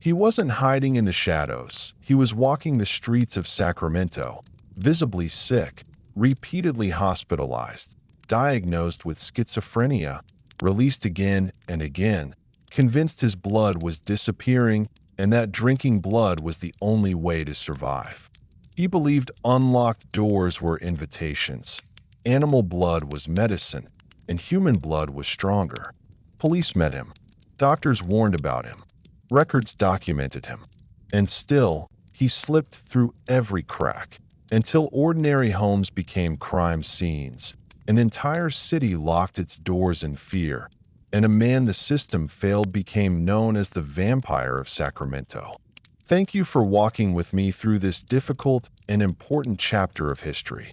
He wasn't hiding in the shadows. He was walking the streets of Sacramento, visibly sick, repeatedly hospitalized, diagnosed with schizophrenia, released again and again, convinced his blood was disappearing and that drinking blood was the only way to survive. He believed unlocked doors were invitations. Animal blood was medicine, and human blood was stronger. Police met him. Doctors warned about him. Records documented him. And still, he slipped through every crack, until ordinary homes became crime scenes. An entire city locked its doors in fear, and a man the system failed became known as the Vampire of Sacramento. Thank you for walking with me through this difficult and important chapter of history.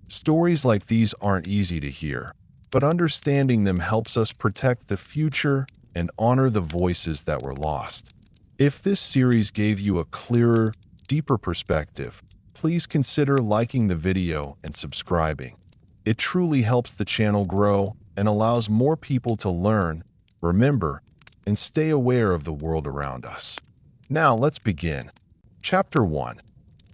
Stories like these aren't easy to hear, but understanding them helps us protect the future and honor the voices that were lost. If this series gave you a clearer, deeper perspective, please consider liking the video and subscribing. It truly helps the channel grow and allows more people to learn, remember, and stay aware of the world around us. Now let's begin. Chapter 1.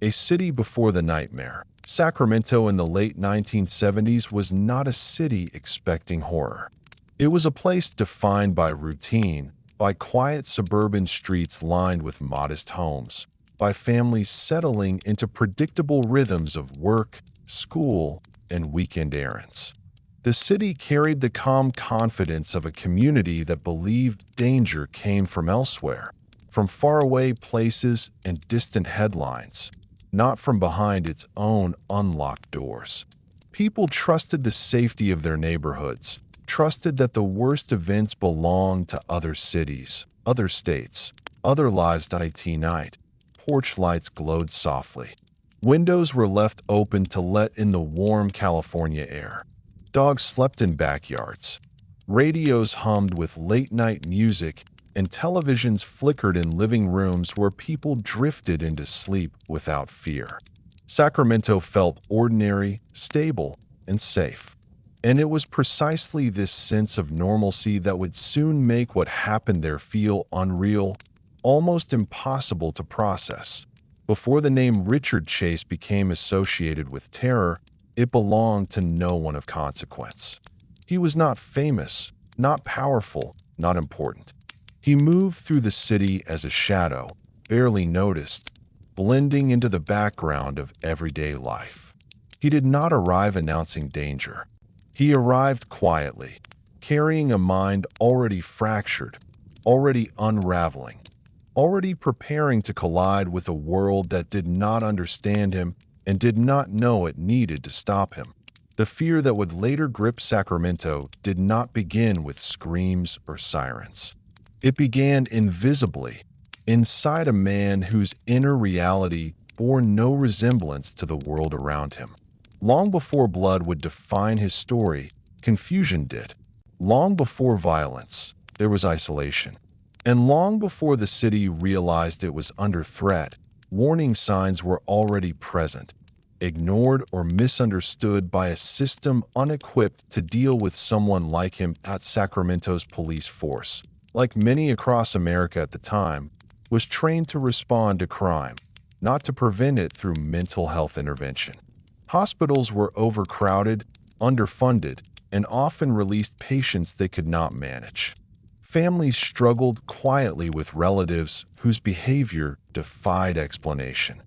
A City Before the Nightmare. Sacramento in the late 1970s was not a city expecting horror. It was a place defined by routine, by quiet suburban streets lined with modest homes, by families settling into predictable rhythms of work, school, and weekend errands. The city carried the calm confidence of a community that believed danger came from elsewhere, from faraway places and distant headlines, not from behind its own unlocked doors. People trusted the safety of their neighborhoods, trusted that the worst events belonged to other cities, other states, other lives. Night. Porch lights glowed softly. Windows were left open to let in the warm California air. Dogs slept in backyards. Radios hummed with late-night music, and televisions flickered in living rooms where people drifted into sleep without fear. Sacramento felt ordinary, stable, and safe. And it was precisely this sense of normalcy that would soon make what happened there feel unreal, almost impossible to process. Before the name Richard Chase became associated with terror, it belonged to no one of consequence. He was not famous, not powerful, not important. He moved through the city as a shadow, barely noticed, blending into the background of everyday life. He did not arrive announcing danger. He arrived quietly, carrying a mind already fractured, already unraveling, already preparing to collide with a world that did not understand him and did not know it needed to stop him. The fear that would later grip Sacramento did not begin with screams or sirens. It began invisibly, inside a man whose inner reality bore no resemblance to the world around him. Long before blood would define his story, confusion did. Long before violence, there was isolation. And long before the city realized it was under threat, warning signs were already present, ignored or misunderstood by a system unequipped to deal with someone like him. At Sacramento's police force, like many across America at the time, was trained to respond to crime, not to prevent it through mental health intervention. Hospitals were overcrowded, underfunded, and often released patients they could not manage. Families struggled quietly with relatives whose behavior defied explanation.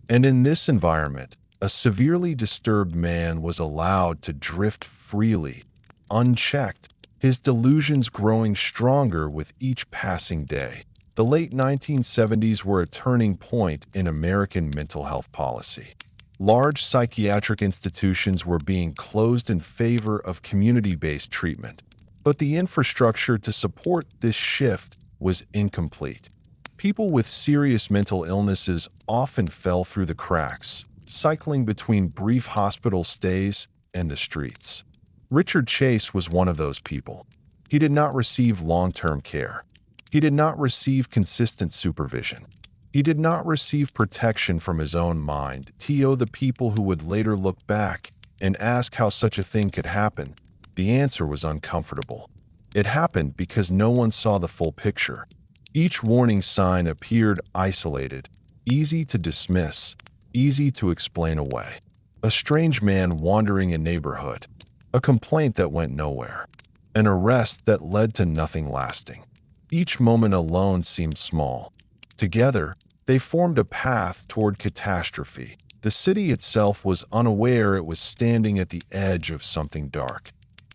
And in this environment, a severely disturbed man was allowed to drift freely, unchecked, his delusions growing stronger with each passing day. The late 1970s were a turning point in American mental health policy. Large psychiatric institutions were being closed in favor of community-based treatment, but the infrastructure to support this shift was incomplete. People with serious mental illnesses often fell through the cracks, cycling between brief hospital stays and the streets. Richard Chase was one of those people. He did not receive long-term care. He did not receive consistent supervision. He did not receive protection from his own mind. The people who would later look back and ask how such a thing could happen, the answer was uncomfortable. It happened because no one saw the full picture. Each warning sign appeared isolated, easy to dismiss, easy to explain away. A strange man wandering a neighborhood, a complaint that went nowhere, an arrest that led to nothing lasting. Each moment alone seemed small. Together, they formed a path toward catastrophe. The city itself was unaware it was standing at the edge of something dark.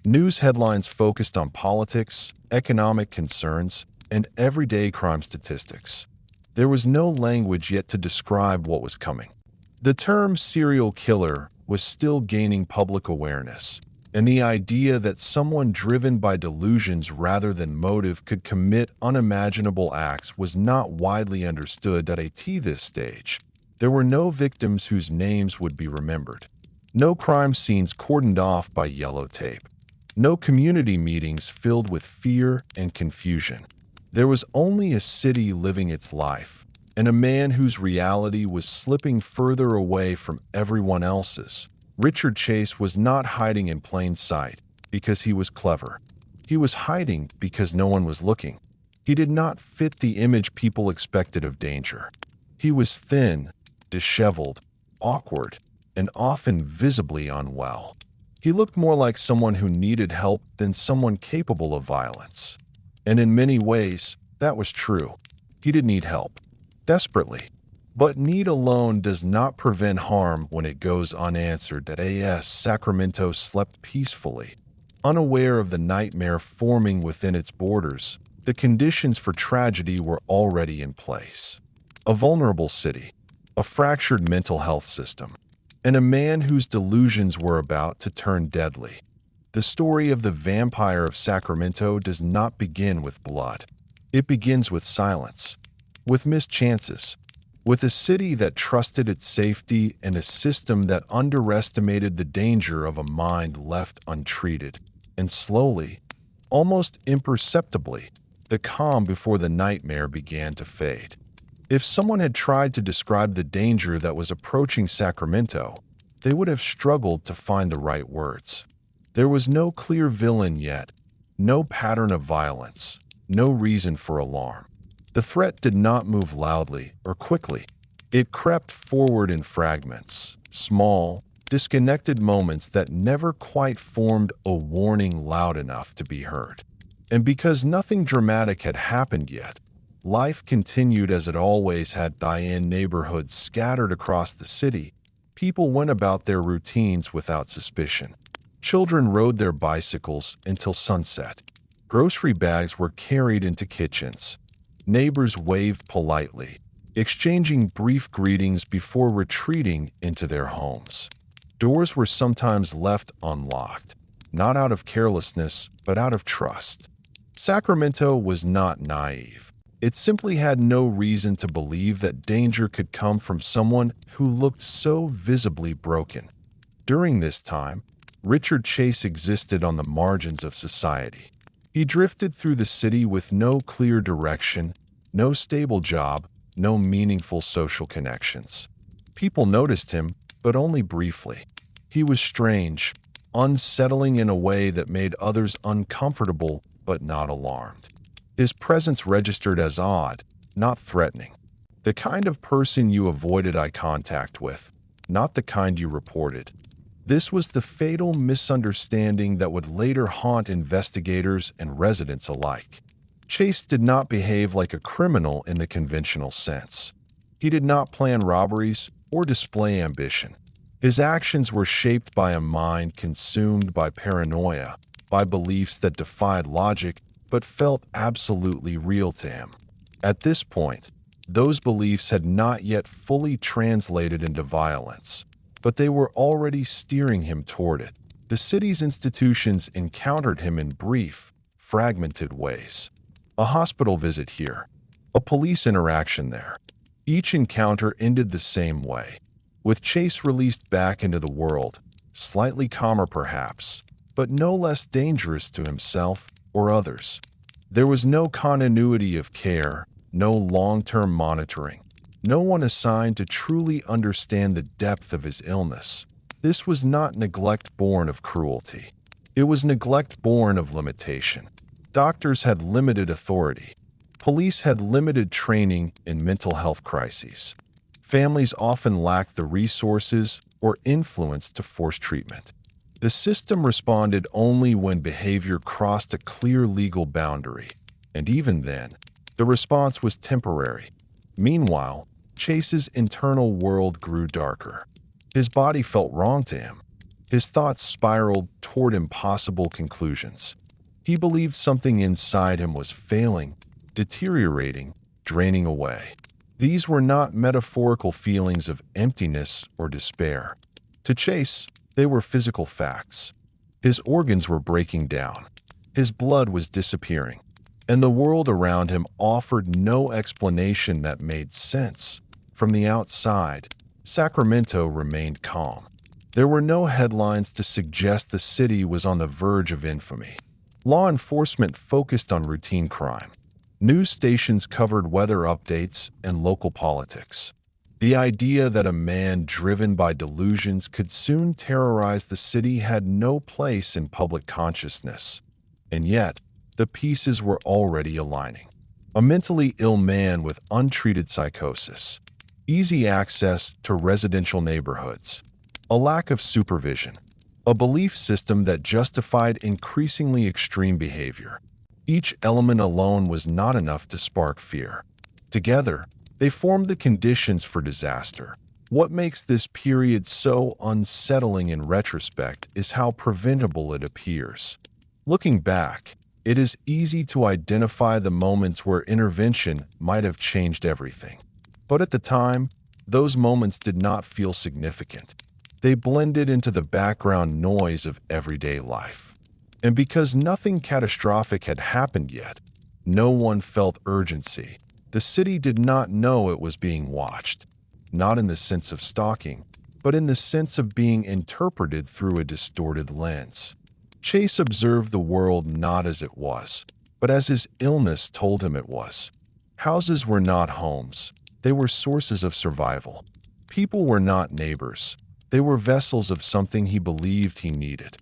News headlines focused on politics, economic concerns, and everyday crime statistics. There was no language yet to describe what was coming. The term serial killer was still gaining public awareness, and the idea that someone driven by delusions rather than motive could commit unimaginable acts was not widely understood at this stage. There were no victims whose names would be remembered, no crime scenes cordoned off by yellow tape, no community meetings filled with fear and confusion. There was only a city living its life, and a man whose reality was slipping further away from everyone else's. Richard Chase was not hiding in plain sight because he was clever. He was hiding because no one was looking. He did not fit the image people expected of danger. He was thin, disheveled, awkward, and often visibly unwell. He looked more like someone who needed help than someone capable of violence. And in many ways, that was true. He did need help, desperately. But need alone does not prevent harm when it goes unanswered. Sacramento slept peacefully, unaware of the nightmare forming within its borders. The conditions for tragedy were already in place. A vulnerable city, a fractured mental health system, and a man whose delusions were about to turn deadly. The story of the Vampire of Sacramento does not begin with blood. It begins with silence, with missed chances, with a city that trusted its safety and a system that underestimated the danger of a mind left untreated. And slowly, almost imperceptibly, the calm before the nightmare began to fade. If someone had tried to describe the danger that was approaching Sacramento, they would have struggled to find the right words. There was no clear villain yet, no pattern of violence, no reason for alarm. The threat did not move loudly or quickly. It crept forward in fragments, small, disconnected moments that never quite formed a warning loud enough to be heard. And because nothing dramatic had happened yet, life continued as it always had. In neighborhoods scattered across the city, people went about their routines without suspicion. Children rode their bicycles until sunset. Grocery bags were carried into kitchens. Neighbors waved politely, exchanging brief greetings before retreating into their homes. Doors were sometimes left unlocked, not out of carelessness, but out of trust. Sacramento was not naive. It simply had no reason to believe that danger could come from someone who looked so visibly broken. During this time, Richard Chase existed on the margins of society. He drifted through the city with no clear direction, no stable job, no meaningful social connections. People noticed him, but only briefly. He was strange, unsettling in a way that made others uncomfortable but not alarmed. His presence registered as odd, not threatening. The kind of person you avoided eye contact with, not the kind you reported. This was the fatal misunderstanding that would later haunt investigators and residents alike. Chase did not behave like a criminal in the conventional sense. He did not plan robberies or display ambition. His actions were shaped by a mind consumed by paranoia, by beliefs that defied logic but felt absolutely real to him. At this point, those beliefs had not yet fully translated into violence, but they were already steering him toward it. The city's institutions encountered him in brief, fragmented ways. A hospital visit here, a police interaction there. Each encounter ended the same way, with Chase released back into the world, slightly calmer perhaps, but no less dangerous to himself or others. There was no continuity of care, no long-term monitoring, no one assigned to truly understand the depth of his illness. This was not neglect born of cruelty. It was neglect born of limitation. Doctors had limited authority. Police had limited training in mental health crises. Families often lacked the resources or influence to force treatment. The system responded only when behavior crossed a clear legal boundary, and even then, the response was temporary. Meanwhile, Chase's internal world grew darker. His body felt wrong to him. His thoughts spiraled toward impossible conclusions. He believed something inside him was failing, deteriorating, draining away. These were not metaphorical feelings of emptiness or despair. To Chase, they were physical facts. His organs were breaking down. His blood was disappearing. And the world around him offered no explanation that made sense. From the outside, Sacramento remained calm. There were no headlines to suggest the city was on the verge of infamy. Law enforcement focused on routine crime. News stations covered weather updates and local politics. The idea that a man driven by delusions could soon terrorize the city had no place in public consciousness. And yet, the pieces were already aligning. A mentally ill man with untreated psychosis, easy access to residential neighborhoods, a lack of supervision, a belief system that justified increasingly extreme behavior. Each element alone was not enough to spark fear. Together, they formed the conditions for disaster. What makes this period so unsettling in retrospect is how preventable it appears. Looking back, it is easy to identify the moments where intervention might have changed everything. But at the time, those moments did not feel significant. They blended into the background noise of everyday life. And because nothing catastrophic had happened yet, no one felt urgency. The city did not know it was being watched, not in the sense of stalking, but in the sense of being interpreted through a distorted lens. Chase observed the world not as it was, but as his illness told him it was. Houses were not homes. They were sources of survival. People were not neighbors. They were vessels of something he believed he needed.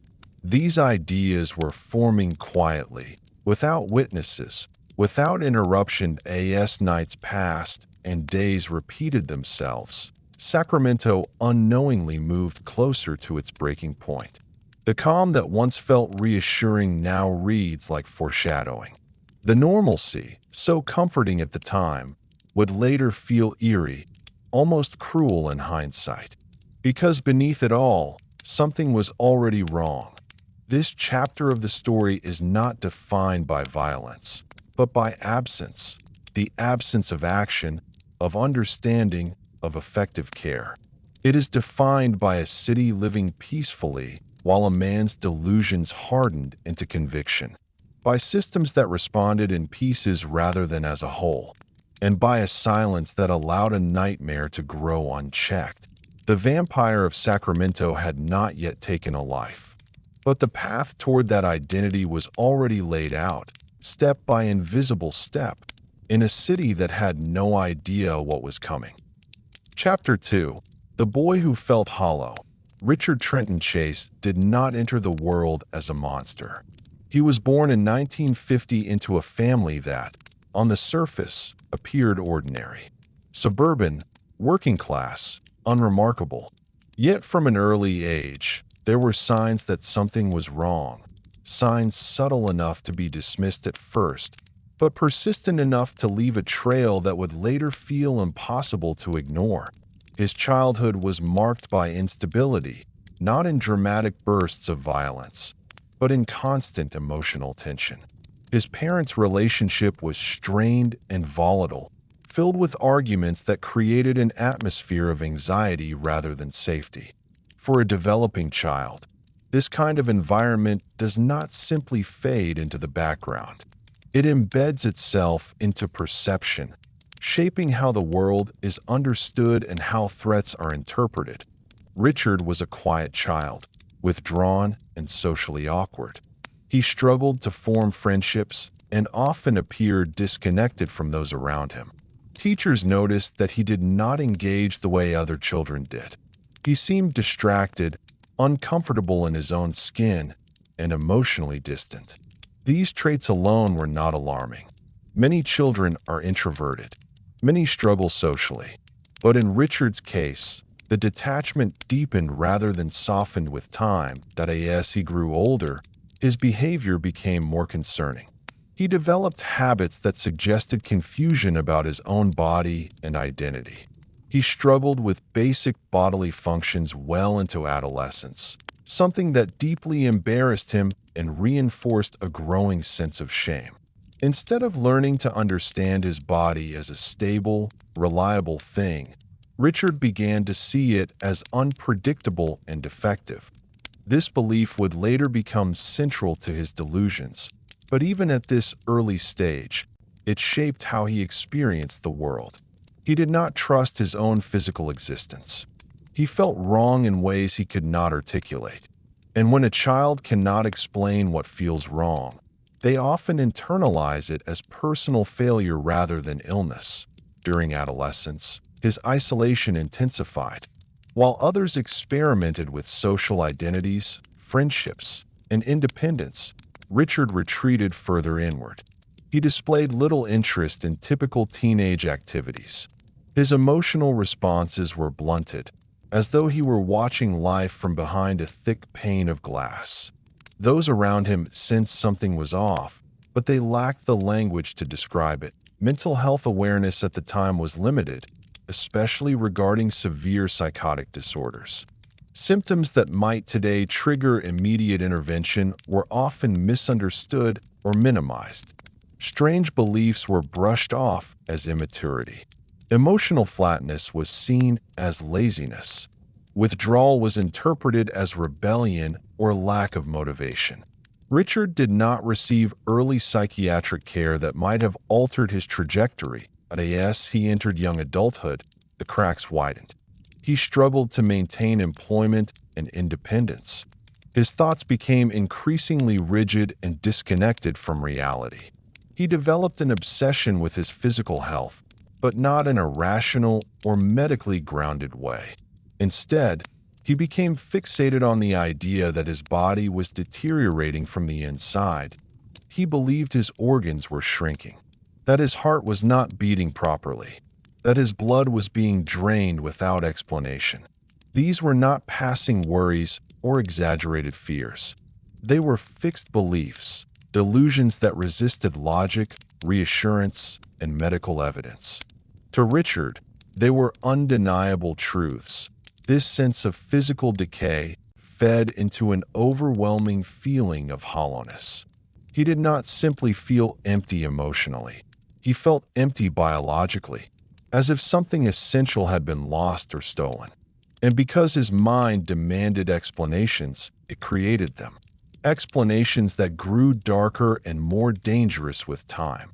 These ideas were forming quietly, without witnesses, without interruption. As nights passed and days repeated themselves, Sacramento unknowingly moved closer to its breaking point. The calm that once felt reassuring now reads like foreshadowing. The normalcy, so comforting at the time, would later feel eerie, almost cruel in hindsight. Because beneath it all, something was already wrong. This chapter of the story is not defined by violence, but by absence. The absence of action, of understanding, of effective care. It is defined by a city living peacefully while a man's delusions hardened into conviction, by systems that responded in pieces rather than as a whole, and by a silence that allowed a nightmare to grow unchecked. The Vampire of Sacramento had not yet taken a life, but the path toward that identity was already laid out, step by invisible step, in a city that had no idea what was coming. Chapter 2. The Boy Who Felt Hollow. Richard Trenton Chase did not enter the world as a monster. He was born in 1950 into a family that, on the surface, appeared ordinary. Suburban, working class, unremarkable. Yet from an early age, there were signs that something was wrong. Signs subtle enough to be dismissed at first, but persistent enough to leave a trail that would later feel impossible to ignore. His childhood was marked by instability, not in dramatic bursts of violence, but in constant emotional tension. His parents' relationship was strained and volatile, filled with arguments that created an atmosphere of anxiety rather than safety. For a developing child, this kind of environment does not simply fade into the background. It embeds itself into perception, shaping how the world is understood and how threats are interpreted. Richard was a quiet child, withdrawn and socially awkward. He struggled to form friendships and often appeared disconnected from those around him. Teachers noticed that he did not engage the way other children did. He seemed distracted, uncomfortable in his own skin, and emotionally distant. These traits alone were not alarming. Many children are introverted. Many struggle socially. But in Richard's case, the detachment deepened rather than softened with time. As he grew older, his behavior became more concerning. He developed habits that suggested confusion about his own body and identity. He struggled with basic bodily functions well into adolescence, something that deeply embarrassed him and reinforced a growing sense of shame. Instead of learning to understand his body as a stable, reliable thing, Richard began to see it as unpredictable and defective. This belief would later become central to his delusions, but even at this early stage, it shaped how he experienced the world. He did not trust his own physical existence. He felt wrong in ways he could not articulate. And when a child cannot explain what feels wrong, they often internalize it as personal failure rather than illness. During adolescence, his isolation intensified. While others experimented with social identities, friendships, and independence, Richard retreated further inward. He displayed little interest in typical teenage activities. His emotional responses were blunted, as though he were watching life from behind a thick pane of glass. Those around him sensed something was off, but they lacked the language to describe it. Mental health awareness at the time was limited, especially regarding severe psychotic disorders. Symptoms that might today trigger immediate intervention were often misunderstood or minimized. Strange beliefs were brushed off as immaturity. Emotional flatness was seen as laziness. Withdrawal was interpreted as rebellion or lack of motivation. Richard did not receive early psychiatric care that might have altered his trajectory. As he entered young adulthood, the cracks widened. He struggled to maintain employment and independence. His thoughts became increasingly rigid and disconnected from reality. He developed an obsession with his physical health, but not in a rational or medically grounded way. Instead, he became fixated on the idea that his body was deteriorating from the inside. He believed his organs were shrinking, that his heart was not beating properly, that his blood was being drained without explanation. These were not passing worries or exaggerated fears. They were fixed beliefs, delusions that resisted logic, reassurance, and medical evidence. To Richard, they were undeniable truths. This sense of physical decay fed into an overwhelming feeling of hollowness. He did not simply feel empty emotionally. He felt empty biologically, as if something essential had been lost or stolen. And because his mind demanded explanations, it created them. Explanations that grew darker and more dangerous with time.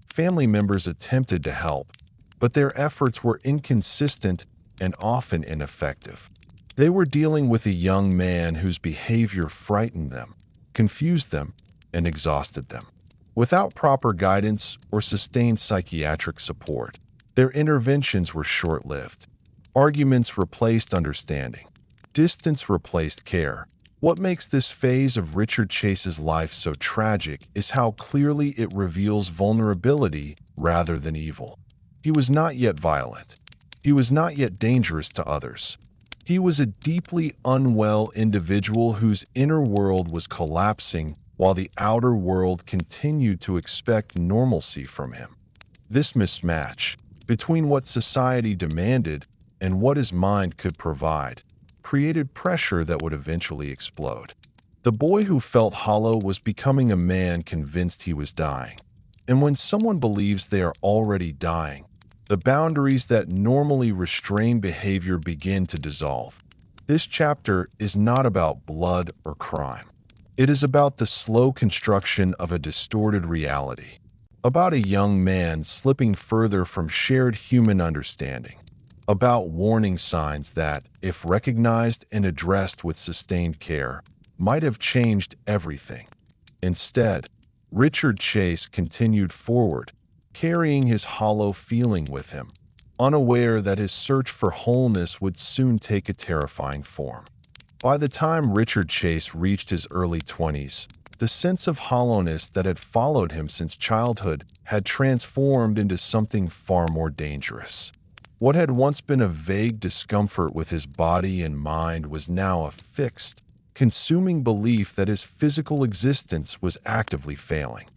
Family members attempted to help, but their efforts were inconsistent and often ineffective. They were dealing with a young man whose behavior frightened them, confused them, and exhausted them. Without proper guidance or sustained psychiatric support, their interventions were short-lived. Arguments replaced understanding. Distance replaced care. What makes this phase of Richard Chase's life so tragic is how clearly it reveals vulnerability rather than evil. He was not yet violent. He was not yet dangerous to others. He was a deeply unwell individual whose inner world was collapsing while the outer world continued to expect normalcy from him. This mismatch between what society demanded and what his mind could provide created pressure that would eventually explode. The boy who felt hollow was becoming a man convinced he was dying. And when someone believes they are already dying, the boundaries that normally restrain behavior begin to dissolve. This chapter is not about blood or crime. It is about the slow construction of a distorted reality, about a young man slipping further from shared human understanding, about warning signs that, if recognized and addressed with sustained care, might have changed everything. Instead, Richard Chase continued forward, carrying his hollow feeling with him, unaware that his search for wholeness would soon take a terrifying form. By the time Richard Chase reached his early 20s, The sense of hollowness that had followed him since childhood had transformed into something far more dangerous. What had once been a vague discomfort with his body and mind was now a fixed, consuming belief that his physical existence was actively failing.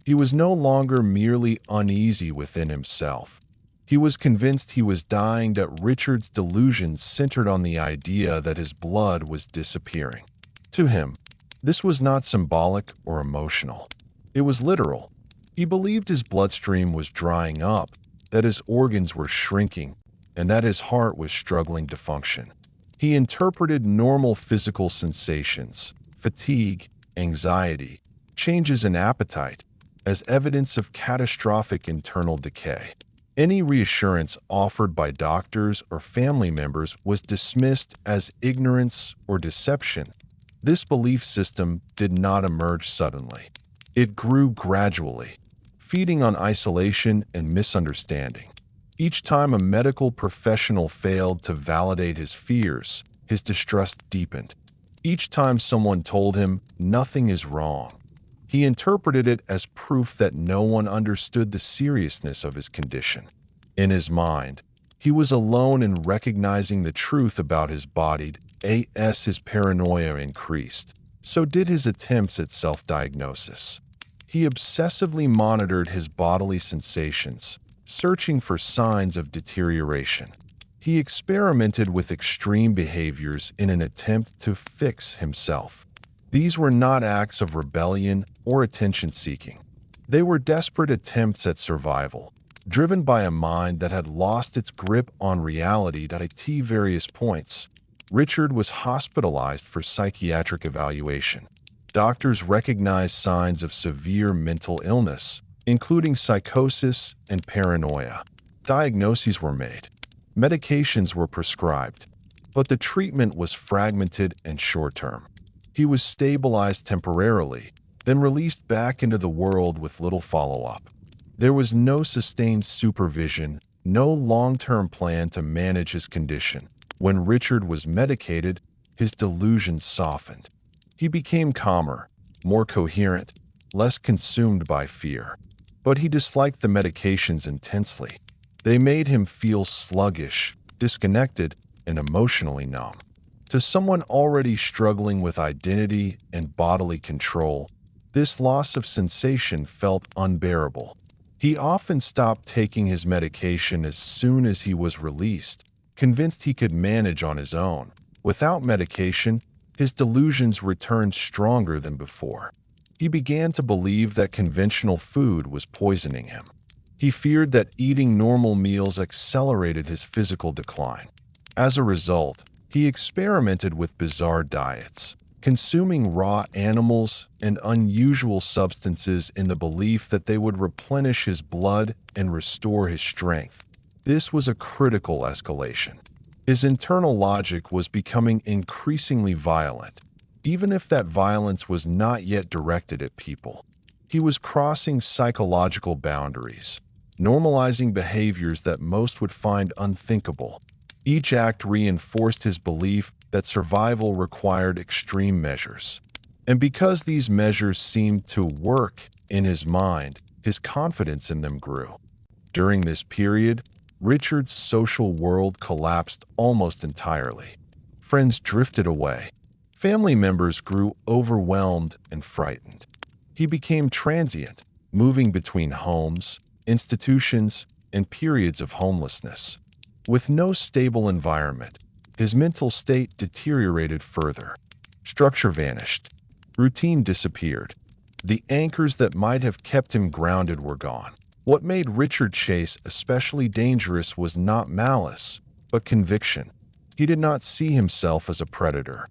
He was no longer merely uneasy within himself. He was convinced he was dying, that Richard's delusions centered on the idea that his blood was disappearing. To him, this was not symbolic or emotional. It was literal. He believed his bloodstream was drying up, that his organs were shrinking, and that his heart was struggling to function. He interpreted normal physical sensations, fatigue, anxiety, changes in appetite, as evidence of catastrophic internal decay. Any reassurance offered by doctors or family members was dismissed as ignorance or deception. This belief system did not emerge suddenly. It grew gradually, feeding on isolation and misunderstanding. Each time a medical professional failed to validate his fears, his distrust deepened. Each time someone told him nothing is wrong, he interpreted it as proof that no one understood the seriousness of his condition. In his mind, he was alone in recognizing the truth about his body. As his paranoia increased, so did his attempts at self-diagnosis. He obsessively monitored his bodily sensations, searching for signs of deterioration. He experimented with extreme behaviors in an attempt to fix himself. These were not acts of rebellion or attention-seeking. They were desperate attempts at survival, driven by a mind that had lost its grip on reality. At various points, Richard was hospitalized for psychiatric evaluation. Doctors recognized signs of severe mental illness, including psychosis and paranoia. Diagnoses were made. Medications were prescribed, but the treatment was fragmented and short-term. He was stabilized temporarily, then released back into the world with little follow-up. There was no sustained supervision, no long-term plan to manage his condition. When Richard was medicated, his delusions softened. He became calmer, more coherent, less consumed by fear. But he disliked the medications intensely. They made him feel sluggish, disconnected, and emotionally numb. To someone already struggling with identity and bodily control, this loss of sensation felt unbearable. He often stopped taking his medication as soon as he was released, convinced he could manage on his own. Without medication, his delusions returned stronger than before. He began to believe that conventional food was poisoning him. He feared that eating normal meals accelerated his physical decline. As a result, he experimented with bizarre diets, consuming raw animals and unusual substances in the belief that they would replenish his blood and restore his strength. This was a critical escalation. His internal logic was becoming increasingly violent, even if that violence was not yet directed at people. He was crossing psychological boundaries, normalizing behaviors that most would find unthinkable. Each act reinforced his belief that survival required extreme measures. And because these measures seemed to work in his mind, his confidence in them grew. During this period, Richard's social world collapsed almost entirely. Friends drifted away. Family members grew overwhelmed and frightened. He became transient, moving between homes, institutions, and periods of homelessness. With no stable environment, his mental state deteriorated further. Structure vanished. Routine disappeared. The anchors that might have kept him grounded were gone. What made Richard Chase especially dangerous was not malice, but conviction. He did not see himself as a predator.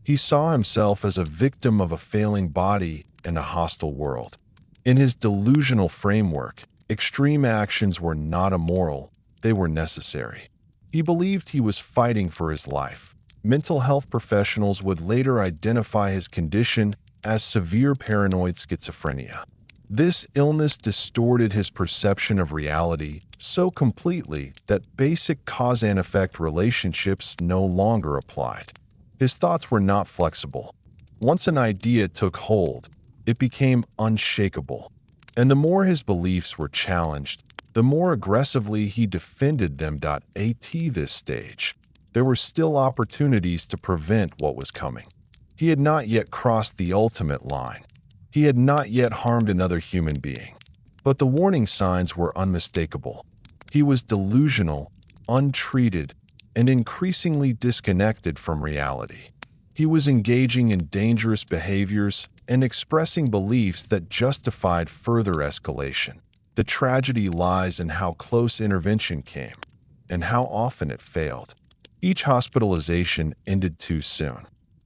He saw himself as a victim of a failing body and a hostile world. In his delusional framework, extreme actions were not immoral, they were necessary. He believed he was fighting for his life. Mental health professionals would later identify his condition as severe paranoid schizophrenia. This illness distorted his perception of reality so completely that basic cause and effect relationships no longer applied. His thoughts were not flexible. Once an idea took hold, it became unshakable. And the more his beliefs were challenged, the more aggressively he defended them. At this stage, there were still opportunities to prevent what was coming. He had not yet crossed the ultimate line. He had not yet harmed another human being. But the warning signs were unmistakable. He was delusional, untreated, and increasingly disconnected from reality. He was engaging in dangerous behaviors and expressing beliefs that justified further escalation. The tragedy lies in how close intervention came and how often it failed. Each hospitalization ended too soon.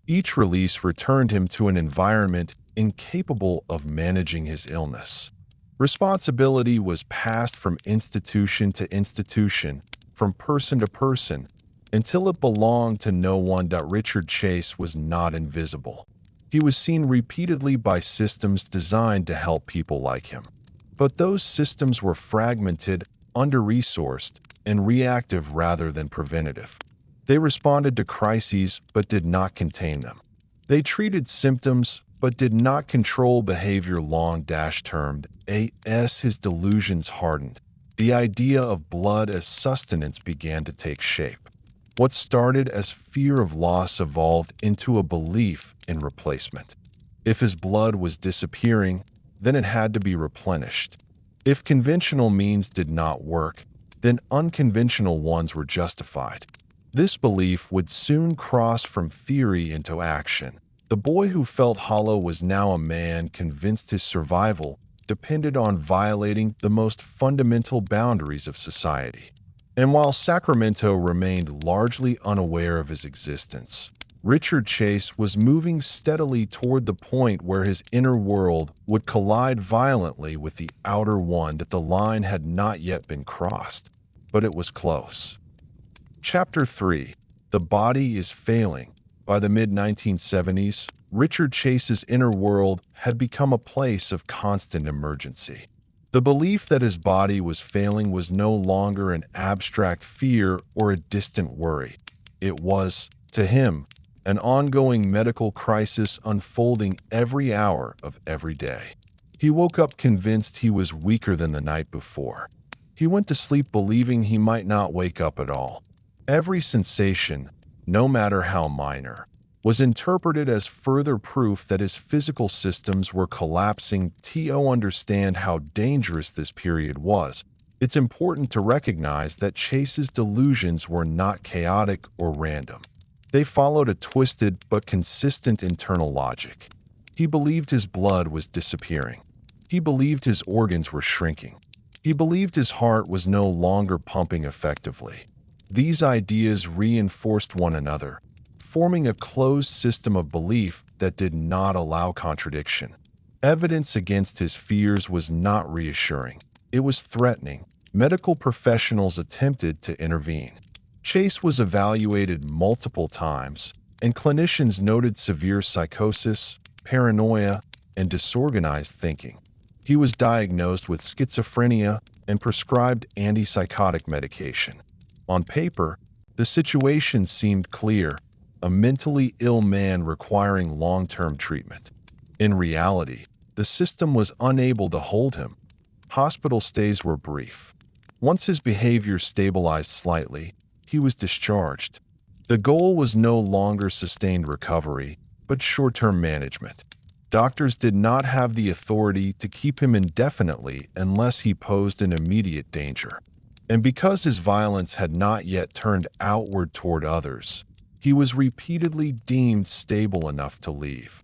Each release returned him to an environment incapable of managing his illness. Responsibility was passed from institution to institution, from person to person, until it belonged to no one. Richard Chase was not invisible. He was seen repeatedly by systems designed to help people like him. But those systems were fragmented, under-resourced, and reactive rather than preventative. They responded to crises but did not contain them. They treated symptoms but did not control behavior. Long-termed as his delusions hardened, the idea of blood as sustenance began to take shape. What started as fear of loss evolved into a belief in replacement. If his blood was disappearing, then it had to be replenished. If conventional means did not work, then unconventional ones were justified. This belief would soon cross from theory into action. The boy who felt hollow was now a man convinced his survival depended on violating the most fundamental boundaries of society. And while Sacramento remained largely unaware of his existence, Richard Chase was moving steadily toward the point where his inner world would collide violently with the outer one. That the line had not yet been crossed, but it was close. Chapter 3. The Body is Failing. By the mid-1970s, Richard Chase's inner world had become a place of constant emergency. The belief that his body was failing was no longer an abstract fear or a distant worry. It was, to him, an ongoing medical crisis unfolding every hour of every day. He woke up convinced he was weaker than the night before. He went to sleep believing he might not wake up at all. Every sensation, no matter how minor, was interpreted as further proof that his physical systems were collapsing. To understand how dangerous this period was, it's important to recognize that Chase's delusions were not chaotic or random. They followed a twisted but consistent internal logic. He believed his blood was disappearing. He believed his organs were shrinking. He believed his heart was no longer pumping effectively. These ideas reinforced one another, forming a closed system of belief that did not allow contradiction. Evidence against his fears was not reassuring. It was threatening. Medical professionals attempted to intervene. Chase was evaluated multiple times, and clinicians noted severe psychosis, paranoia, and disorganized thinking. He was diagnosed with schizophrenia and prescribed antipsychotic medication. On paper, the situation seemed clear: a mentally ill man requiring long-term treatment. In reality, the system was unable to hold him. Hospital stays were brief. Once his behavior stabilized slightly, he was discharged. The goal was no longer sustained recovery, but short-term management. Doctors did not have the authority to keep him indefinitely unless he posed an immediate danger. And because his violence had not yet turned outward toward others, he was repeatedly deemed stable enough to leave.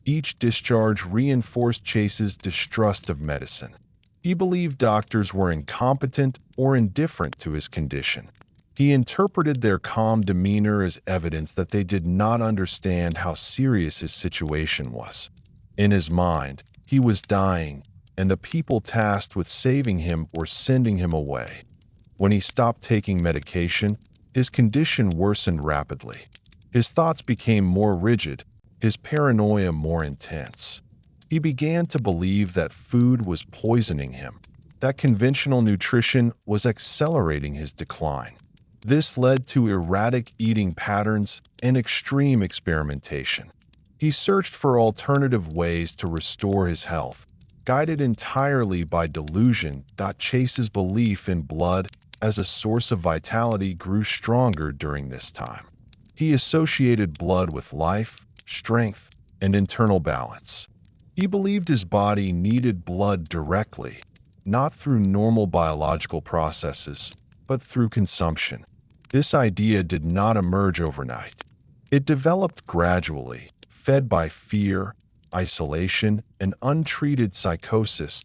Each discharge reinforced Chase's distrust of medicine. He believed doctors were incompetent or indifferent to his condition. He interpreted their calm demeanor as evidence that they did not understand how serious his situation was. In his mind, he was dying, and the people tasked with saving him were sending him away. When he stopped taking medication, his condition worsened rapidly. His thoughts became more rigid, his paranoia more intense. He began to believe that food was poisoning him, that conventional nutrition was accelerating his decline. This led to erratic eating patterns and extreme experimentation. He searched for alternative ways to restore his health, guided entirely by delusion. Chase's belief in blood as a source of vitality grew stronger during this time. He associated blood with life, strength, and internal balance. He believed his body needed blood directly, not through normal biological processes, but through consumption. This idea did not emerge overnight. It developed gradually, fed by fear, isolation, and untreated psychosis.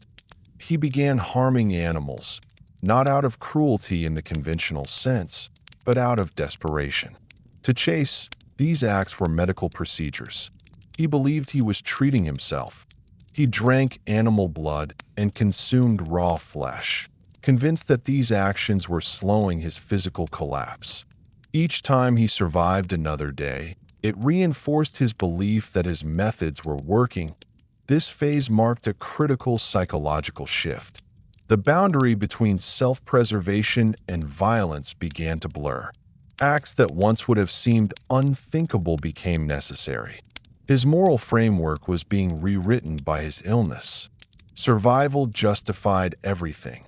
He began harming animals, not out of cruelty in the conventional sense, but out of desperation. To Chase, these acts were medical procedures. He believed he was treating himself. He drank animal blood and consumed raw flesh, convinced that these actions were slowing his physical collapse. Each time he survived another day, it reinforced his belief that his methods were working. This phase marked a critical psychological shift. The boundary between self-preservation and violence began to blur. Acts that once would have seemed unthinkable became necessary. His moral framework was being rewritten by his illness. Survival justified everything.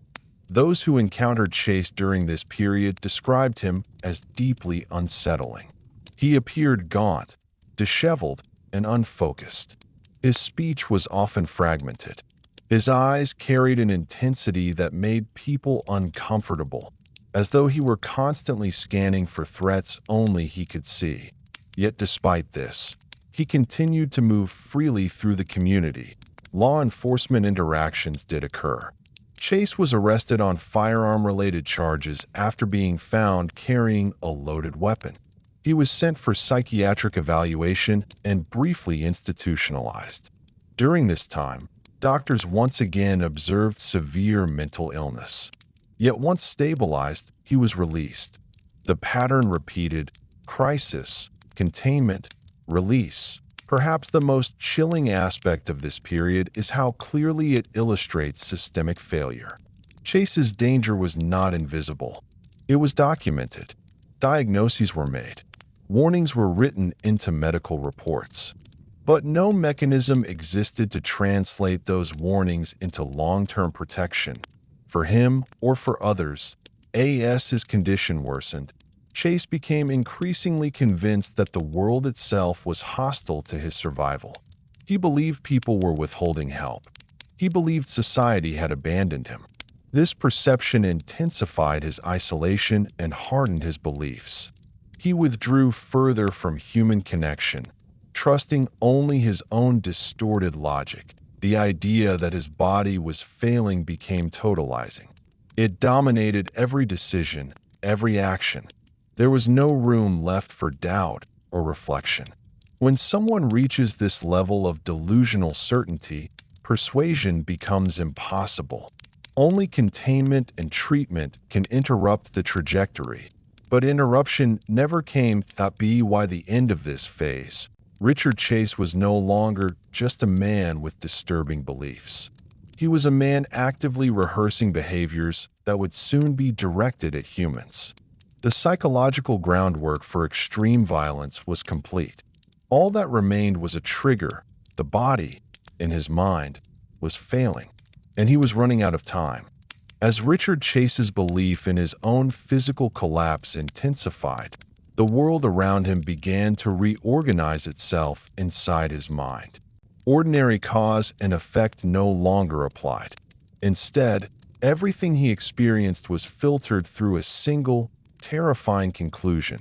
Those who encountered Chase during this period described him as deeply unsettling. He appeared gaunt, disheveled, and unfocused. His speech was often fragmented. His eyes carried an intensity that made people uncomfortable, as though he were constantly scanning for threats only he could see. Yet despite this, he continued to move freely through the community. Law enforcement interactions did occur. Chase was arrested on firearm-related charges after being found carrying a loaded weapon. He was sent for psychiatric evaluation and briefly institutionalized. During this time, doctors once again observed severe mental illness. Yet once stabilized, he was released. The pattern repeated: crisis, containment, release. Perhaps the most chilling aspect of this period is how clearly it illustrates systemic failure. Chase's danger was not invisible. It was documented. Diagnoses were made. Warnings were written into medical reports. But no mechanism existed to translate those warnings into long-term protection. For him or for others, as his condition worsened, Chase became increasingly convinced that the world itself was hostile to his survival. He believed people were withholding help. He believed society had abandoned him. This perception intensified his isolation and hardened his beliefs. He withdrew further from human connection, trusting only his own distorted logic. The idea that his body was failing became totalizing. It dominated every decision, every action. There was no room left for doubt or reflection. When someone reaches this level of delusional certainty, persuasion becomes impossible. Only containment and treatment can interrupt the trajectory. But interruption never came. By the end of this phase, Richard Chase was no longer just a man with disturbing beliefs. He was a man actively rehearsing behaviors that would soon be directed at humans. The psychological groundwork for extreme violence was complete. All that remained was a trigger. The body, in his mind, was failing, and he was running out of time. As Richard Chase's belief in his own physical collapse intensified, the world around him began to reorganize itself inside his mind. Ordinary cause and effect no longer applied. Instead, everything he experienced was filtered through a single, terrifying conclusion.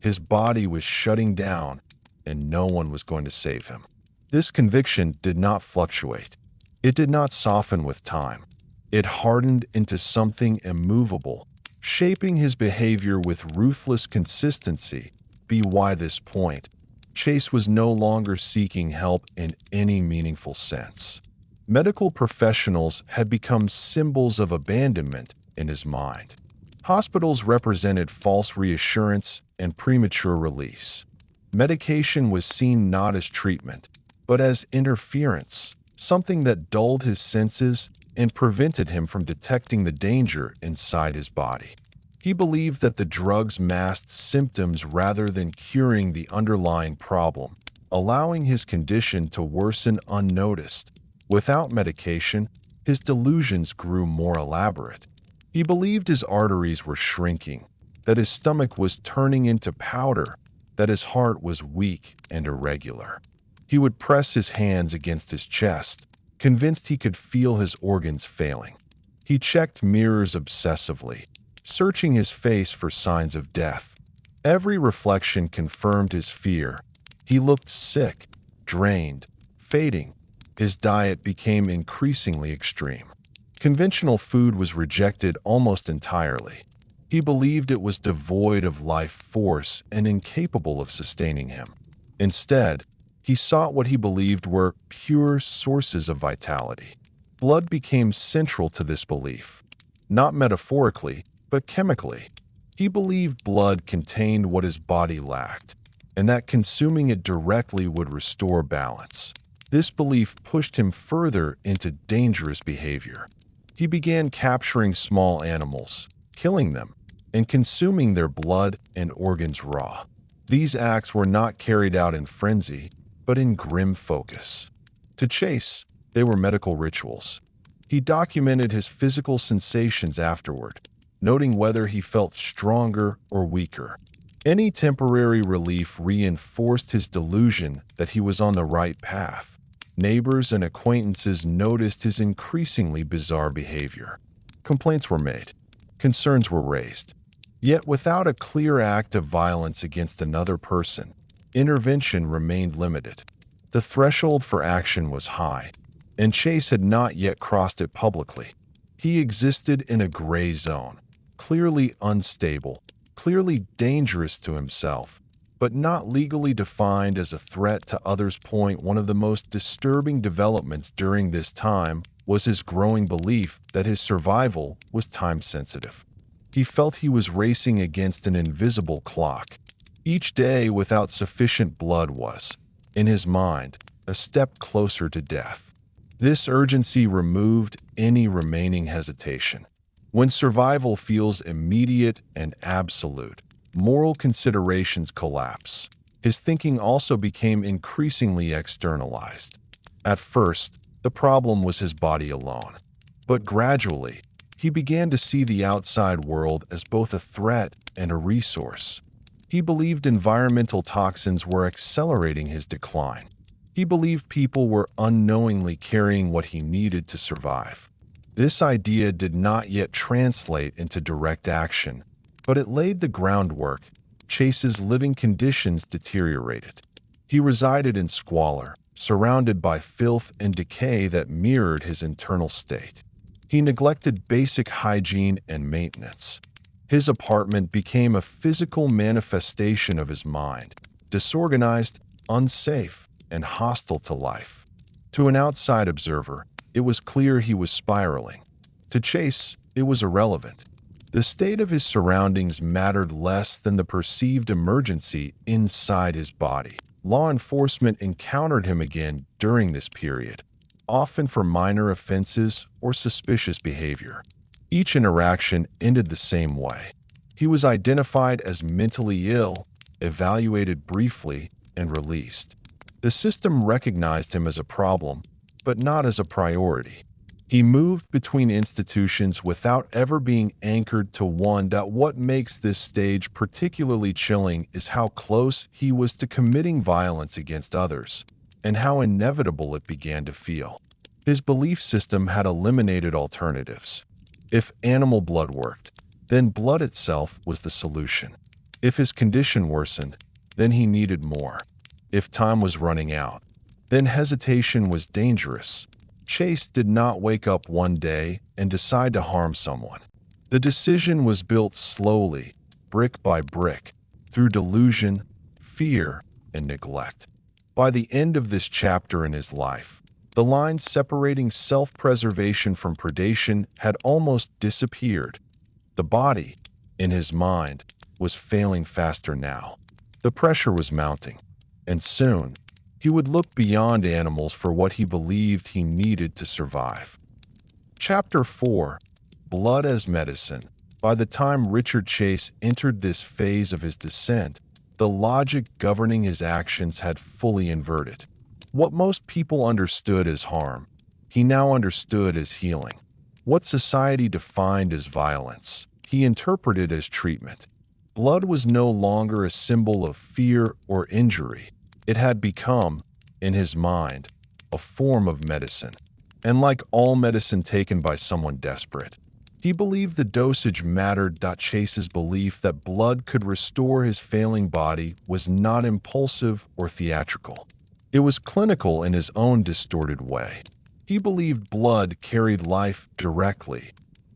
His body was shutting down, and no one was going to save him. This conviction did not fluctuate. It did not soften with time. It hardened into something immovable, shaping his behavior with ruthless consistency. By this point, Chase was no longer seeking help in any meaningful sense. Medical professionals had become symbols of abandonment in his mind. Hospitals represented false reassurance and premature release. Medication was seen not as treatment, but as interference, something that dulled his senses and prevented him from detecting the danger inside his body. He believed that the drugs masked symptoms rather than curing the underlying problem. allowing his condition to worsen unnoticed. Without medication, his delusions grew more elaborate. He believed his arteries were shrinking, that his stomach was turning into powder, that his heart was weak and irregular. He would press his hands against his chest, convinced he could feel his organs failing. He checked mirrors obsessively, searching his face for signs of death. Every reflection confirmed his fear. He looked sick, drained, fading. His diet became increasingly extreme. Conventional food was rejected almost entirely. He believed it was devoid of life force and incapable of sustaining him. Instead, he sought what he believed were pure sources of vitality. Blood became central to this belief, not metaphorically, but chemically. He believed blood contained what his body lacked, and that consuming it directly would restore balance. This belief pushed him further into dangerous behavior. He began capturing small animals, killing them, and consuming their blood and organs raw. These acts were not carried out in frenzy, but in grim focus. To Chase, they were medical rituals. He documented his physical sensations afterward, noting whether he felt stronger or weaker. Any temporary relief reinforced his delusion that he was on the right path. Neighbors and acquaintances noticed his increasingly bizarre behavior. Complaints were made. Concerns were raised. Yet without a clear act of violence against another person, intervention remained limited. The threshold for action was high, and Chase had not yet crossed it publicly. He existed in a gray zone, clearly unstable, clearly dangerous to himself, but not legally defined as a threat to others. One of the most disturbing developments during this time was his growing belief that his survival was time-sensitive. He felt he was racing against an invisible clock. Each day without sufficient blood was, in his mind, a step closer to death. This urgency removed any remaining hesitation. When survival feels immediate and absolute, moral considerations collapse. His thinking also became increasingly externalized. At first, the problem was his body alone. But gradually, he began to see the outside world as both a threat and a resource. He believed environmental toxins were accelerating his decline. He believed people were unknowingly carrying what he needed to survive. This idea did not yet translate into direct action, but it laid the groundwork. Chase's living conditions deteriorated. He resided in squalor, surrounded by filth and decay that mirrored his internal state. He neglected basic hygiene and maintenance. His apartment became a physical manifestation of his mind, disorganized, unsafe, and hostile to life. To an outside observer, it was clear he was spiraling. To Chase, it was irrelevant. The state of his surroundings mattered less than the perceived emergency inside his body. Law enforcement encountered him again during this period, often for minor offenses or suspicious behavior. Each interaction ended the same way. He was identified as mentally ill, evaluated briefly, and released. The system recognized him as a problem, but not as a priority. He moved between institutions without ever being anchored to one. What makes this stage particularly chilling is how close he was to committing violence against others, and how inevitable it began to feel. His belief system had eliminated alternatives. If animal blood worked, then blood itself was the solution. If his condition worsened, then he needed more. If time was running out, then hesitation was dangerous. Chase did not wake up one day and decide to harm someone. The decision was built slowly, brick by brick, through delusion, fear, and neglect. By the end of this chapter in his life, the line separating self-preservation from predation had almost disappeared. The body, in his mind, was failing faster now. The pressure was mounting, and soon, he would look beyond animals for what he believed he needed to survive. Chapter 4: Blood as Medicine. By the time Richard Chase entered this phase of his descent, The logic governing his actions had fully inverted. What most people understood as harm, he now understood as healing. What society defined as violence, he interpreted as treatment. Blood was no longer a symbol of fear or injury. It had become, in his mind, a form of medicine. And like all medicine taken by someone desperate, he believed the dosage mattered. Chase's belief that blood could restore his failing body was not impulsive or theatrical. It was clinical in his own distorted way. He believed blood carried life directly,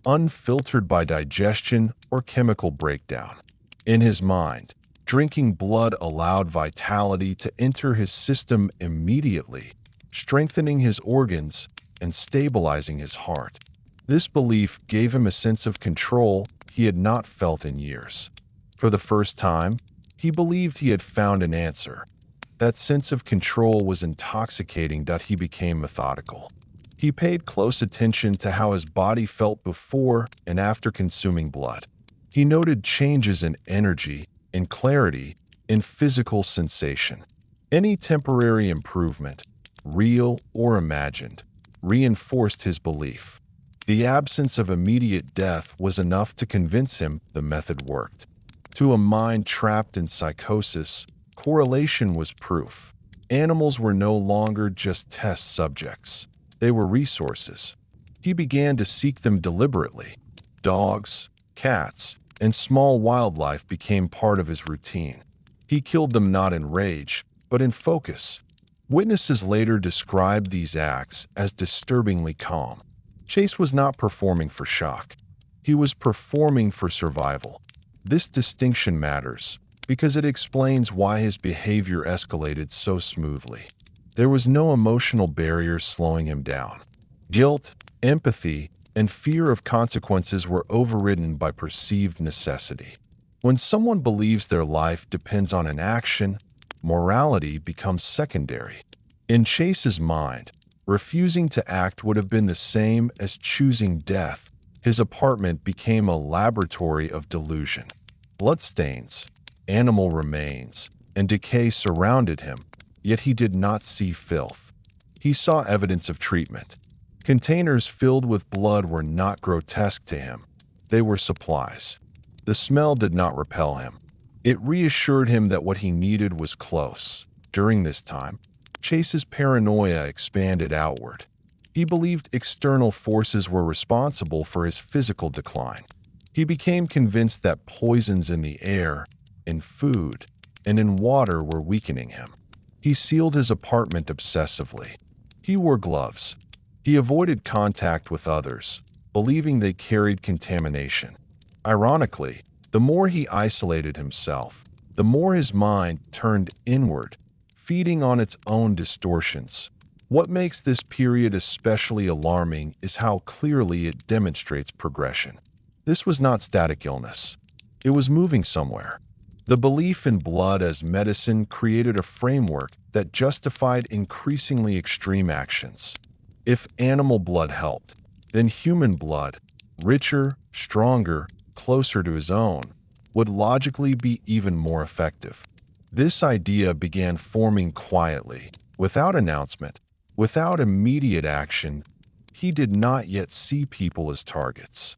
unfiltered by digestion or chemical breakdown. In his mind, drinking blood allowed vitality to enter his system immediately, strengthening his organs and stabilizing his heart. This belief gave him a sense of control he had not felt in years. For the first time, he believed he had found an answer. That sense of control was intoxicating. He became methodical. He paid close attention to how his body felt before and after consuming blood. He noted changes in energy, in clarity, in physical sensation. Any temporary improvement, real or imagined, reinforced his belief. The absence of immediate death was enough to convince him the method worked. To a mind trapped in psychosis, correlation was proof. Animals were no longer just test subjects. They were resources. He began to seek them deliberately. Dogs, cats, and small wildlife became part of his routine. He killed them not in rage, but in focus. Witnesses later described these acts as disturbingly calm. Chase was not performing for shock. He was performing for survival. This distinction matters because it explains why his behavior escalated so smoothly. There was no emotional barrier slowing him down. Guilt, empathy, and fear of consequences were overridden by perceived necessity. When someone believes their life depends on an action, morality becomes secondary. In Chase's mind, refusing to act would have been the same as choosing death. His apartment became a laboratory of delusion. Bloodstains, animal remains, and decay surrounded him, yet he did not see filth. He saw evidence of treatment. Containers filled with blood were not grotesque to him. They were supplies. The smell did not repel him. It reassured him that what he needed was close. During this time, Chase's paranoia expanded outward. He believed external forces were responsible for his physical decline. He became convinced that poisons in the air, in food, and in water were weakening him. He sealed his apartment obsessively. He wore gloves. He avoided contact with others, believing they carried contamination. Ironically, the more he isolated himself, the more his mind turned inward, feeding on its own distortions. What makes this period especially alarming is how clearly it demonstrates progression. This was not static illness. It was moving somewhere. The belief in blood as medicine created a framework that justified increasingly extreme actions. If animal blood helped, then human blood, richer, stronger, closer to his own, would logically be even more effective. This idea began forming quietly, without announcement, without immediate action. He did not yet see people as targets.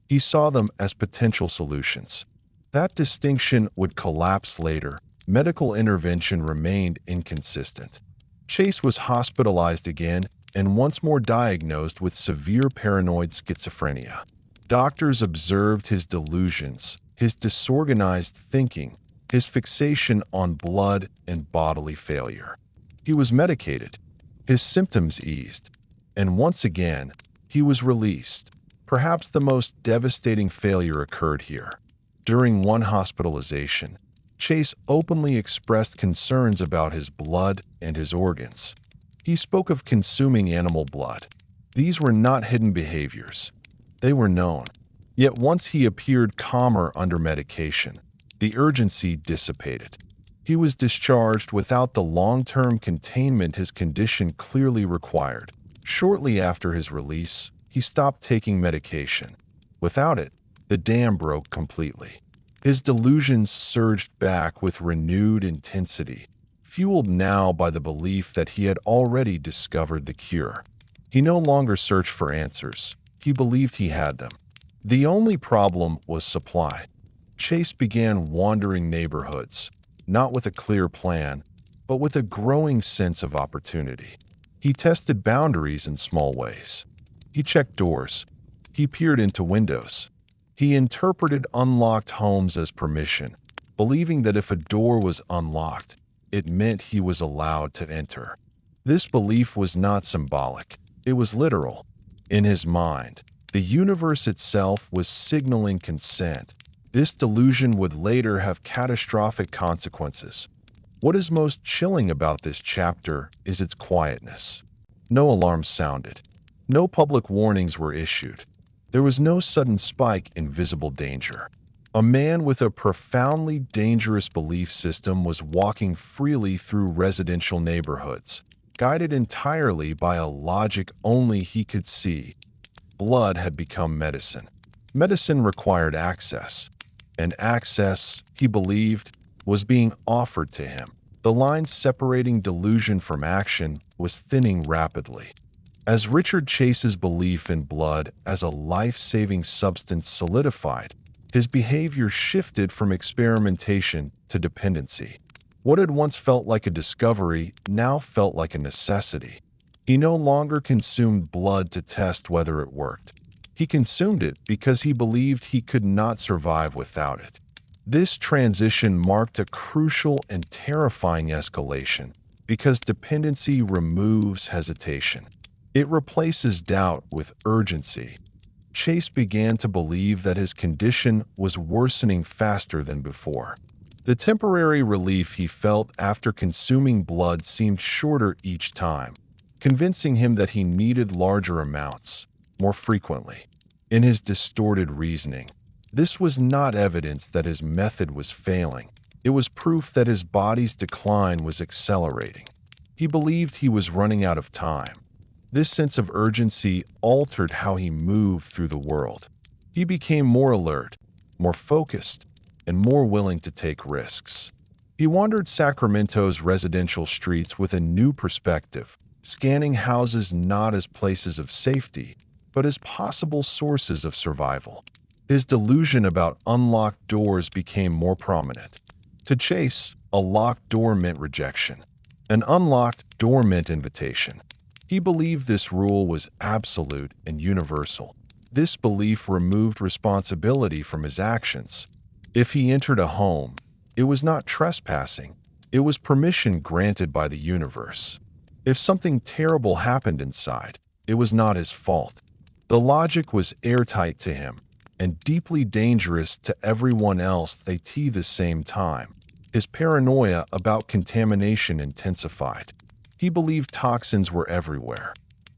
He saw them as potential solutions. That distinction would collapse later. Medical intervention remained inconsistent. Chase was hospitalized again and once more diagnosed with severe paranoid schizophrenia. Doctors observed his delusions, his disorganized thinking, his fixation on blood and bodily failure. He was medicated. His symptoms eased. And once again, he was released. Perhaps the most devastating failure occurred here. During one hospitalization, Chase openly expressed concerns about his blood and his organs. He spoke of consuming animal blood. These were not hidden behaviors. They were known. Yet once he appeared calmer under medication, the urgency dissipated. He was discharged without the long-term containment his condition clearly required. Shortly after his release, he stopped taking medication. Without it, the dam broke completely. His delusions surged back with renewed intensity, fueled now by the belief that he had already discovered the cure. He no longer searched for answers. He believed he had them. The only problem was supply. Chase began wandering neighborhoods, not with a clear plan, but with a growing sense of opportunity. He tested boundaries in small ways. He checked doors. He peered into windows. He interpreted unlocked homes as permission, believing that if a door was unlocked, it meant he was allowed to enter. This belief was not symbolic. It was literal. In his mind, the universe itself was signaling consent. This delusion would later have catastrophic consequences. What is most chilling about this chapter is its quietness. No alarms sounded. No public warnings were issued. There was no sudden spike in visible danger. A man with a profoundly dangerous belief system was walking freely through residential neighborhoods, guided entirely by a logic only he could see. Blood had become medicine. Medicine required access, and access, he believed, was being offered to him. The line separating delusion from action was thinning rapidly. As Richard Chase's belief in blood as a life-saving substance solidified, his behavior shifted from experimentation to dependency. What had once felt like a discovery now felt like a necessity. He no longer consumed blood to test whether it worked. He consumed it because he believed he could not survive without it. This transition marked a crucial and terrifying escalation because dependency removes hesitation. It replaces doubt with urgency. Chase began to believe that his condition was worsening faster than before. The temporary relief he felt after consuming blood seemed shorter each time, convincing him that he needed larger amounts, more frequently. In his distorted reasoning, this was not evidence that his method was failing. It was proof that his body's decline was accelerating. He believed he was running out of time. This sense of urgency altered how he moved through the world. He became more alert, more focused, and more willing to take risks. He wandered Sacramento's residential streets with a new perspective, scanning houses not as places of safety, but as possible sources of survival. His delusion about unlocked doors became more prominent. To Chase, a locked door meant rejection. An unlocked door meant invitation. He believed this rule was absolute and universal. This belief removed responsibility from his actions. If he entered a home, it was not trespassing. It was permission granted by the universe. If something terrible happened inside, it was not his fault. The logic was airtight to him and deeply dangerous to everyone else at the same time. His paranoia about contamination intensified. He believed toxins were everywhere.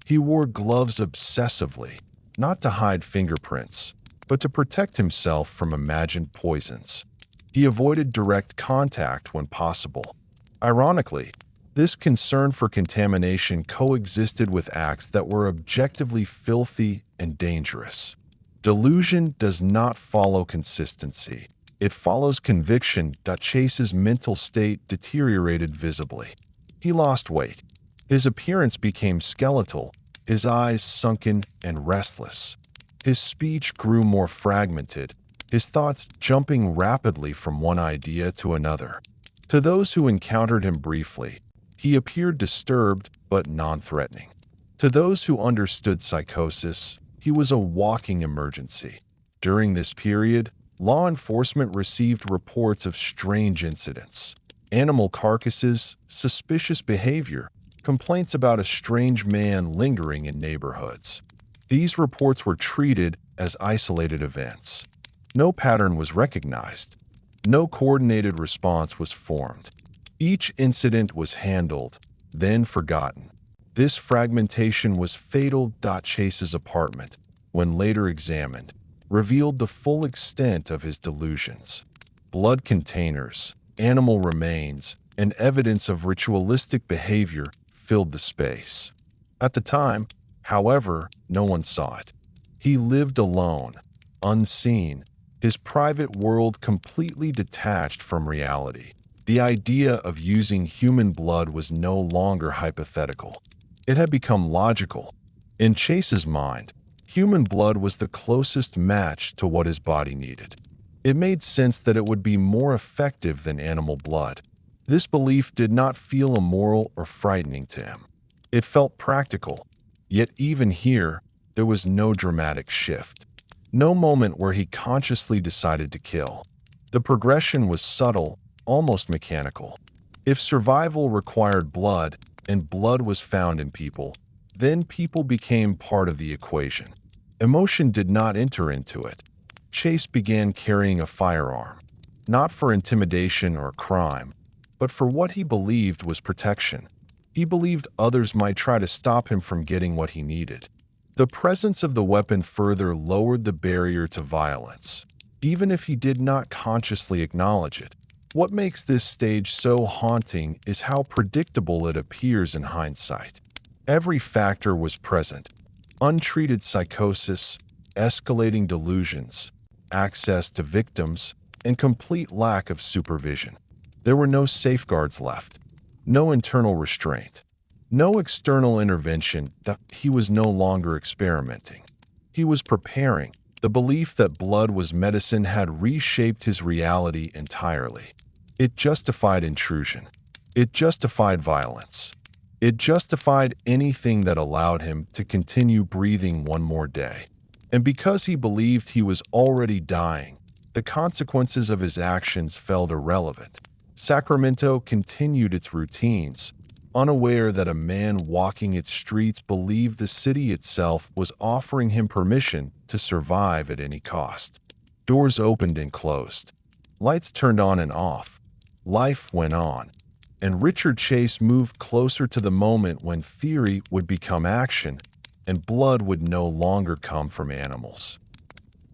He wore gloves obsessively, not to hide fingerprints, but to protect himself from imagined poisons. He avoided direct contact when possible. Ironically, this concern for contamination coexisted with acts that were objectively filthy and dangerous. Delusion does not follow consistency. It follows conviction. Chase's mental state deteriorated visibly. He lost weight. His appearance became skeletal, his eyes sunken and restless. His speech grew more fragmented, his thoughts jumping rapidly from one idea to another. To those who encountered him briefly, he appeared disturbed but non-threatening. To those who understood psychosis, he was a walking emergency. During this period, law enforcement received reports of strange incidents. Animal carcasses, suspicious behavior, complaints about a strange man lingering in neighborhoods. These reports were treated as isolated events. No pattern was recognized. No coordinated response was formed. Each incident was handled, then forgotten. This fragmentation was fatal. Chase's apartment, when later examined, revealed the full extent of his delusions. Blood containers, animal remains, and evidence of ritualistic behavior filled the space. At the time, however, no one saw it. He lived alone, unseen, his private world completely detached from reality. The idea of using human blood was no longer hypothetical. It had become logical. In Chase's mind, human blood was the closest match to what his body needed. It made sense that it would be more effective than animal blood. This belief did not feel immoral or frightening to him. It felt practical. Yet even here, there was no dramatic shift. No moment where he consciously decided to kill. The progression was subtle, almost mechanical. If survival required blood, and blood was found in people, then people became part of the equation. Emotion did not enter into it. Chase began carrying a firearm, not for intimidation or crime, but for what he believed was protection. He believed others might try to stop him from getting what he needed. The presence of the weapon further lowered the barrier to violence, even if he did not consciously acknowledge it. What makes this stage so haunting is how predictable it appears in hindsight. Every factor was present: untreated psychosis, escalating delusions, access to victims, and complete lack of supervision. There were no safeguards left, no internal restraint, no external intervention. He was no longer experimenting. He was preparing. The belief that blood was medicine had reshaped his reality entirely. It justified intrusion. It justified violence. It justified anything that allowed him to continue breathing one more day. And because he believed he was already dying, the consequences of his actions felt irrelevant. Sacramento continued its routines, unaware that a man walking its streets believed the city itself was offering him permission to survive at any cost. Doors opened and closed. Lights turned on and off. Life went on. And Richard Chase moved closer to the moment when theory would become action and blood would no longer come from animals.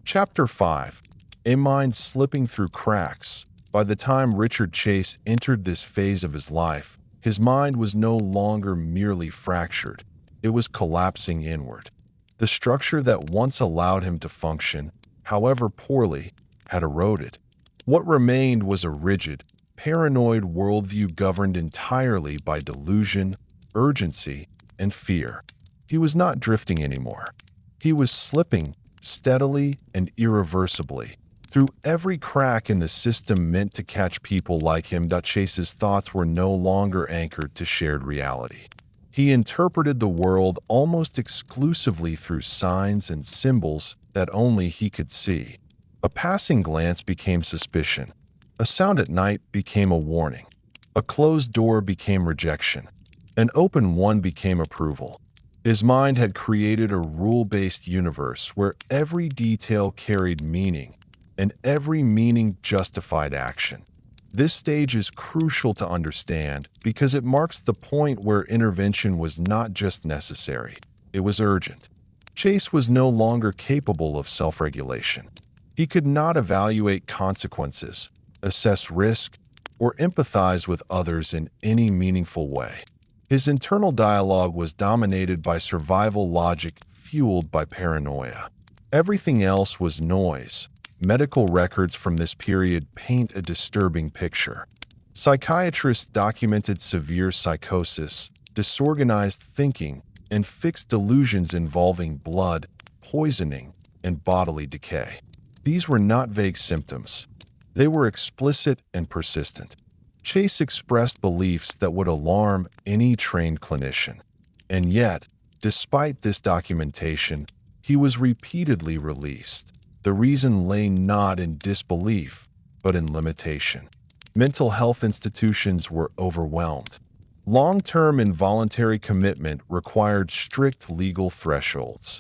Chapter 5. A mind slipping through cracks. By the time Richard Chase entered this phase of his life, his mind was no longer merely fractured. It was collapsing inward. The structure that once allowed him to function, however poorly, had eroded. What remained was a rigid, paranoid worldview governed entirely by delusion, urgency, and fear. He was not drifting anymore. He was slipping, steadily and irreversibly, through every crack in the system meant to catch people like him. Chase's thoughts were no longer anchored to shared reality. He interpreted the world almost exclusively through signs and symbols that only he could see. A passing glance became suspicion. A sound at night became a warning. A closed door became rejection. An open one became approval. His mind had created a rule-based universe where every detail carried meaning, and every meaning justified action. This stage is crucial to understand because it marks the point where intervention was not just necessary, it was urgent. Chase was no longer capable of self-regulation. He could not evaluate consequences, assess risk, or empathize with others in any meaningful way. His internal dialogue was dominated by survival logic fueled by paranoia. Everything else was noise. Medical records from this period paint a disturbing picture. Psychiatrists documented severe psychosis, disorganized thinking, and fixed delusions involving blood, poisoning, and bodily decay. These were not vague symptoms. They were explicit and persistent. Chase expressed beliefs that would alarm any trained clinician. And yet, despite this documentation, he was repeatedly released. The reason lay not in disbelief, but in limitation. Mental health institutions were overwhelmed. Long-term involuntary commitment required strict legal thresholds.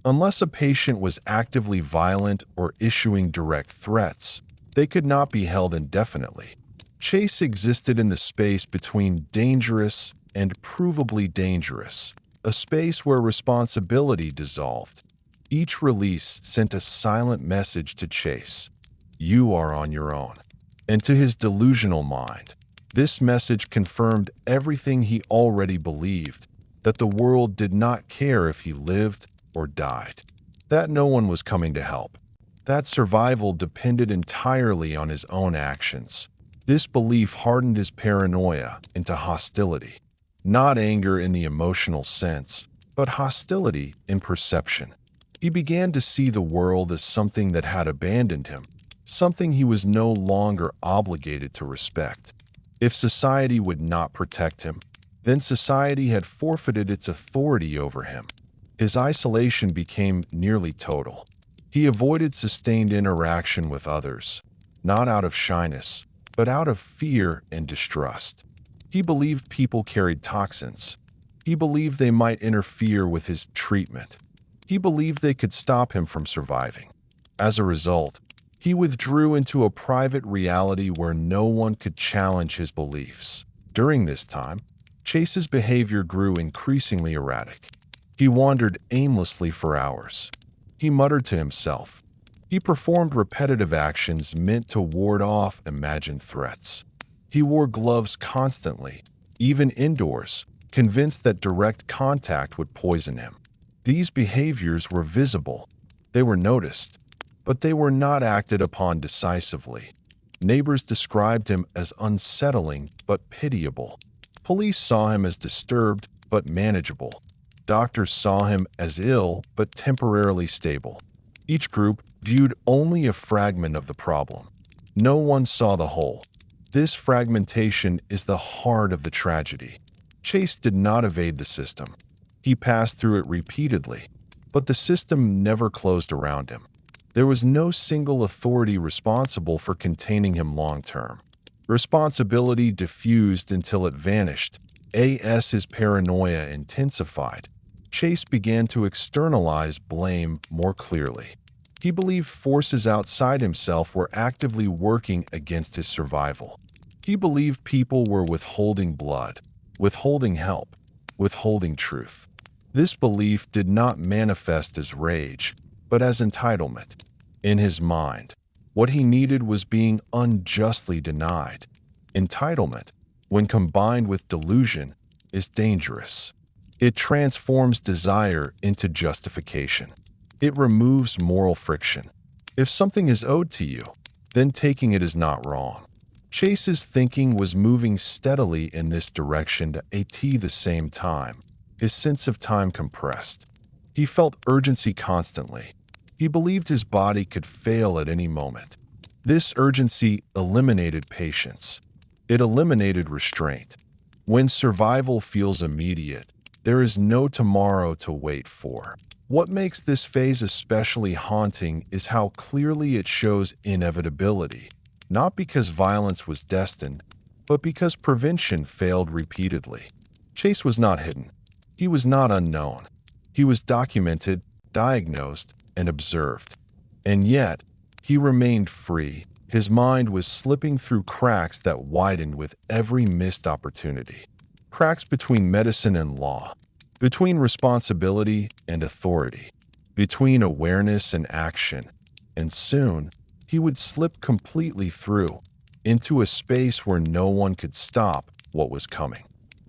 Unless a patient was actively violent or issuing direct threats, they could not be held indefinitely. Chase existed in the space between dangerous and provably dangerous, a space where responsibility dissolved. Each release sent a silent message to Chase: you are on your own. And to his delusional mind, this message confirmed everything he already believed, that the world did not care if he lived or died, that no one was coming to help. that survival depended entirely on his own actions. This belief hardened his paranoia into hostility. Not anger in the emotional sense, but hostility in perception. He began to see the world as something that had abandoned him, something he was no longer obligated to respect. If society would not protect him, then society had forfeited its authority over him. His isolation became nearly total. He avoided sustained interaction with others, not out of shyness, but out of fear and distrust. He believed people carried toxins. He believed they might interfere with his treatment. He believed they could stop him from surviving. As a result, he withdrew into a private reality where no one could challenge his beliefs. During this time, Chase's behavior grew increasingly erratic. He wandered aimlessly for hours. He muttered to himself. He performed repetitive actions meant to ward off imagined threats. He wore gloves constantly, even indoors, convinced that direct contact would poison him. These behaviors were visible. They were noticed, but they were not acted upon decisively. Neighbors described him as unsettling but pitiable. Police saw him as disturbed but manageable. Doctors saw him as ill but temporarily stable. Each group viewed only a fragment of the problem. No one saw the whole. This fragmentation is the heart of the tragedy. Chase did not evade the system. He passed through it repeatedly, but the system never closed around him. There was no single authority responsible for containing him long-term. Responsibility diffused until it vanished. As his paranoia intensified, Chase began to externalize blame more clearly. He believed forces outside himself were actively working against his survival. He believed people were withholding blood, withholding help, withholding truth. This belief did not manifest as rage, but as entitlement. In his mind, what he needed was being unjustly denied. Entitlement, when combined with delusion, is dangerous. It transforms desire into justification. It removes moral friction. If something is owed to you, then taking it is not wrong. Chase's thinking was moving steadily in this direction at the same time. His sense of time compressed. He felt urgency constantly. He believed his body could fail at any moment. This urgency eliminated patience. It eliminated restraint. When survival feels immediate, there is no tomorrow to wait for. What makes this phase especially haunting is how clearly it shows inevitability, not because violence was destined, but because prevention failed repeatedly. Chase was not hidden. He was not unknown. He was documented, diagnosed, and observed. And yet, he remained free. His mind was slipping through cracks that widened with every missed opportunity. Cracks between medicine and law, between responsibility and authority, between awareness and action. And soon, he would slip completely through, into a space where no one could stop what was coming.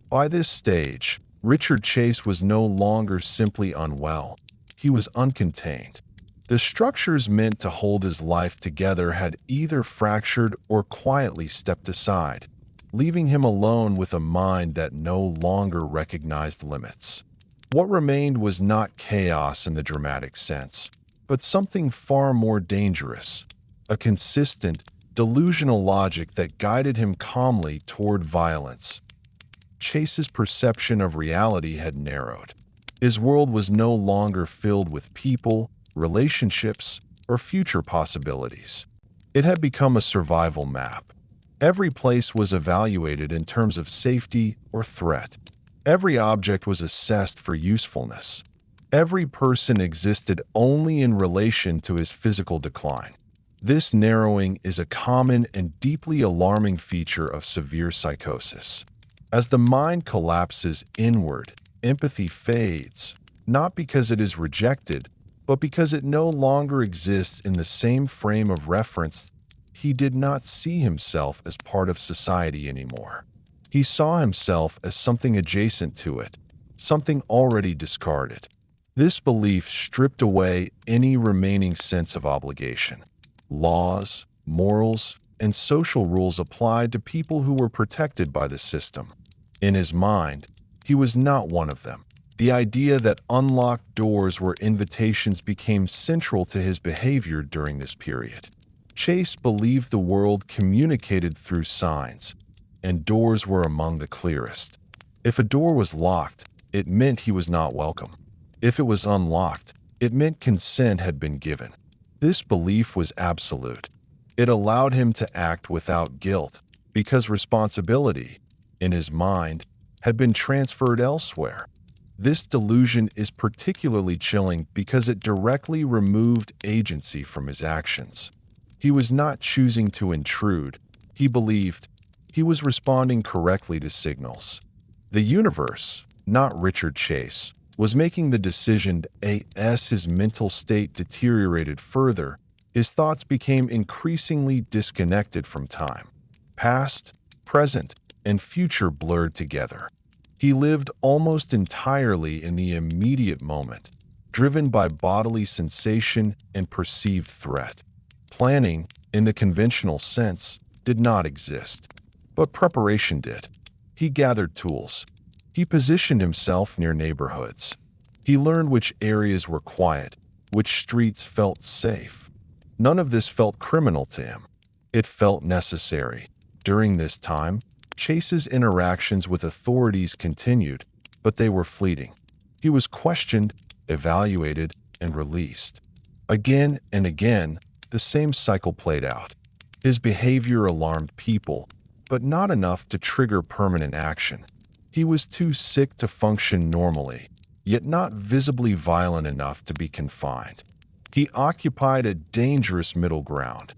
By this stage, Richard Chase was no longer simply unwell. He was uncontained. The structures meant to hold his life together had either fractured or quietly stepped aside, leaving him alone with a mind that no longer recognized limits. What remained was not chaos in the dramatic sense, but something far more dangerous, a consistent, delusional logic that guided him calmly toward violence. Chase's perception of reality had narrowed. His world was no longer filled with people, relationships, or future possibilities. It had become a survival map. Every place was evaluated in terms of safety or threat. Every object was assessed for usefulness. Every person existed only in relation to his physical decline. This narrowing is a common and deeply alarming feature of severe psychosis. As the mind collapses inward, empathy fades, not because it is rejected, but because it no longer exists in the same frame of reference. He did not see himself as part of society anymore. He saw himself as something adjacent to it, something already discarded. This belief stripped away any remaining sense of obligation. Laws, morals, and social rules applied to people who were protected by the system. In his mind, he was not one of them. The idea that unlocked doors were invitations became central to his behavior during this period. Chase believed the world communicated through signs, and doors were among the clearest. If a door was locked, it meant he was not welcome. If it was unlocked, it meant consent had been given. This belief was absolute. It allowed him to act without guilt, because responsibility, in his mind, had been transferred elsewhere. This delusion is particularly chilling because it directly removed agency from his actions. He was not choosing to intrude. He believed he was responding correctly to signals. The universe, not Richard Chase, was making the decision as his mental state deteriorated further. His thoughts became increasingly disconnected from time. Past, present, and future blurred together. He lived almost entirely in the immediate moment, driven by bodily sensation and perceived threat. Planning, in the conventional sense, did not exist, but preparation did. He gathered tools. He positioned himself near neighborhoods. He learned which areas were quiet, which streets felt safe. None of this felt criminal to him. It felt necessary. During this time, Chase's interactions with authorities continued, but they were fleeting. He was questioned, evaluated, and released. Again and again, the same cycle played out. His behavior alarmed people, but not enough to trigger permanent action. He was too sick to function normally, yet not visibly violent enough to be confined. He occupied a dangerous middle ground.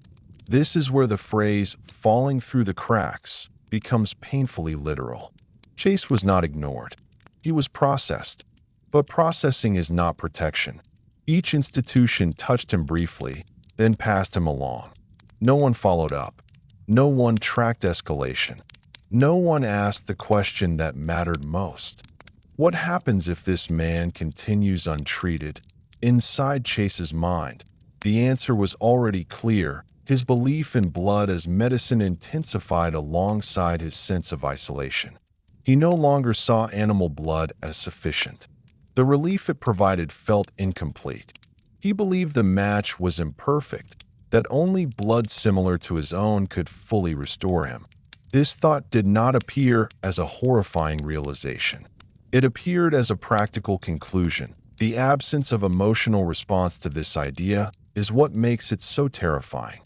This is where the phrase "falling through the cracks" becomes painfully literal. Chase was not ignored. He was processed. But processing is not protection. Each institution touched him briefly, then passed him along. No one followed up. No one tracked escalation. No one asked the question that mattered most. What happens if this man continues untreated? Inside Chase's mind, the answer was already clear. His belief in blood as medicine intensified alongside his sense of isolation. He no longer saw animal blood as sufficient. The relief it provided felt incomplete. He believed the match was imperfect, that only blood similar to his own could fully restore him. This thought did not appear as a horrifying realization. It appeared as a practical conclusion. The absence of emotional response to this idea is what makes it so terrifying.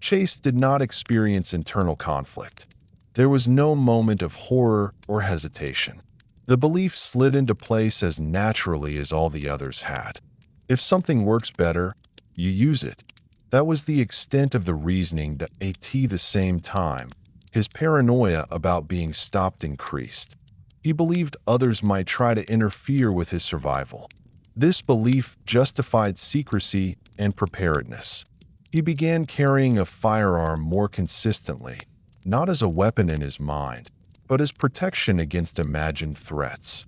Chase did not experience internal conflict. There was no moment of horror or hesitation. The belief slid into place as naturally as all the others had. If something works better, you use it. That was the extent of the reasoning that at the same time, his paranoia about being stopped increased. He believed others might try to interfere with his survival. This belief justified secrecy and preparedness. He began carrying a firearm more consistently, not as a weapon in his mind, but as protection against imagined threats.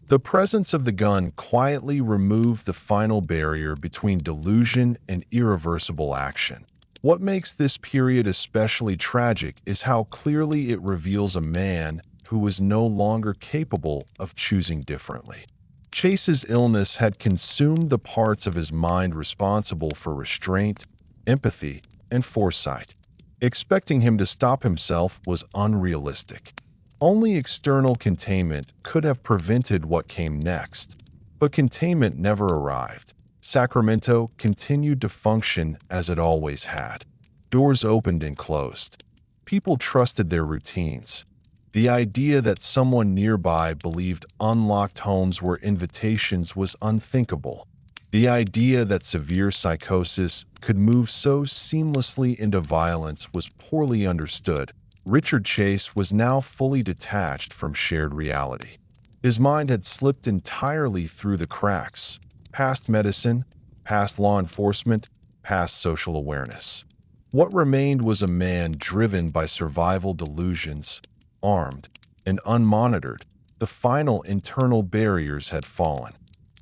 The presence of the gun quietly removed the final barrier between delusion and irreversible action. What makes this period especially tragic is how clearly it reveals a man who was no longer capable of choosing differently. Chase's illness had consumed the parts of his mind responsible for restraint, empathy, and foresight. Expecting him to stop himself was unrealistic. Only external containment could have prevented what came next. But containment never arrived. Sacramento continued to function as it always had. Doors opened and closed. People trusted their routines. The idea that someone nearby believed unlocked homes were invitations was unthinkable. The idea that severe psychosis could move so seamlessly into violence was poorly understood. Richard Chase was now fully detached from shared reality. His mind had slipped entirely through the cracks, past medicine, past law enforcement, past social awareness. What remained was a man driven by survival delusions, armed and unmonitored. The final internal barriers had fallen.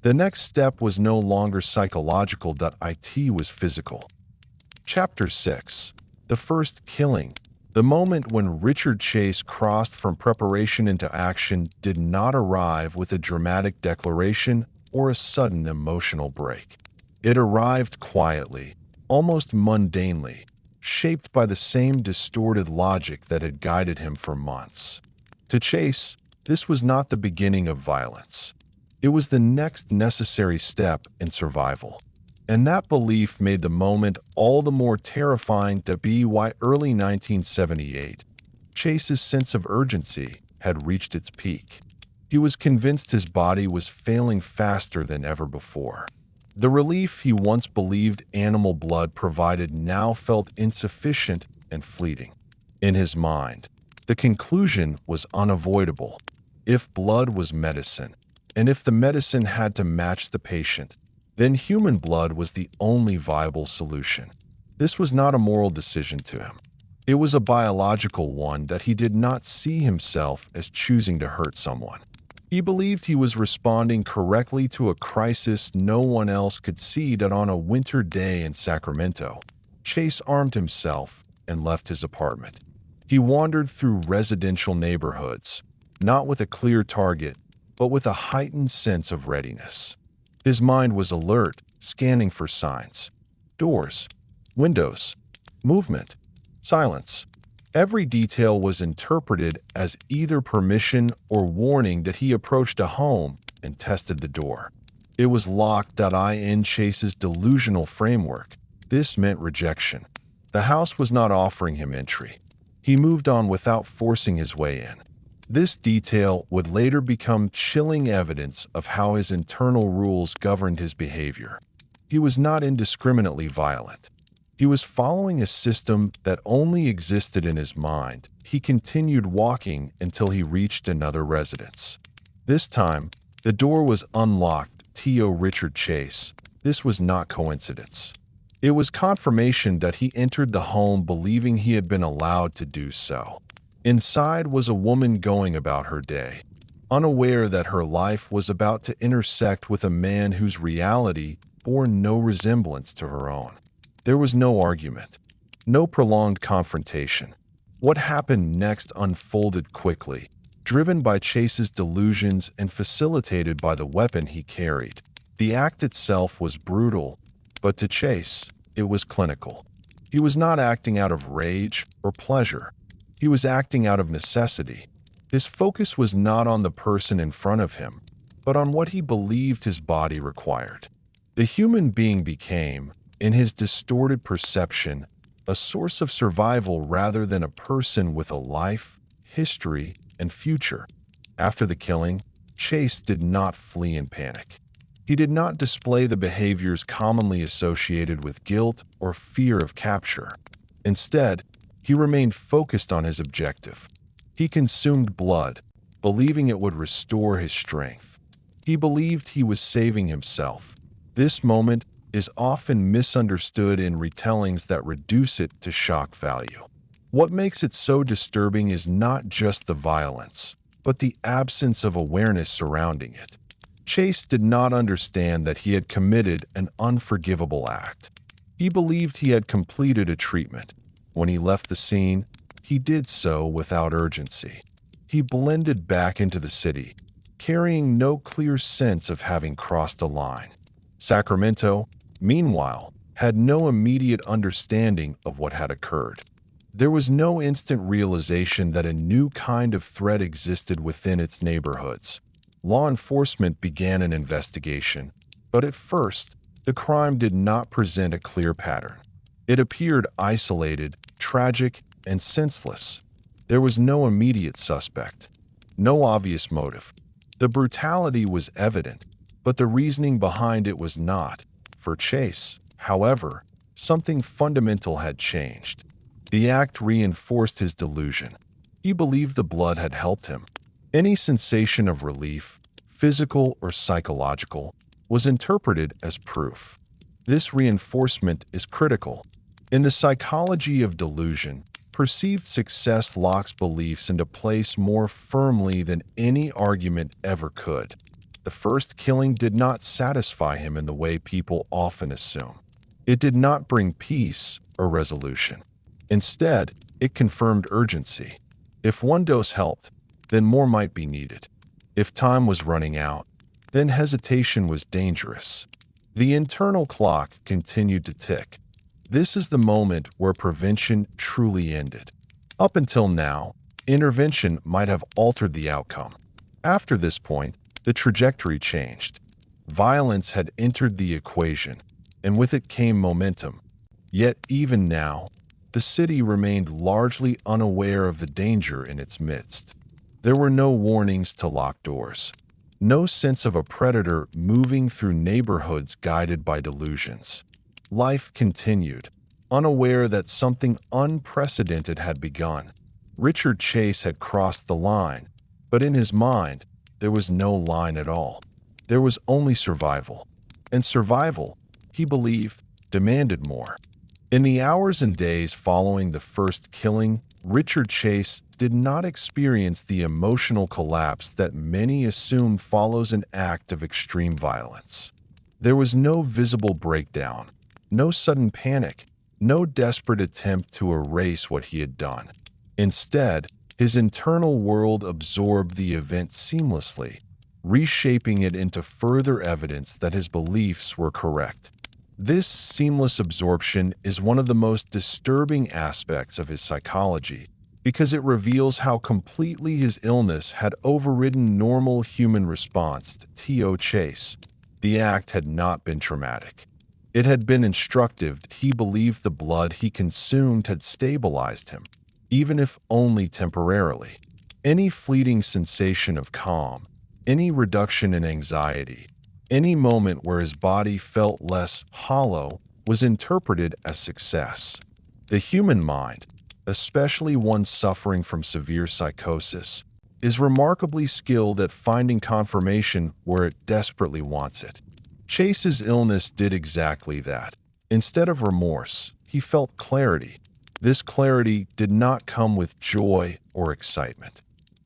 The next step was no longer psychological, it was physical. Chapter 6. The First Killing. The moment when Richard Chase crossed from preparation into action did not arrive with a dramatic declaration or a sudden emotional break. It arrived quietly, almost mundanely, shaped by the same distorted logic that had guided him for months. To Chase, this was not the beginning of violence. It was the next necessary step in survival. And that belief made the moment all the more terrifying to be why early 1978, Chase's sense of urgency had reached its peak. He was convinced his body was failing faster than ever before. The relief he once believed animal blood provided now felt insufficient and fleeting. In his mind, the conclusion was unavoidable. If blood was medicine, and if the medicine had to match the patient, then human blood was the only viable solution. This was not a moral decision to him. It was a biological one that he did not see himself as choosing to hurt someone. He believed he was responding correctly to a crisis no one else could see. That on a winter day in Sacramento, Chase armed himself and left his apartment. He wandered through residential neighborhoods, not with a clear target, but with a heightened sense of readiness. His mind was alert, scanning for signs. Doors, windows, movement, silence. Every detail was interpreted as either permission or warning that he approached a home and tested the door. It was locked. In Chase's delusional framework, this meant rejection. The house was not offering him entry. He moved on without forcing his way in. This detail would later become chilling evidence of how his internal rules governed his behavior. He was not indiscriminately violent. He was following a system that only existed in his mind. He continued walking until he reached another residence. This time, the door was unlocked. Richard Chase. This was not coincidence. It was confirmation that he entered the home believing he had been allowed to do so. Inside was a woman going about her day, unaware that her life was about to intersect with a man whose reality bore no resemblance to her own. There was no argument, no prolonged confrontation. What happened next unfolded quickly, driven by Chase's delusions and facilitated by the weapon he carried. The act itself was brutal, but to Chase, it was clinical. He was not acting out of rage or pleasure. He was acting out of necessity. His focus was not on the person in front of him, but on what he believed his body required. The human being became, in his distorted perception, a source of survival rather than a person with a life, history, and future. After the killing, Chase did not flee in panic. He did not display the behaviors commonly associated with guilt or fear of capture. Instead, he remained focused on his objective. He consumed blood, believing it would restore his strength. He believed he was saving himself. This moment is often misunderstood in retellings that reduce it to shock value. What makes it so disturbing is not just the violence, but the absence of awareness surrounding it. Chase did not understand that he had committed an unforgivable act. He believed he had completed a treatment. When he left the scene, he did so without urgency. He blended back into the city, carrying no clear sense of having crossed a line. Sacramento, meanwhile, had no immediate understanding of what had occurred. There was no instant realization that a new kind of threat existed within its neighborhoods. Law enforcement began an investigation, but at first, the crime did not present a clear pattern. It appeared isolated, tragic, and senseless. There was no immediate suspect, no obvious motive. The brutality was evident, but the reasoning behind it was not. For Chase, however, something fundamental had changed. The act reinforced his delusion. He believed the blood had helped him. Any sensation of relief, physical or psychological, was interpreted as proof. This reinforcement is critical. In the psychology of delusion, perceived success locks beliefs into place more firmly than any argument ever could. The first killing did not satisfy him in the way people often assume. It did not bring peace or resolution. Instead, it confirmed urgency. If one dose helped, then more might be needed. If time was running out, then hesitation was dangerous. The internal clock continued to tick. This is the moment where prevention truly ended. Up until now, intervention might have altered the outcome. After this point, the trajectory changed. Violence had entered the equation, and with it came momentum. Yet even now, the city remained largely unaware of the danger in its midst. There were no warnings to locked doors. No sense of a predator moving through neighborhoods guided by delusions. Life continued, unaware that something unprecedented had begun. Richard Chase had crossed the line, but in his mind, there was no line at all. There was only survival. And survival, he believed, demanded more. In the hours and days following the first killing, Richard Chase did not experience the emotional collapse that many assume follows an act of extreme violence. There was no visible breakdown, no sudden panic, no desperate attempt to erase what he had done. Instead, his internal world absorbed the event seamlessly, reshaping it into further evidence that his beliefs were correct. This seamless absorption is one of the most disturbing aspects of his psychology because it reveals how completely his illness had overridden normal human response to T.O. Chase. The act had not been traumatic. It had been instructive. He believed the blood he consumed had stabilized him, even if only temporarily. Any fleeting sensation of calm, any reduction in anxiety, any moment where his body felt less hollow was interpreted as success. The human mind, especially one suffering from severe psychosis, is remarkably skilled at finding confirmation where it desperately wants it. Chase's illness did exactly that. Instead of remorse, he felt clarity. This clarity did not come with joy or excitement.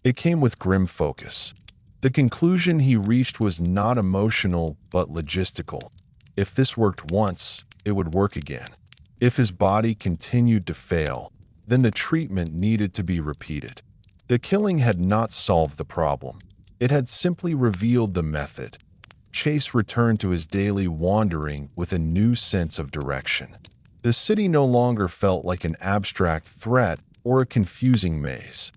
It came with grim focus. The conclusion he reached was not emotional but logistical. If this worked once, it would work again. If his body continued to fail, then the treatment needed to be repeated. The killing had not solved the problem. It had simply revealed the method. Chase returned to his daily wandering with a new sense of direction. The city no longer felt like an abstract threat or a confusing maze.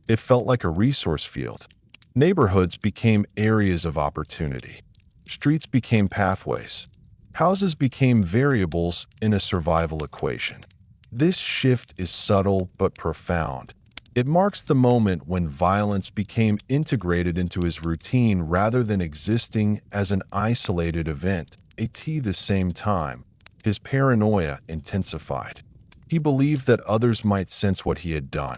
It felt like a resource field. Neighborhoods became areas of opportunity. Streets became pathways. Houses became variables in a survival equation. This shift is subtle but profound. It marks the moment when violence became integrated into his routine rather than existing as an isolated event. At the same time, his paranoia intensified. He believed that others might sense what he had done.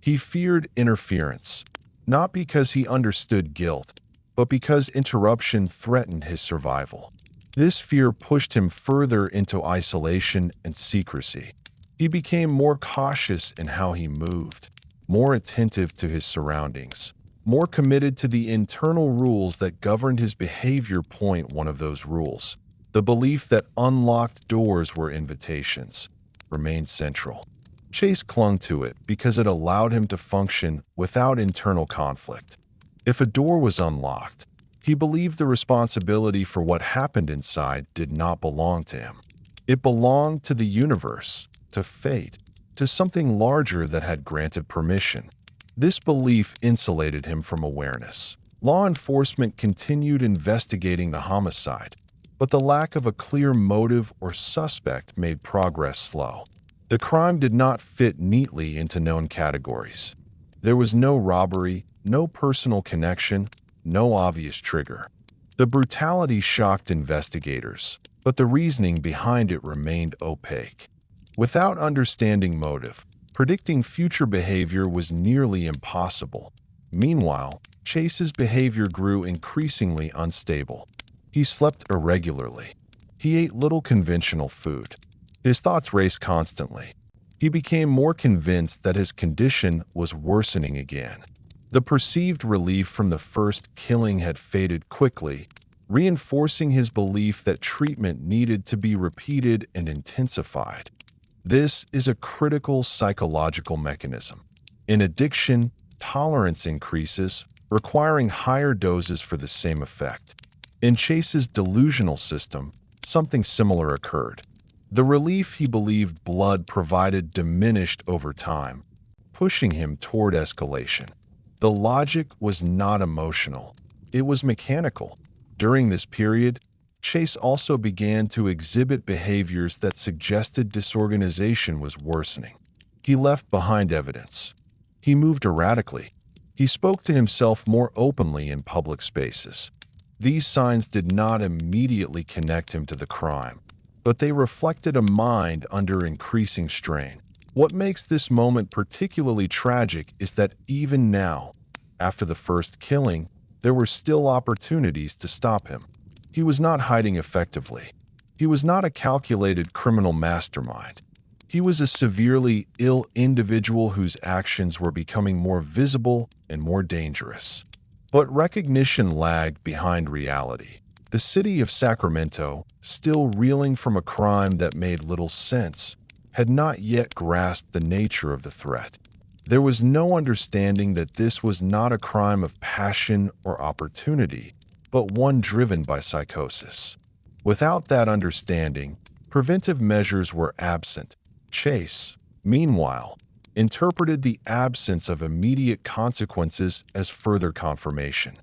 He feared interference, not because he understood guilt, but because interruption threatened his survival. This fear pushed him further into isolation and secrecy. He became more cautious in how he moved, more attentive to his surroundings, more committed to the internal rules that governed his behavior. One of those rules, the belief that unlocked doors were invitations, remained central. Chase clung to it because it allowed him to function without internal conflict. If a door was unlocked, he believed the responsibility for what happened inside did not belong to him. It belonged to the universe, to fate, to something larger that had granted permission. This belief insulated him from awareness. Law enforcement continued investigating the homicide, but the lack of a clear motive or suspect made progress slow. The crime did not fit neatly into known categories. There was no robbery, no personal connection, no obvious trigger. The brutality shocked investigators, but the reasoning behind it remained opaque. Without understanding motive, predicting future behavior was nearly impossible. Meanwhile, Chase's behavior grew increasingly unstable. He slept irregularly. He ate little conventional food. His thoughts raced constantly. He became more convinced that his condition was worsening again. The perceived relief from the first killing had faded quickly, reinforcing his belief that treatment needed to be repeated and intensified. This is a critical psychological mechanism. In addiction, tolerance increases, requiring higher doses for the same effect. In Chase's delusional system, something similar occurred. The relief he believed blood provided diminished over time, pushing him toward escalation. The logic was not emotional, it was mechanical. During this period, Chase also began to exhibit behaviors that suggested disorganization was worsening. He left behind evidence. He moved erratically. He spoke to himself more openly in public spaces. These signs did not immediately connect him to the crime, but they reflected a mind under increasing strain. What makes this moment particularly tragic is that even now, after the first killing, there were still opportunities to stop him. He was not hiding effectively. He was not a calculated criminal mastermind. He was a severely ill individual whose actions were becoming more visible and more dangerous. But recognition lagged behind reality. The city of Sacramento, still reeling from a crime that made little sense, had not yet grasped the nature of the threat. There was no understanding that this was not a crime of passion or opportunity, but one driven by psychosis. Without that understanding, preventive measures were absent. Chase, meanwhile, interpreted the absence of immediate consequences as further confirmation.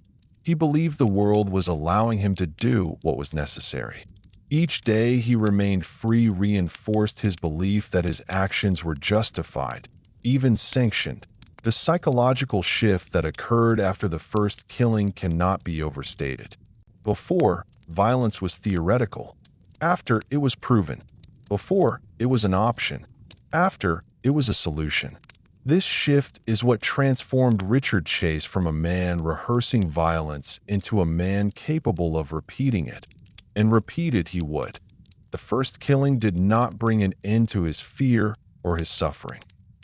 He believed the world was allowing him to do what was necessary. Each day he remained free reinforced his belief that his actions were justified, even sanctioned. The psychological shift that occurred after the first killing cannot be overstated. Before, violence was theoretical. After, it was proven. Before, it was an option. After, it was a solution. This shift is what transformed Richard Chase from a man rehearsing violence into a man capable of repeating it. And repeat it he would. The first killing did not bring an end to his fear or his suffering.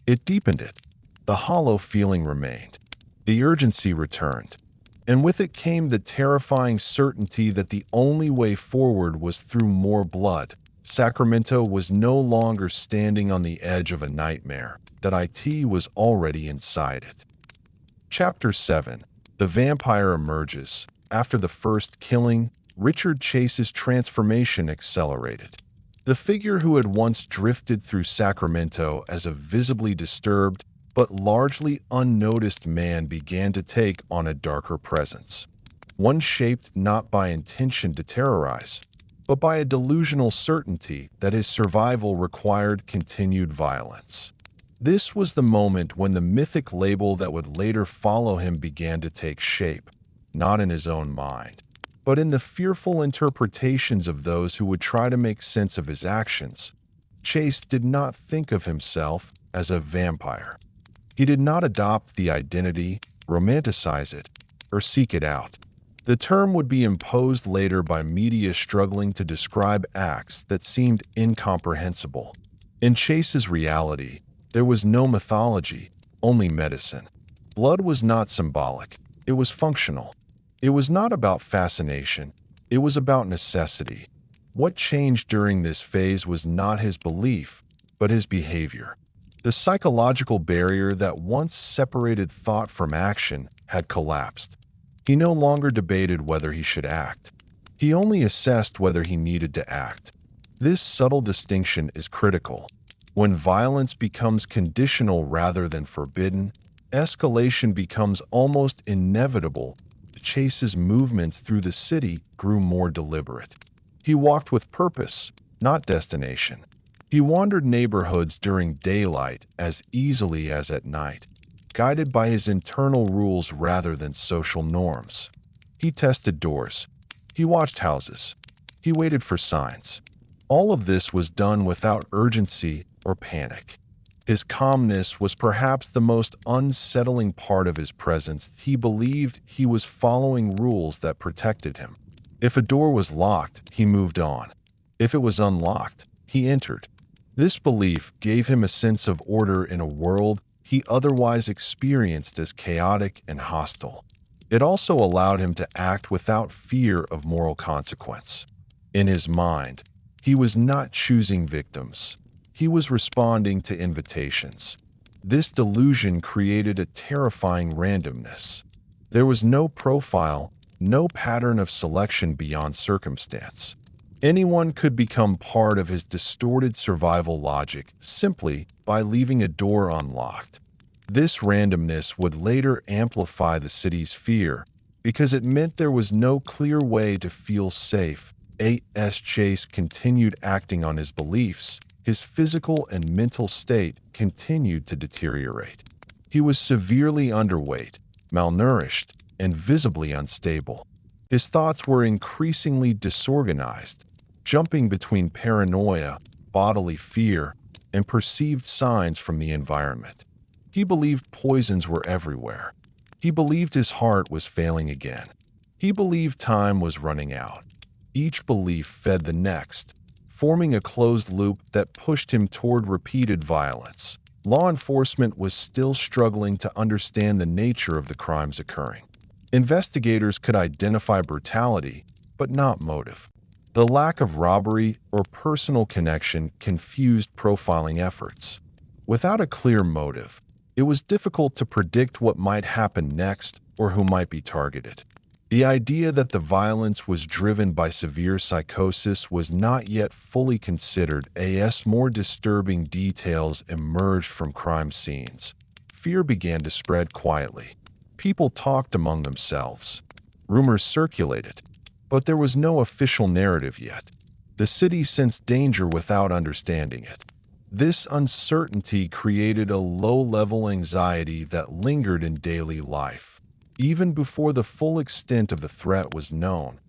It deepened it. The hollow feeling remained. The urgency returned. And with it came the terrifying certainty that the only way forward was through more blood. Sacramento was no longer standing on the edge of a nightmare, that IT was already inside it. Chapter 7. The vampire emerges. After the first killing, Richard Chase's transformation accelerated. The figure who had once drifted through Sacramento as a visibly disturbed but largely unnoticed man began to take on a darker presence. One shaped not by intention to terrorize, but by a delusional certainty that his survival required continued violence. This was the moment when the mythic label that would later follow him began to take shape, not in his own mind, but in the fearful interpretations of those who would try to make sense of his actions. Chase did not think of himself as a vampire. He did not adopt the identity, romanticize it, or seek it out. The term would be imposed later by media struggling to describe acts that seemed incomprehensible. In Chase's reality, there was no mythology, only medicine. Blood was not symbolic, it was functional. It was not about fascination, it was about necessity. What changed during this phase was not his belief, but his behavior. The psychological barrier that once separated thought from action had collapsed. He no longer debated whether he should act. He only assessed whether he needed to act. This subtle distinction is critical. When violence becomes conditional rather than forbidden, escalation becomes almost inevitable. Chase's movements through the city grew more deliberate. He walked with purpose, not destination. He wandered neighborhoods during daylight as easily as at night, guided by his internal rules rather than social norms. He tested doors. He watched houses. He waited for signs. All of this was done without urgency or panic. His calmness was perhaps the most unsettling part of his presence. He believed he was following rules that protected him. If a door was locked, he moved on. If it was unlocked, he entered. This belief gave him a sense of order in a world he otherwise experienced as chaotic and hostile. It also allowed him to act without fear of moral consequence. In his mind, he was not choosing victims. He was responding to invitations. This delusion created a terrifying randomness. There was no profile, no pattern of selection beyond circumstance. Anyone could become part of his distorted survival logic simply by leaving a door unlocked. This randomness would later amplify the city's fear because it meant there was no clear way to feel safe. A.S. Chase continued acting on his beliefs. His physical and mental state continued to deteriorate. He was severely underweight, malnourished, and visibly unstable. His thoughts were increasingly disorganized, jumping between paranoia, bodily fear, and perceived signs from the environment. He believed poisons were everywhere. He believed his heart was failing again. He believed time was running out. Each belief fed the next, forming a closed loop that pushed him toward repeated violence. Law enforcement was still struggling to understand the nature of the crimes occurring. Investigators could identify brutality, but not motive. The lack of robbery or personal connection confused profiling efforts. Without a clear motive, it was difficult to predict what might happen next or who might be targeted. The idea that the violence was driven by severe psychosis was not yet fully considered as more disturbing details emerged from crime scenes. Fear began to spread quietly. People talked among themselves. Rumors circulated, but there was no official narrative yet. The city sensed danger without understanding it. This uncertainty created a low-level anxiety that lingered in daily life, even before the full extent of the threat was known.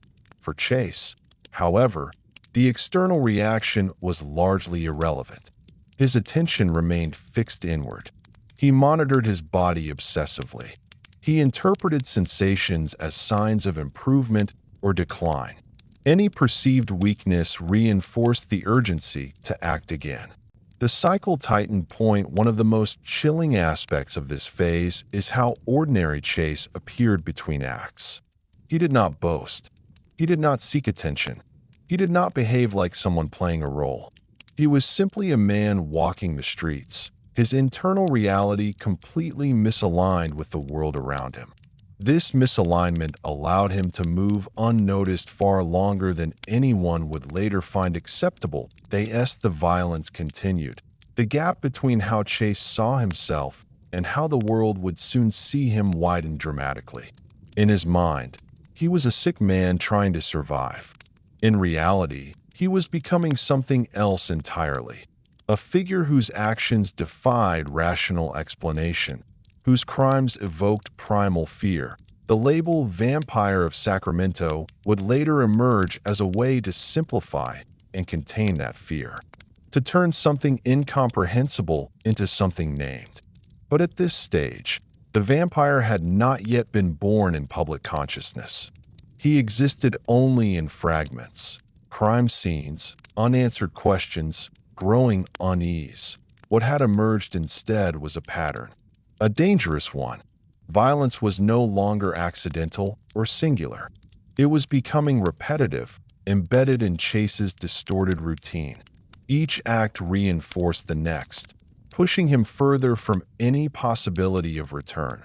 For Chase, however, the external reaction was largely irrelevant. His attention remained fixed inward. He monitored his body obsessively. He interpreted sensations as signs of improvement or decline. Any perceived weakness reinforced the urgency to act again. The cycle tightened point. One of the most chilling aspects of this phase is how ordinary Chase appeared between acts. He did not boast. He did not seek attention. He did not behave like someone playing a role. He was simply a man walking the streets, his internal reality completely misaligned with the world around him. This misalignment allowed him to move unnoticed far longer than anyone would later find acceptable. As the violence continued, the gap between how Chase saw himself and how the world would soon see him widened dramatically. In his mind, he was a sick man trying to survive. In reality, he was becoming something else entirely. A figure whose actions defied rational explanation, whose crimes evoked primal fear. The label Vampire of Sacramento would later emerge as a way to simplify and contain that fear, to turn something incomprehensible into something named. But at this stage, the vampire had not yet been born in public consciousness. He existed only in fragments, crime scenes, unanswered questions, growing unease. What had emerged instead was a pattern. A dangerous one. Violence was no longer accidental or singular. It was becoming repetitive, embedded in Chase's distorted routine. Each act reinforced the next, pushing him further from any possibility of return.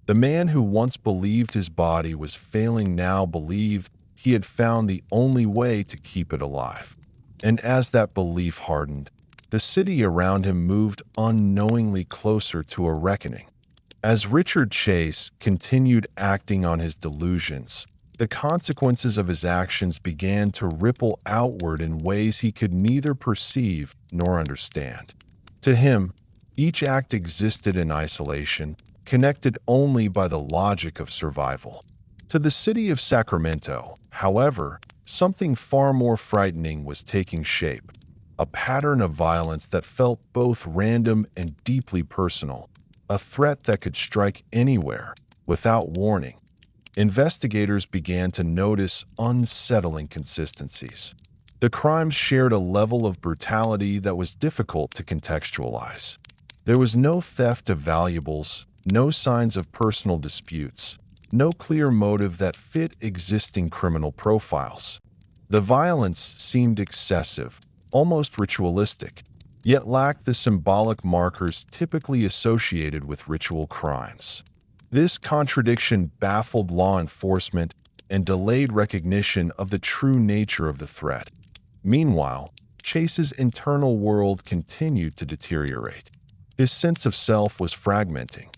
The man who once believed his body was failing now believed he had found the only way to keep it alive. And as that belief hardened, the city around him moved unknowingly closer to a reckoning. As Richard Chase continued acting on his delusions, the consequences of his actions began to ripple outward in ways he could neither perceive nor understand. To him, each act existed in isolation, connected only by the logic of survival. To the city of Sacramento, however, something far more frightening was taking shape. A pattern of violence that felt both random and deeply personal. A threat that could strike anywhere, without warning. Investigators began to notice unsettling consistencies. The crimes shared a level of brutality that was difficult to contextualize. There was no theft of valuables, no signs of personal disputes, no clear motive that fit existing criminal profiles. The violence seemed excessive, almost ritualistic, yet lacked the symbolic markers typically associated with ritual crimes. This contradiction baffled law enforcement and delayed recognition of the true nature of the threat. Meanwhile, Chase's internal world continued to deteriorate. His sense of self was fragmenting.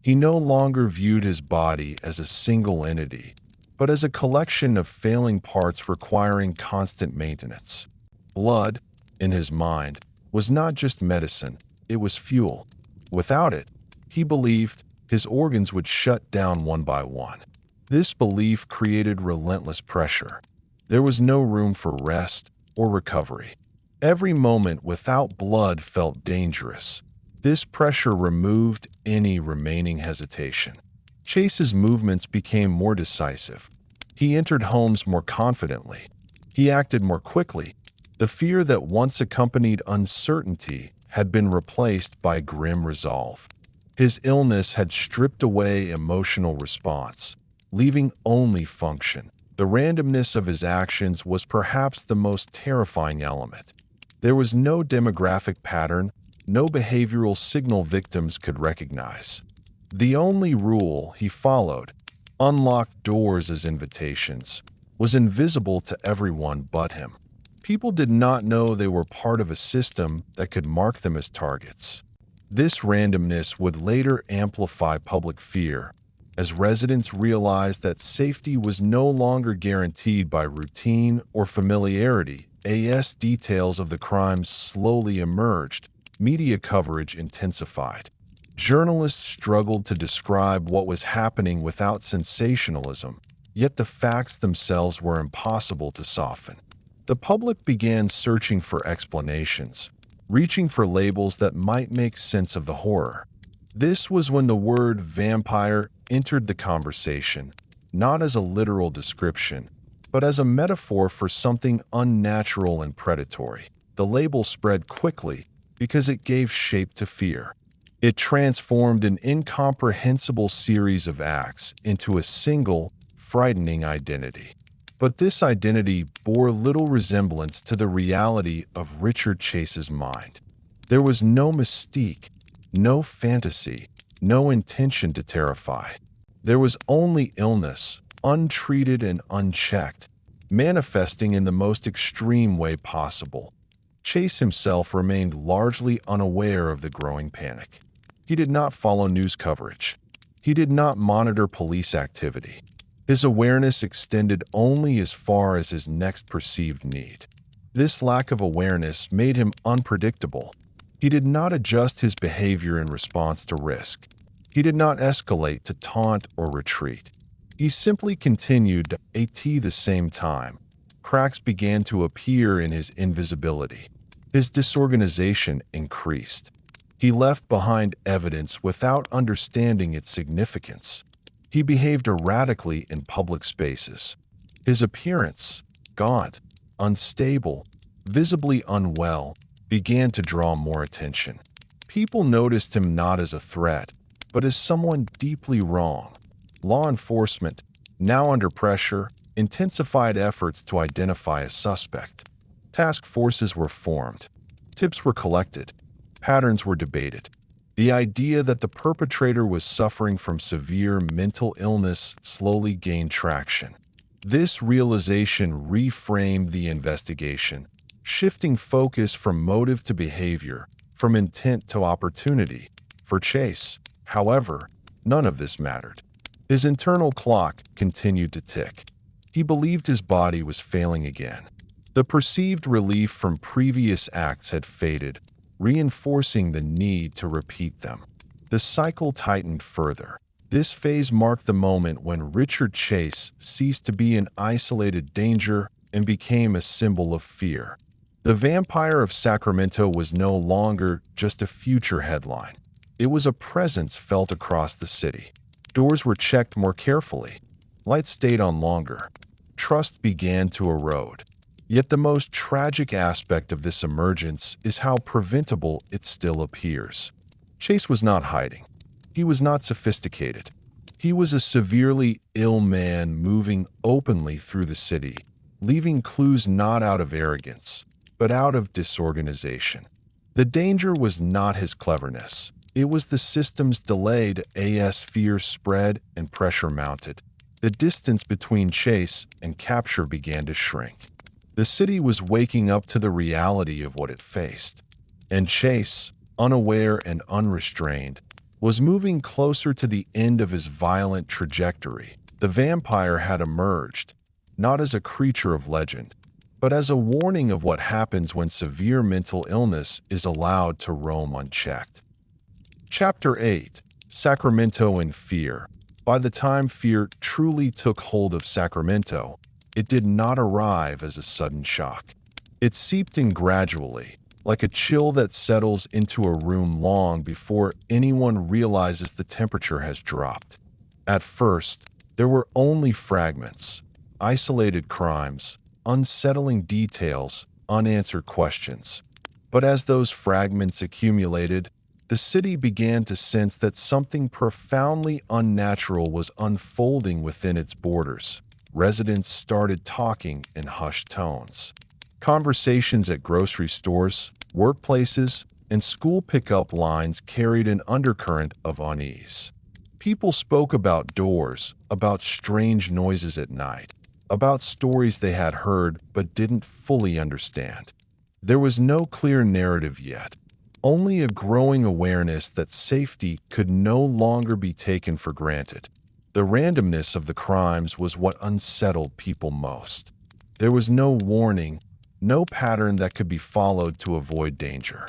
He no longer viewed his body as a single entity, but as a collection of failing parts requiring constant maintenance. Blood, in his mind, was not just medicine, it was fuel. Without it, he believed, his organs would shut down one by one. This belief created relentless pressure. There was no room for rest or recovery. Every moment without blood felt dangerous. This pressure removed any remaining hesitation. Chase's movements became more decisive. He entered homes more confidently. He acted more quickly. The fear that once accompanied uncertainty had been replaced by grim resolve. His illness had stripped away emotional response, leaving only function. The randomness of his actions was perhaps the most terrifying element. There was no demographic pattern, no behavioral signal victims could recognize. The only rule he followed, unlocked doors as invitations, was invisible to everyone but him. People did not know they were part of a system that could mark them as targets. This randomness would later amplify public fear, as residents realized that safety was no longer guaranteed by routine or familiarity. As details of the crimes slowly emerged, media coverage intensified. Journalists struggled to describe what was happening without sensationalism, yet the facts themselves were impossible to soften. The public began searching for explanations, reaching for labels that might make sense of the horror. This was when the word vampire entered the conversation, not as a literal description, but as a metaphor for something unnatural and predatory. The label spread quickly because it gave shape to fear. It transformed an incomprehensible series of acts into a single, frightening identity. But this identity bore little resemblance to the reality of Richard Chase's mind. There was no mystique, no fantasy, no intention to terrify. There was only illness, untreated and unchecked, manifesting in the most extreme way possible. Chase himself remained largely unaware of the growing panic. He did not follow news coverage. He did not monitor police activity. His awareness extended only as far as his next perceived need. This lack of awareness made him unpredictable. He did not adjust his behavior in response to risk. He did not escalate to taunt or retreat. He simply continued at the same time. Cracks began to appear in his invisibility. His disorganization increased. He left behind evidence without understanding its significance. He behaved erratically in public spaces. His appearance, gaunt, unstable, visibly unwell, began to draw more attention. People noticed him not as a threat, but as someone deeply wrong. Law enforcement, now under pressure, intensified efforts to identify a suspect. Task forces were formed. Tips were collected. Patterns were debated. The idea that the perpetrator was suffering from severe mental illness slowly gained traction. This realization reframed the investigation, shifting focus from motive to behavior, from intent to opportunity. For Chase, however, none of this mattered. His internal clock continued to tick. He believed his body was failing again. The perceived relief from previous acts had faded, reinforcing the need to repeat them. The cycle tightened further. This phase marked the moment when Richard Chase ceased to be an isolated danger and became a symbol of fear. The Vampire of Sacramento was no longer just a future headline. It was a presence felt across the city. Doors were checked more carefully. Lights stayed on longer. Trust began to erode. Yet the most tragic aspect of this emergence is how preventable it still appears. Chase was not hiding. He was not sophisticated. He was a severely ill man moving openly through the city, leaving clues not out of arrogance, but out of disorganization. The danger was not his cleverness. It was the system's delayed as fear spread and pressure mounted. The distance between chase and capture began to shrink. The city was waking up to the reality of what it faced. And Chase, unaware and unrestrained, was moving closer to the end of his violent trajectory. The vampire had emerged, not as a creature of legend, but as a warning of what happens when severe mental illness is allowed to roam unchecked. Chapter 8: Sacramento in Fear. By the time fear truly took hold of Sacramento, it did not arrive as a sudden shock. It seeped in gradually, like a chill that settles into a room long before anyone realizes the temperature has dropped. At first, there were only fragments, isolated crimes, unsettling details, unanswered questions. But as those fragments accumulated, the city began to sense that something profoundly unnatural was unfolding within its borders. Residents started talking in hushed tones. Conversations at grocery stores, workplaces, and school pickup lines carried an undercurrent of unease. People spoke about doors, about strange noises at night, about stories they had heard but didn't fully understand. There was no clear narrative yet, only a growing awareness that safety could no longer be taken for granted. The randomness of the crimes was what unsettled people most. There was no warning, no pattern that could be followed to avoid danger.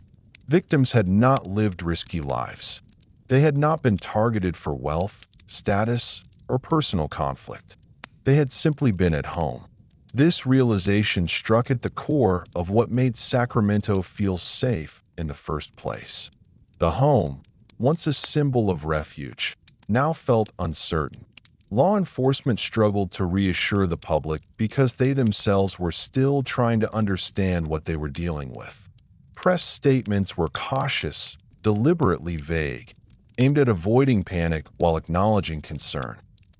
Victims had not lived risky lives. They had not been targeted for wealth, status, or personal conflict. They had simply been at home. This realization struck at the core of what made Sacramento feel safe in the first place. The home, once a symbol of refuge, now felt uncertain. Law enforcement struggled to reassure the public because they themselves were still trying to understand what they were dealing with. Press statements were cautious, deliberately vague, aimed at avoiding panic while acknowledging concern.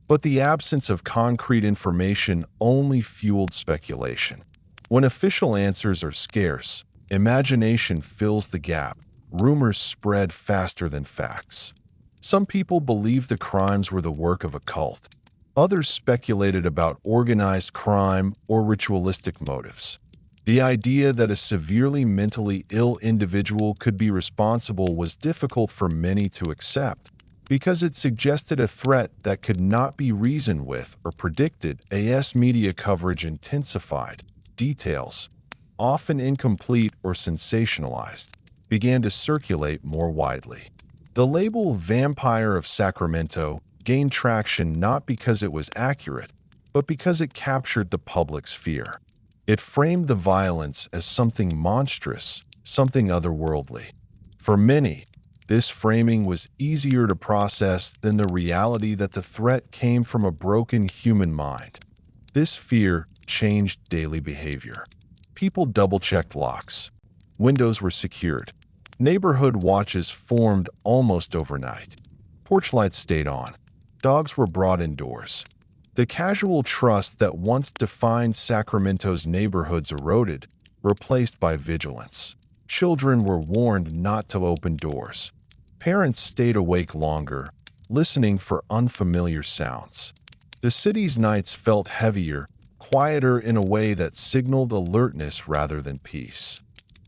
But the absence of concrete information only fueled speculation. When official answers are scarce, imagination fills the gap. Rumors spread faster than facts. Some people believed the crimes were the work of a cult. Others speculated about organized crime or ritualistic motives. The idea that a severely mentally ill individual could be responsible was difficult for many to accept, because it suggested a threat that could not be reasoned with or predicted. As media coverage intensified, details, often incomplete or sensationalized, began to circulate more widely. The label Vampire of Sacramento gained traction not because it was accurate, but because it captured the public's fear. It framed the violence as something monstrous, something otherworldly. For many, this framing was easier to process than the reality that the threat came from a broken human mind. This fear changed daily behavior. People double-checked locks. Windows were secured. Neighborhood watches formed almost overnight. Porch lights stayed on. Dogs were brought indoors. The casual trust that once defined Sacramento's neighborhoods eroded, replaced by vigilance. Children were warned not to open doors. Parents stayed awake longer, listening for unfamiliar sounds. The city's nights felt heavier, quieter in a way that signaled alertness rather than peace.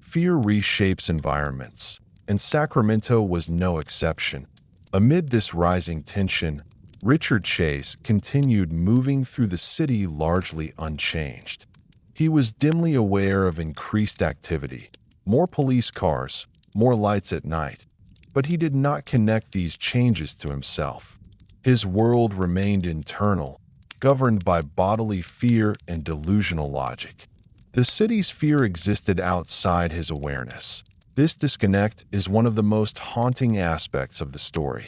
Fear reshapes environments, and Sacramento was no exception. Amid this rising tension, Richard Chase continued moving through the city largely unchanged. He was dimly aware of increased activity, more police cars, more lights at night, but he did not connect these changes to himself. His world remained internal, governed by bodily fear and delusional logic. The city's fear existed outside his awareness. This disconnect is one of the most haunting aspects of the story.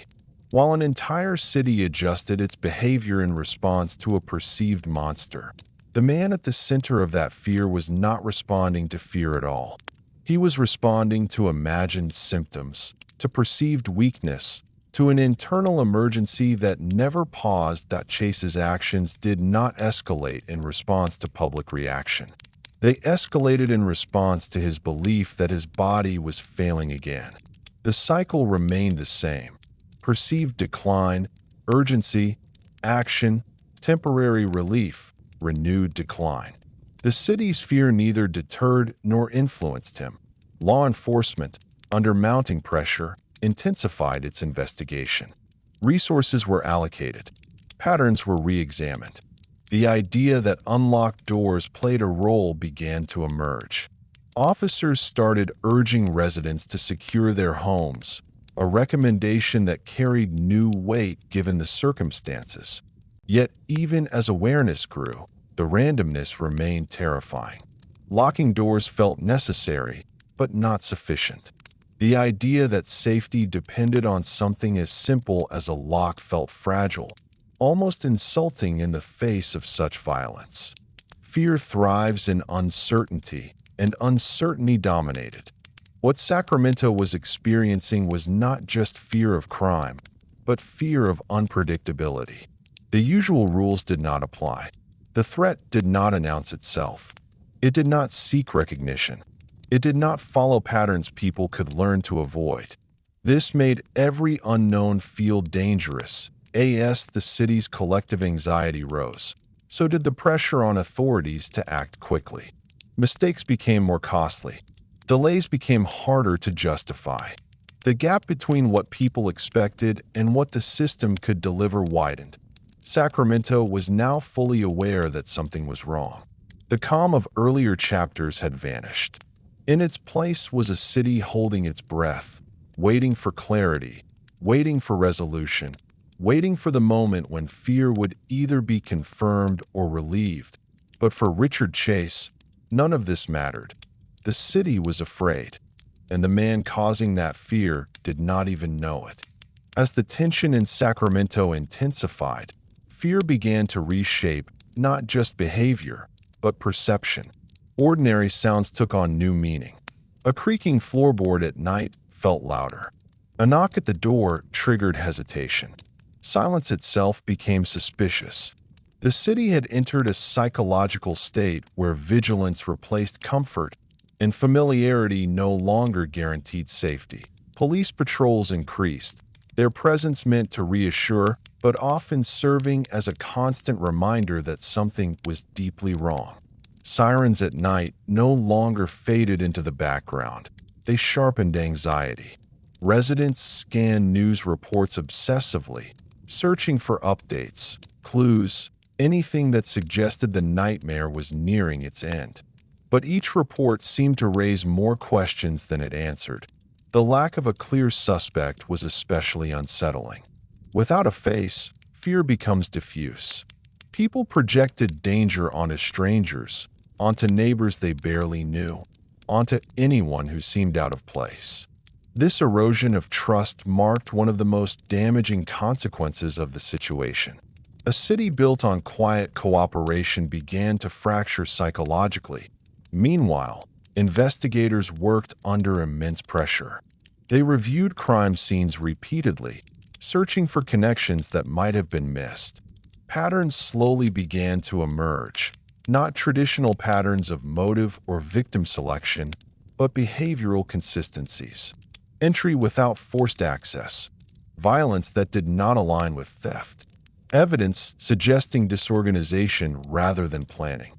While an entire city adjusted its behavior in response to a perceived monster, the man at the center of that fear was not responding to fear at all. He was responding to imagined symptoms, to perceived weakness, to an internal emergency that never paused. That Chase's actions did not escalate in response to public reaction. They escalated in response to his belief that his body was failing again. The cycle remained the same: perceived decline, urgency, action, temporary relief, renewed decline. The city's fear neither deterred nor influenced him. Law enforcement, under mounting pressure, intensified its investigation. Resources were allocated. Patterns were re-examined. The idea that unlocked doors played a role began to emerge. Officers started urging residents to secure their homes, a recommendation that carried new weight given the circumstances. Yet, even as awareness grew, the randomness remained terrifying. Locking doors felt necessary, but not sufficient. The idea that safety depended on something as simple as a lock felt fragile, almost insulting in the face of such violence. Fear thrives in uncertainty, and uncertainty dominated. What Sacramento was experiencing was not just fear of crime, but fear of unpredictability. The usual rules did not apply. The threat did not announce itself. It did not seek recognition. It did not follow patterns people could learn to avoid. This made every unknown feel dangerous. As the city's collective anxiety rose, so did the pressure on authorities to act quickly. Mistakes became more costly. Delays became harder to justify. The gap between what people expected and what the system could deliver widened. Sacramento was now fully aware that something was wrong. The calm of earlier chapters had vanished. In its place was a city holding its breath, waiting for clarity, waiting for resolution, waiting for the moment when fear would either be confirmed or relieved. But for Richard Chase, none of this mattered. The city was afraid, and the man causing that fear did not even know it. As the tension in Sacramento intensified, fear began to reshape not just behavior, but perception. Ordinary sounds took on new meaning. A creaking floorboard at night felt louder. A knock at the door triggered hesitation. Silence itself became suspicious. The city had entered a psychological state where vigilance replaced comfort, and familiarity no longer guaranteed safety. Police patrols increased, their presence meant to reassure, but often serving as a constant reminder that something was deeply wrong. Sirens at night no longer faded into the background. They sharpened anxiety. Residents scanned news reports obsessively, searching for updates, clues, anything that suggested the nightmare was nearing its end. But each report seemed to raise more questions than it answered. The lack of a clear suspect was especially unsettling. Without a face, fear becomes diffuse. People projected danger onto strangers, onto neighbors they barely knew, onto anyone who seemed out of place. This erosion of trust marked one of the most damaging consequences of the situation. A city built on quiet cooperation began to fracture psychologically. Meanwhile, investigators worked under immense pressure. They reviewed crime scenes repeatedly, searching for connections that might have been missed. Patterns slowly began to emerge, not traditional patterns of motive or victim selection, but behavioral consistencies. Entry without forced access, violence that did not align with theft, evidence suggesting disorganization rather than planning.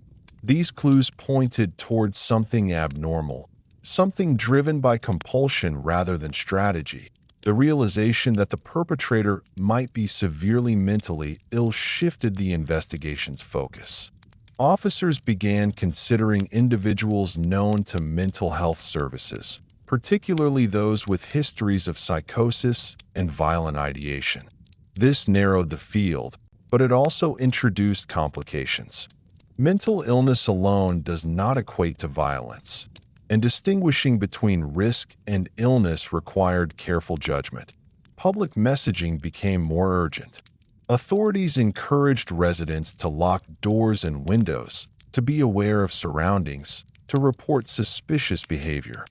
These clues pointed towards something abnormal, something driven by compulsion rather than strategy. The realization that the perpetrator might be severely mentally ill shifted the investigation's focus. Officers began considering individuals known to mental health services, particularly those with histories of psychosis and violent ideation. This narrowed the field, but it also introduced complications. Mental illness alone does not equate to violence, and distinguishing between risk and illness required careful judgment. Public messaging became more urgent. Authorities encouraged residents to lock doors and windows, to be aware of surroundings, to report suspicious behavior.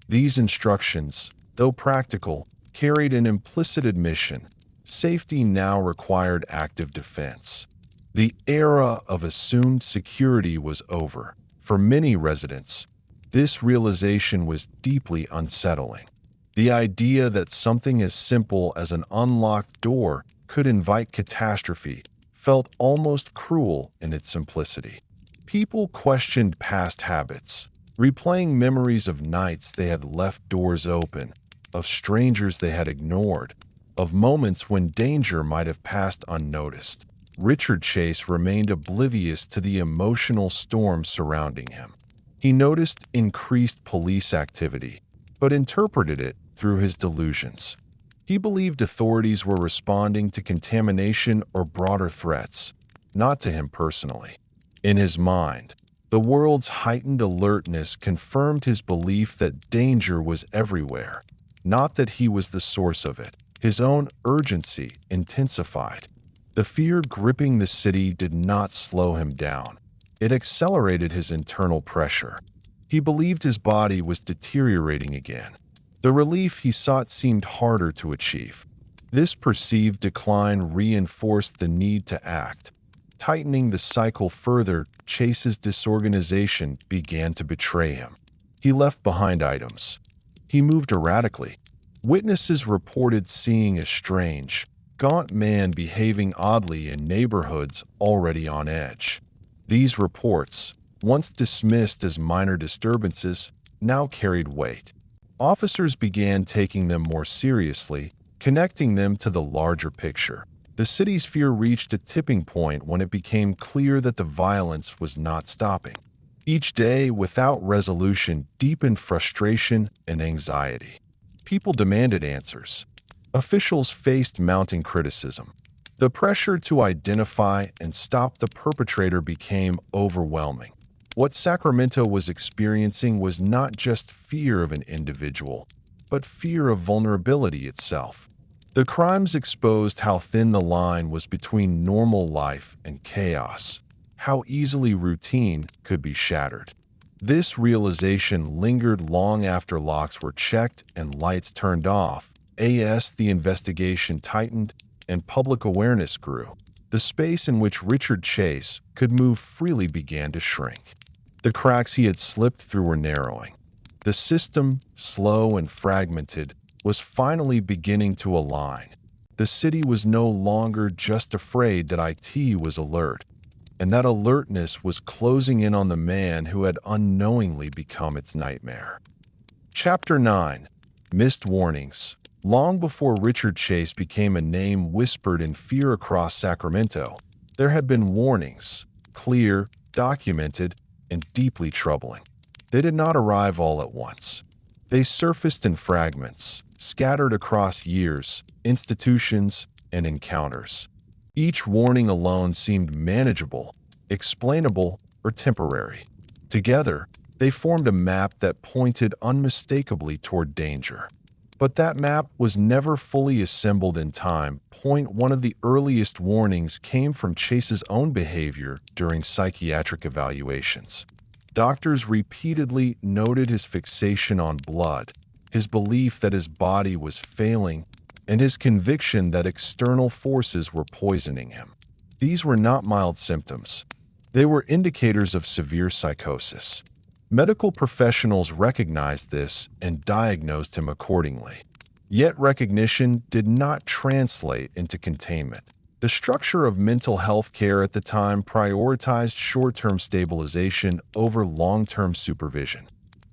These instructions, though practical, carried an implicit admission: safety now required active defense. The era of assumed security was over. For many residents, this realization was deeply unsettling. The idea that something as simple as an unlocked door could invite catastrophe felt almost cruel in its simplicity. People questioned past habits, replaying memories of nights they had left doors open, of strangers they had ignored, of moments when danger might have passed unnoticed. Richard Chase remained oblivious to the emotional storm surrounding him. He noticed increased police activity, but interpreted it through his delusions. He believed authorities were responding to contamination or broader threats, not to him personally. In his mind, the world's heightened alertness confirmed his belief that danger was everywhere, not that he was the source of it. His own urgency intensified. The fear gripping the city did not slow him down. It accelerated his internal pressure. He believed his body was deteriorating again. The relief he sought seemed harder to achieve. This perceived decline reinforced the need to act. Tightening the cycle further, Chase's disorganization began to betray him. He left behind items. He moved erratically. Witnesses reported seeing a strange, gaunt man behaving oddly in neighborhoods already on edge. These reports, once dismissed as minor disturbances, now carried weight. Officers began taking them more seriously, connecting them to the larger picture. The city's fear reached a tipping point when it became clear that the violence was not stopping. Each day, without resolution, deepened frustration and anxiety. People demanded answers. Officials faced mounting criticism. The pressure to identify and stop the perpetrator became overwhelming. What Sacramento was experiencing was not just fear of an individual, but fear of vulnerability itself. The crimes exposed how thin the line was between normal life and chaos, how easily routine could be shattered. This realization lingered long after locks were checked and lights turned off. As the investigation tightened and public awareness grew, the space in which Richard Chase could move freely began to shrink. The cracks he had slipped through were narrowing. The system, slow and fragmented, was finally beginning to align. The city was no longer just afraid that IT was alert, and that alertness was closing in on the man who had unknowingly become its nightmare. Chapter 9. Missed Warnings. Long before Richard Chase became a name whispered in fear across Sacramento, there had been warnings, clear, documented, and deeply troubling. They did not arrive all at once. They surfaced in fragments, scattered across years, institutions, and encounters. Each warning alone seemed manageable, explainable, or temporary. Together, they formed a map that pointed unmistakably toward danger. But that map was never fully assembled in time. One of the earliest warnings came from Chase's own behavior during psychiatric evaluations. Doctors repeatedly noted his fixation on blood, his belief that his body was failing, and his conviction that external forces were poisoning him. These were not mild symptoms. They were indicators of severe psychosis. Medical professionals recognized this and diagnosed him accordingly. Yet recognition did not translate into containment. The structure of mental health care at the time prioritized short-term stabilization over long-term supervision.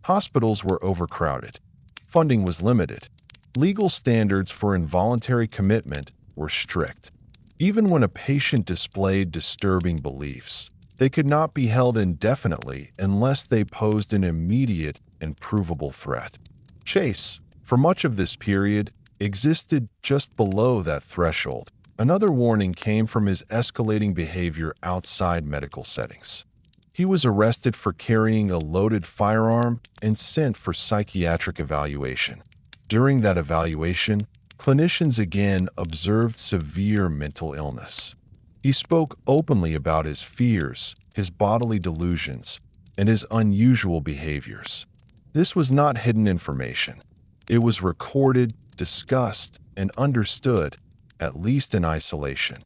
Hospitals were overcrowded. Funding was limited. Legal standards for involuntary commitment were strict. Even when a patient displayed disturbing beliefs, they could not be held indefinitely unless they posed an immediate and provable threat. Chase, for much of this period, existed just below that threshold. Another warning came from his escalating behavior outside medical settings. He was arrested for carrying a loaded firearm and sent for psychiatric evaluation. During that evaluation, clinicians again observed severe mental illness. He spoke openly about his fears, his bodily delusions, and his unusual behaviors. This was not hidden information. It was recorded, discussed, and understood, at least in isolation.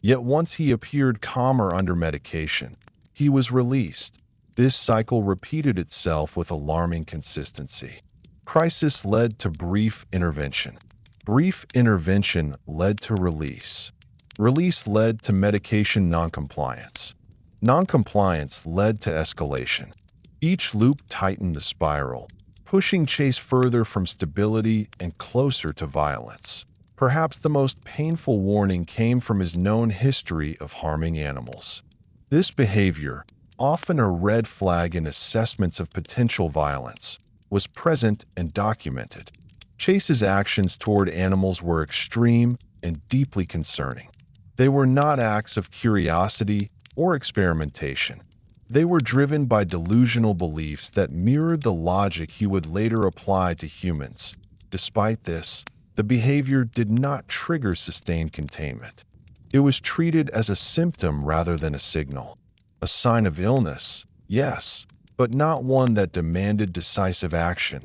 Yet once he appeared calmer under medication, he was released. This cycle repeated itself with alarming consistency. Crisis led to brief intervention. Brief intervention led to release. Release led to medication noncompliance. Noncompliance led to escalation. Each loop tightened the spiral, pushing Chase further from stability and closer to violence. Perhaps the most painful warning came from his known history of harming animals. This behavior, often a red flag in assessments of potential violence, was present and documented. Chase's actions toward animals were extreme and deeply concerning. They were not acts of curiosity or experimentation. They were driven by delusional beliefs that mirrored the logic he would later apply to humans. Despite this, the behavior did not trigger sustained containment. It was treated as a symptom rather than a signal. A sign of illness, yes, but not one that demanded decisive action.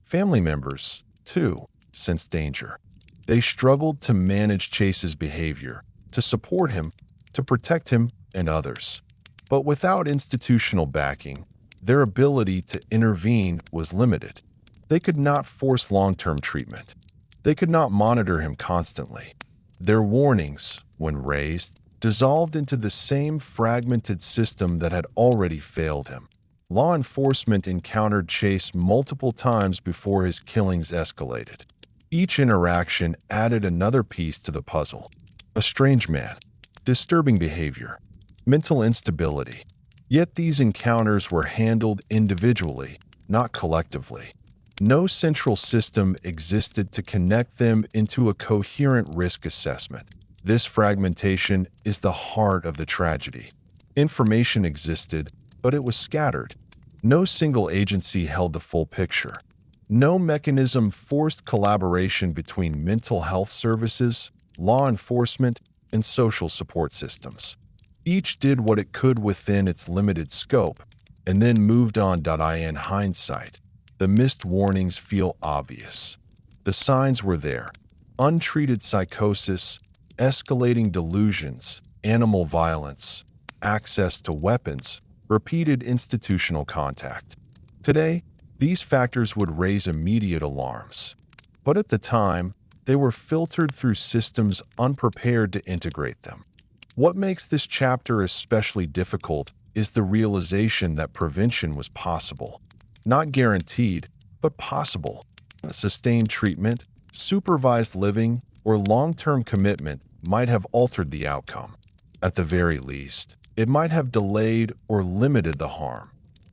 Family members, too, sensed danger. They struggled to manage Chase's behavior, to support him, to protect him and others. But without institutional backing, their ability to intervene was limited. They could not force long-term treatment. They could not monitor him constantly. Their warnings, when raised, dissolved into the same fragmented system that had already failed him. Law enforcement encountered Chase multiple times before his killings escalated. Each interaction added another piece to the puzzle. A strange man, disturbing behavior, mental instability. Yet these encounters were handled individually, not collectively. No central system existed to connect them into a coherent risk assessment. This fragmentation is the heart of the tragedy. Information existed, but it was scattered. No single agency held the full picture. No mechanism forced collaboration between mental health services, law enforcement, and social support systems. Each did what it could within its limited scope, and then moved on. In hindsight, the missed warnings feel obvious. The signs were there: untreated psychosis, escalating delusions, animal violence, access to weapons, repeated institutional contact. Today, these factors would raise immediate alarms. But at the time, they were filtered through systems unprepared to integrate them. What makes this chapter especially difficult is the realization that prevention was possible. Not guaranteed, but possible. Sustained treatment, supervised living, or long-term commitment might have altered the outcome. At the very least, it might have delayed or limited the harm.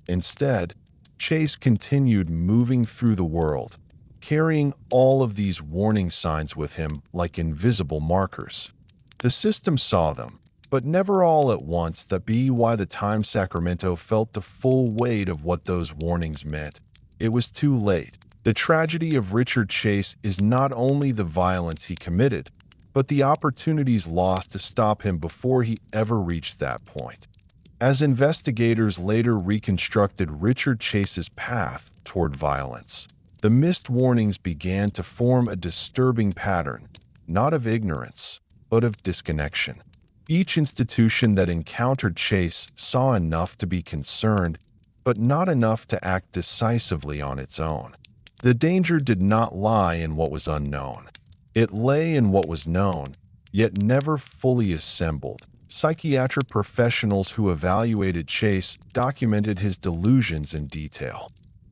Instead, Chase continued moving through the world, carrying all of these warning signs with him like invisible markers. The system saw them, but never all at once. That be why the time Sacramento felt the full weight of what those warnings meant. It was too late. The tragedy of Richard Chase is not only the violence he committed, but the opportunities lost to stop him before he ever reached that point. As investigators later reconstructed Richard Chase's path toward violence, the missed warnings began to form a disturbing pattern, not of ignorance, but of disconnection. Each institution that encountered Chase saw enough to be concerned, but not enough to act decisively on its own. The danger did not lie in what was unknown. It lay in what was known, yet never fully assembled. Psychiatric professionals who evaluated Chase documented his delusions in detail.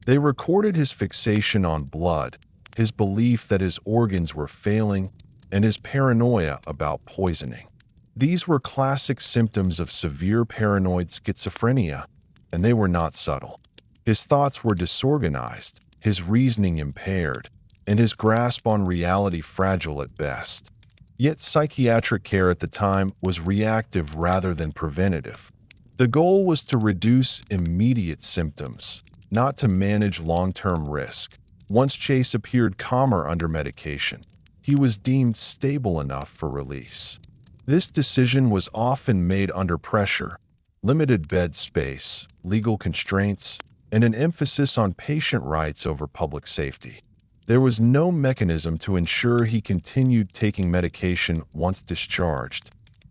They recorded his fixation on blood, his belief that his organs were failing, and his paranoia about poisoning. These were classic symptoms of severe paranoid schizophrenia, and they were not subtle. His thoughts were disorganized, his reasoning impaired, and his grasp on reality fragile at best. Yet psychiatric care at the time was reactive rather than preventative. The goal was to reduce immediate symptoms, not to manage long-term risk. Once Chase appeared calmer under medication, he was deemed stable enough for release. This decision was often made under pressure: limited bed space, legal constraints, and an emphasis on patient rights over public safety. There was no mechanism to ensure he continued taking medication once discharged.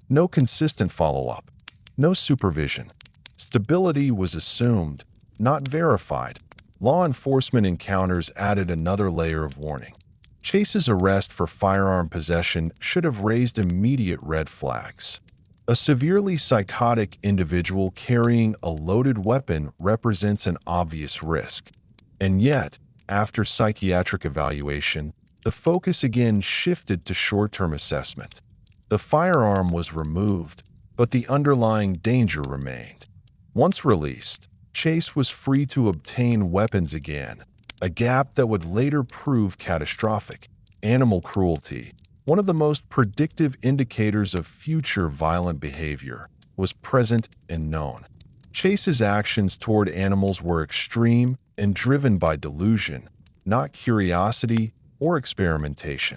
No consistent follow-up. No supervision. Stability was assumed, not verified. Law enforcement encounters added another layer of warning. Chase's arrest for firearm possession should have raised immediate red flags. A severely psychotic individual carrying a loaded weapon represents an obvious risk. And yet, after psychiatric evaluation, the focus again shifted to short-term assessment. The firearm was removed, but the underlying danger remained. Once released, Chase was free to obtain weapons again, a gap that would later prove catastrophic. Animal cruelty, one of the most predictive indicators of future violent behavior, was present and known. Chase's actions toward animals were extreme and driven by delusion, not curiosity or experimentation.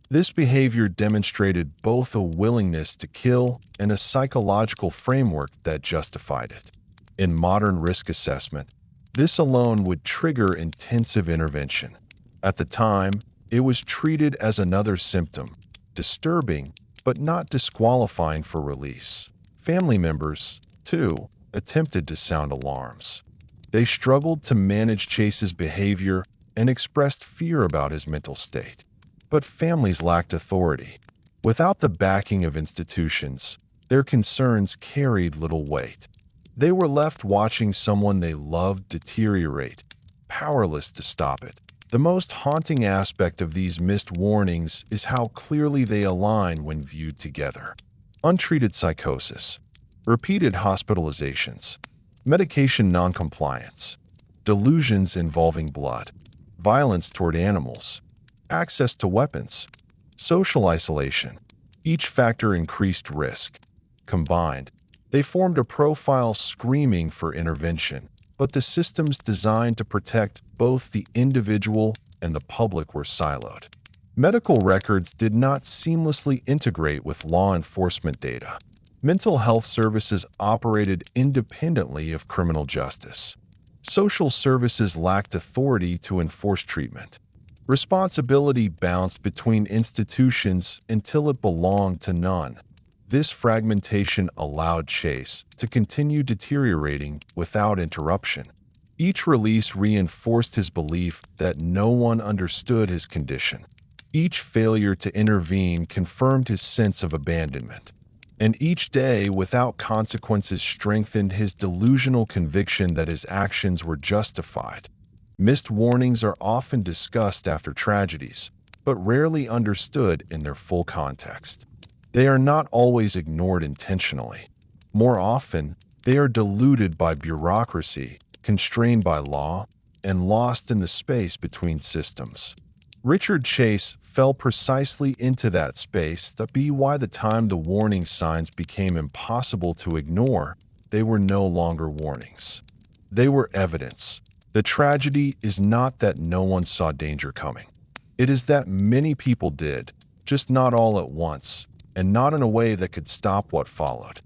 This behavior demonstrated both a willingness to kill and a psychological framework that justified it. In modern risk assessment, this alone would trigger intensive intervention. At the time, it was treated as another symptom, disturbing but not disqualifying for release. Family members, too, attempted to sound alarms. They struggled to manage Chase's behavior and expressed fear about his mental state. But families lacked authority. Without the backing of institutions, their concerns carried little weight. They were left watching someone they loved deteriorate, powerless to stop it. The most haunting aspect of these missed warnings is how clearly they align when viewed together. Untreated psychosis, repeated hospitalizations, medication noncompliance, delusions involving blood, violence toward animals, access to weapons, social isolation. Each factor increased risk. Combined, they formed a profile screaming for intervention, but the systems designed to protect both the individual and the public were siloed. Medical records did not seamlessly integrate with law enforcement data. Mental health services operated independently of criminal justice. Social services lacked authority to enforce treatment. Responsibility bounced between institutions until it belonged to none. This fragmentation allowed Chase to continue deteriorating without interruption. Each release reinforced his belief that no one understood his condition. Each failure to intervene confirmed his sense of abandonment. And each day without consequences strengthened his delusional conviction that his actions were justified. Missed warnings are often discussed after tragedies, but rarely understood in their full context. They are not always ignored intentionally. More often, they are diluted by bureaucracy, constrained by law, and lost in the space between systems. Richard Chase fell precisely into that space. That be why the time the warning signs became impossible to ignore, they were no longer warnings. They were evidence. The tragedy is not that no one saw danger coming. It is that many people did, just not all at once, and not in a way that could stop what followed.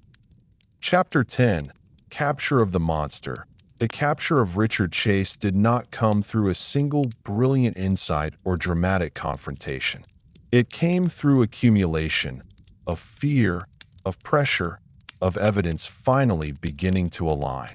Chapter 10: Capture of the Monster. The capture of Richard Chase did not come through a single brilliant insight or dramatic confrontation. It came through accumulation of fear, of pressure, of evidence finally beginning to align.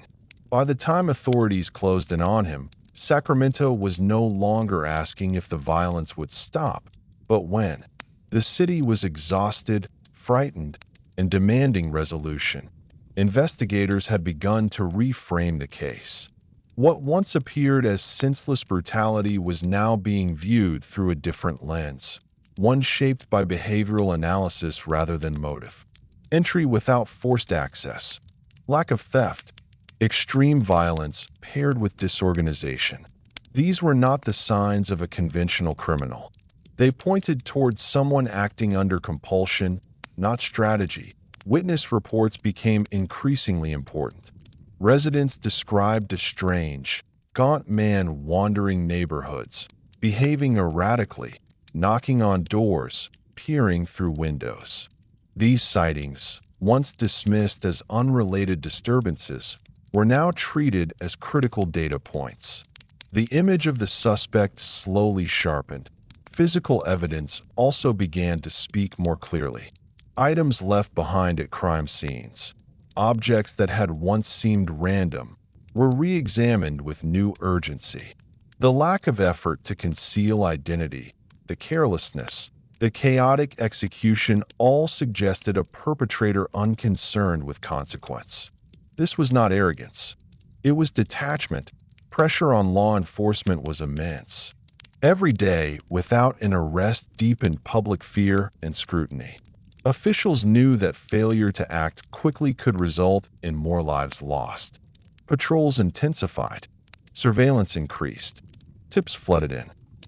By the time authorities closed in on him, Sacramento was no longer asking if the violence would stop, but when. The city was exhausted, frightened, and demanding resolution. Investigators had begun to reframe the case. What once appeared as senseless brutality was now being viewed through a different lens, one shaped by behavioral analysis rather than motive. Entry without forced access, lack of theft, extreme violence paired with disorganization. These were not the signs of a conventional criminal. They pointed towards someone acting under compulsion, not strategy. Witness reports became increasingly important. Residents described a strange, gaunt man wandering neighborhoods, behaving erratically, knocking on doors, peering through windows. These sightings, once dismissed as unrelated disturbances, were now treated as critical data points. The image of the suspect slowly sharpened. Physical evidence also began to speak more clearly. Items left behind at crime scenes, objects that had once seemed random, were re-examined with new urgency. The lack of effort to conceal identity, the carelessness, the chaotic execution all suggested a perpetrator unconcerned with consequence. This was not arrogance. It was detachment. Pressure on law enforcement was immense. Every day, without an arrest, deepened public fear and scrutiny. Officials knew that failure to act quickly could result in more lives lost. Patrols intensified. Surveillance increased. Tips flooded in.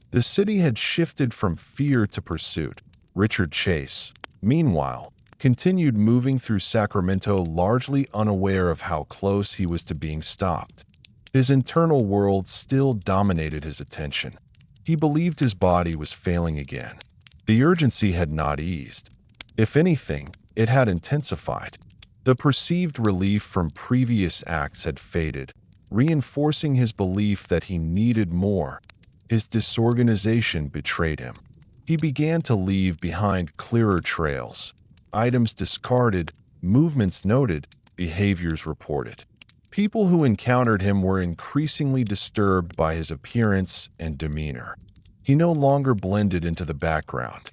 The city had shifted from fear to pursuit. Richard Chase, meanwhile, continued moving through Sacramento largely unaware of how close he was to being stopped. His internal world still dominated his attention. He believed his body was failing again. The urgency had not eased. If anything, it had intensified. The perceived relief from previous acts had faded, reinforcing his belief that he needed more. His disorganization betrayed him. He began to leave behind clearer trails, items discarded, movements noted, behaviors reported. People who encountered him were increasingly disturbed by his appearance and demeanor. He no longer blended into the background.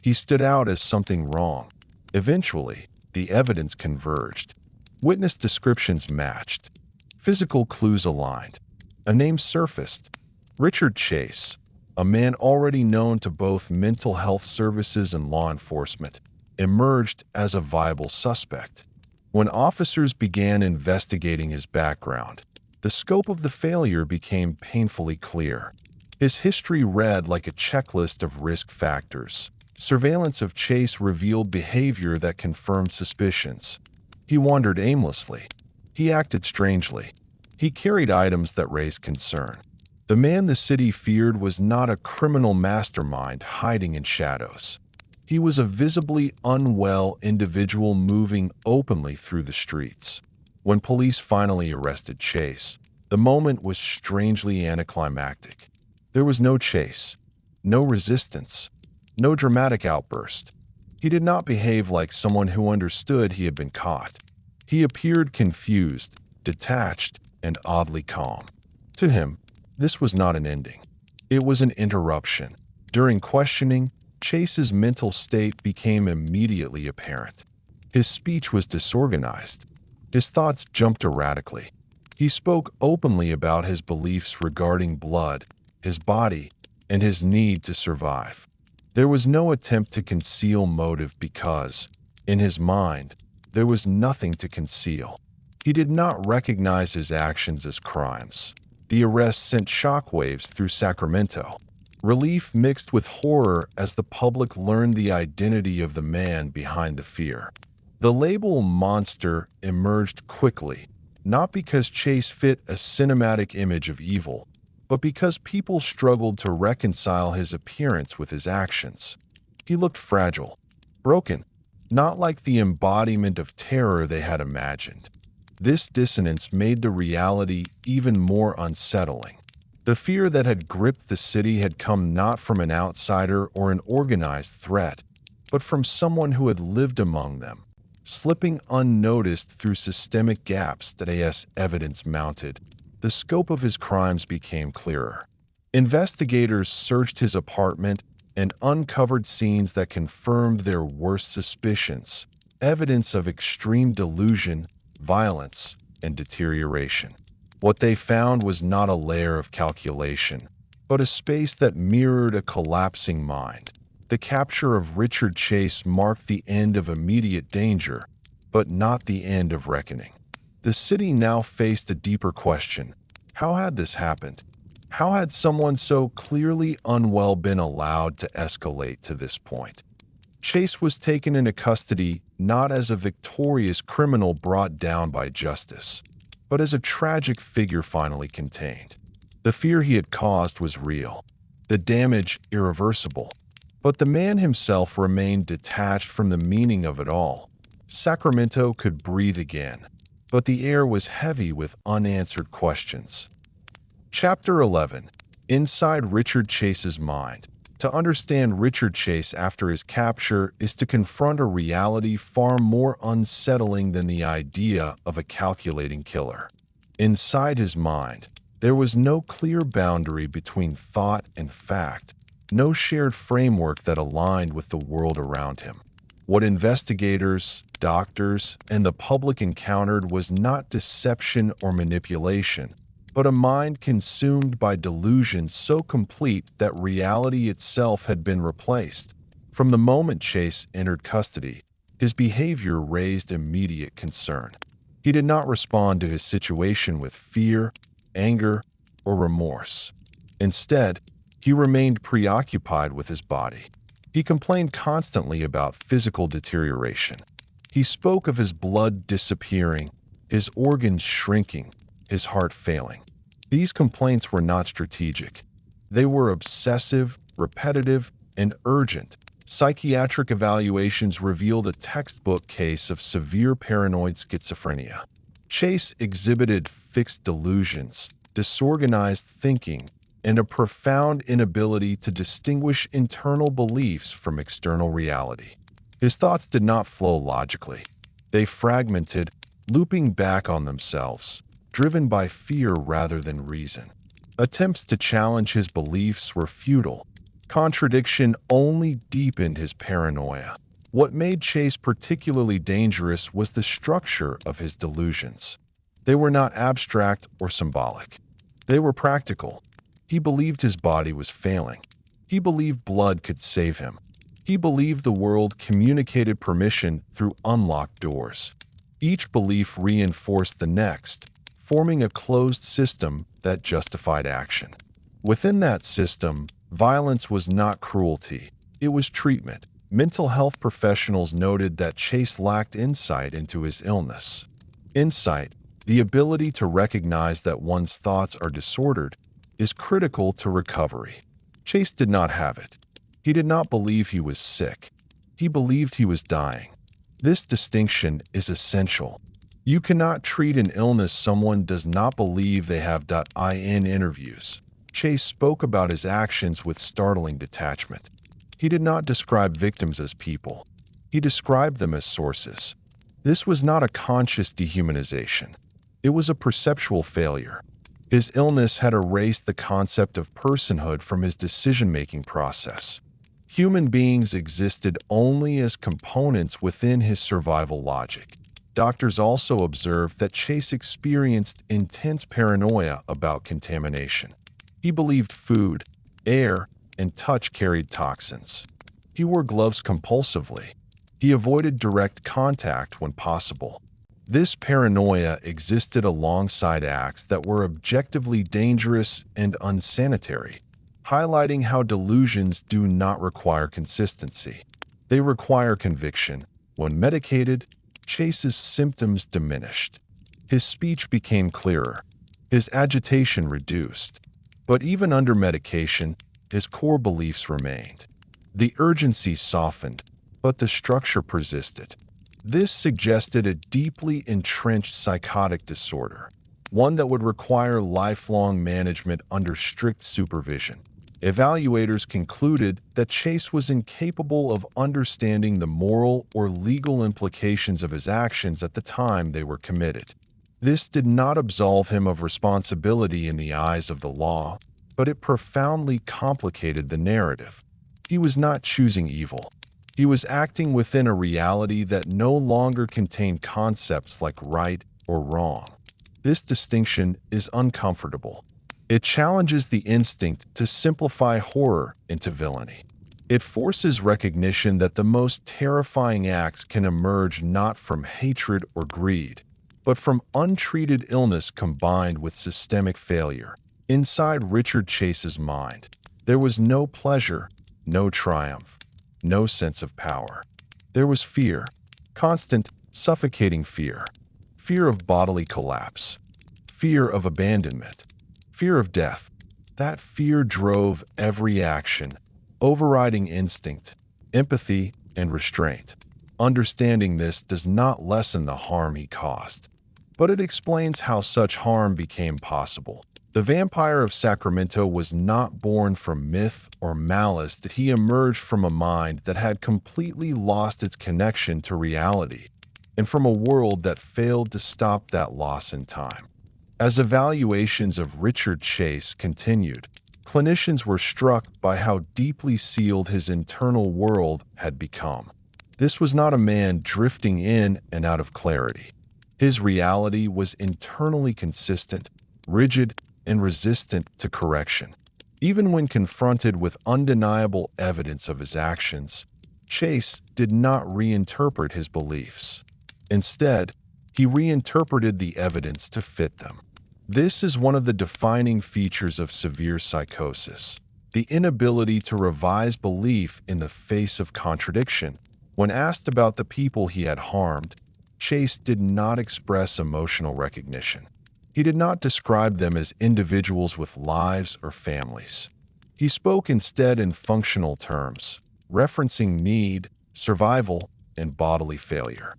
He stood out as something wrong. Eventually, the evidence converged. Witness descriptions matched. Physical clues aligned. A name surfaced. Richard Chase, a man already known to both mental health services and law enforcement, emerged as a viable suspect. When officers began investigating his background, the scope of the failure became painfully clear. His history read like a checklist of risk factors. Surveillance of Chase revealed behavior that confirmed suspicions. He wandered aimlessly. He acted strangely. He carried items that raised concern. The man the city feared was not a criminal mastermind hiding in shadows. He was a visibly unwell individual moving openly through the streets. When police finally arrested Chase, the moment was strangely anticlimactic. There was no chase, no resistance, no dramatic outburst. He did not behave like someone who understood he had been caught. He appeared confused, detached, and oddly calm. To him, this was not an ending. It was an interruption. During questioning, Chase's mental state became immediately apparent. His speech was disorganized. His thoughts jumped erratically. He spoke openly about his beliefs regarding blood, his body, and his need to survive. There was no attempt to conceal motive because, in his mind, there was nothing to conceal. He did not recognize his actions as crimes. The arrest sent shockwaves through Sacramento. Relief mixed with horror as the public learned the identity of the man behind the fear. The label monster emerged quickly, not because Chase fit a cinematic image of evil, but because people struggled to reconcile his appearance with his actions. He looked fragile, broken, not like the embodiment of terror they had imagined. This dissonance made the reality even more unsettling. The fear that had gripped the city had come not from an outsider or an organized threat, but from someone who had lived among them, slipping unnoticed through systemic gaps that as evidence mounted. The scope of his crimes became clearer. Investigators searched his apartment and uncovered scenes that confirmed their worst suspicions, evidence of extreme delusion, violence, and deterioration. What they found was not a layer of calculation, but a space that mirrored a collapsing mind. The capture of Richard Chase marked the end of immediate danger, but not the end of reckoning. The city now faced a deeper question. How had this happened? How had someone so clearly unwell been allowed to escalate to this point? Chase was taken into custody not as a victorious criminal brought down by justice, but as a tragic figure finally contained. The fear he had caused was real, the damage irreversible, but the man himself remained detached from the meaning of it all. Sacramento could breathe again, but the air was heavy with unanswered questions. Chapter 11. Inside Richard Chase's Mind. To understand Richard Chase after his capture is to confront a reality far more unsettling than the idea of a calculating killer. Inside his mind, there was no clear boundary between thought and fact, no shared framework that aligned with the world around him. What investigators, doctors, and the public encountered was not deception or manipulation, but a mind consumed by delusions so complete that reality itself had been replaced. From the moment Chase entered custody, his behavior raised immediate concern. He did not respond to his situation with fear, anger, or remorse. Instead, he remained preoccupied with his body. He complained constantly about physical deterioration. He spoke of his blood disappearing, his organs shrinking, his heart failing. These complaints were not strategic. They were obsessive, repetitive, and urgent. Psychiatric evaluations revealed a textbook case of severe paranoid schizophrenia. Chase exhibited fixed delusions, disorganized thinking, and a profound inability to distinguish internal beliefs from external reality. His thoughts did not flow logically. They fragmented, looping back on themselves, driven by fear rather than reason. Attempts to challenge his beliefs were futile. Contradiction only deepened his paranoia. What made Chase particularly dangerous was the structure of his delusions. They were not abstract or symbolic. They were practical. He believed his body was failing. He believed blood could save him. He believed the world communicated permission through unlocked doors. Each belief reinforced the next, forming a closed system that justified action. Within that system, violence was not cruelty. It was treatment. Mental health professionals noted that Chase lacked insight into his illness. Insight, the ability to recognize that one's thoughts are disordered, is critical to recovery. Chase did not have it. He did not believe he was sick. He believed he was dying. This distinction is essential. You cannot treat an illness someone does not believe they have. In interviews, Chase spoke about his actions with startling detachment. He did not describe victims as people. He described them as sources. This was not a conscious dehumanization. It was a perceptual failure. His illness had erased the concept of personhood from his decision-making process. Human beings existed only as components within his survival logic. Doctors also observed that Chase experienced intense paranoia about contamination. He believed food, air, and touch carried toxins. He wore gloves compulsively. He avoided direct contact when possible. This paranoia existed alongside acts that were objectively dangerous and unsanitary, highlighting how delusions do not require consistency. They require conviction. When medicated, Chase's symptoms diminished. His speech became clearer. His agitation reduced. But even under medication, his core beliefs remained. The urgency softened, but the structure persisted. This suggested a deeply entrenched psychotic disorder, one that would require lifelong management under strict supervision. Evaluators concluded that Chase was incapable of understanding the moral or legal implications of his actions at the time they were committed. This did not absolve him of responsibility in the eyes of the law, but it profoundly complicated the narrative. He was not choosing evil. He was acting within a reality that no longer contained concepts like right or wrong. This distinction is uncomfortable. It challenges the instinct to simplify horror into villainy. It forces recognition that the most terrifying acts can emerge not from hatred or greed, but from untreated illness combined with systemic failure. Inside Richard Chase's mind, there was no pleasure, no triumph, no sense of power. There was fear, constant, suffocating fear. Fear of bodily collapse, fear of abandonment, fear of death. That fear drove every action, overriding instinct, empathy, and restraint. Understanding this does not lessen the harm he caused, but it explains how such harm became possible. The Vampire of Sacramento was not born from myth or malice, that he emerged from a mind that had completely lost its connection to reality, and from a world that failed to stop that loss in time. As evaluations of Richard Chase continued, clinicians were struck by how deeply sealed his internal world had become. This was not a man drifting in and out of clarity. His reality was internally consistent, rigid, and resistant to correction. Even when confronted with undeniable evidence of his actions, Chase did not reinterpret his beliefs. Instead, he reinterpreted the evidence to fit them. This is one of the defining features of severe psychosis, the inability to revise belief in the face of contradiction. When asked about the people he had harmed, Chase did not express emotional recognition. He did not describe them as individuals with lives or families. He spoke instead in functional terms, referencing need, survival, and bodily failure.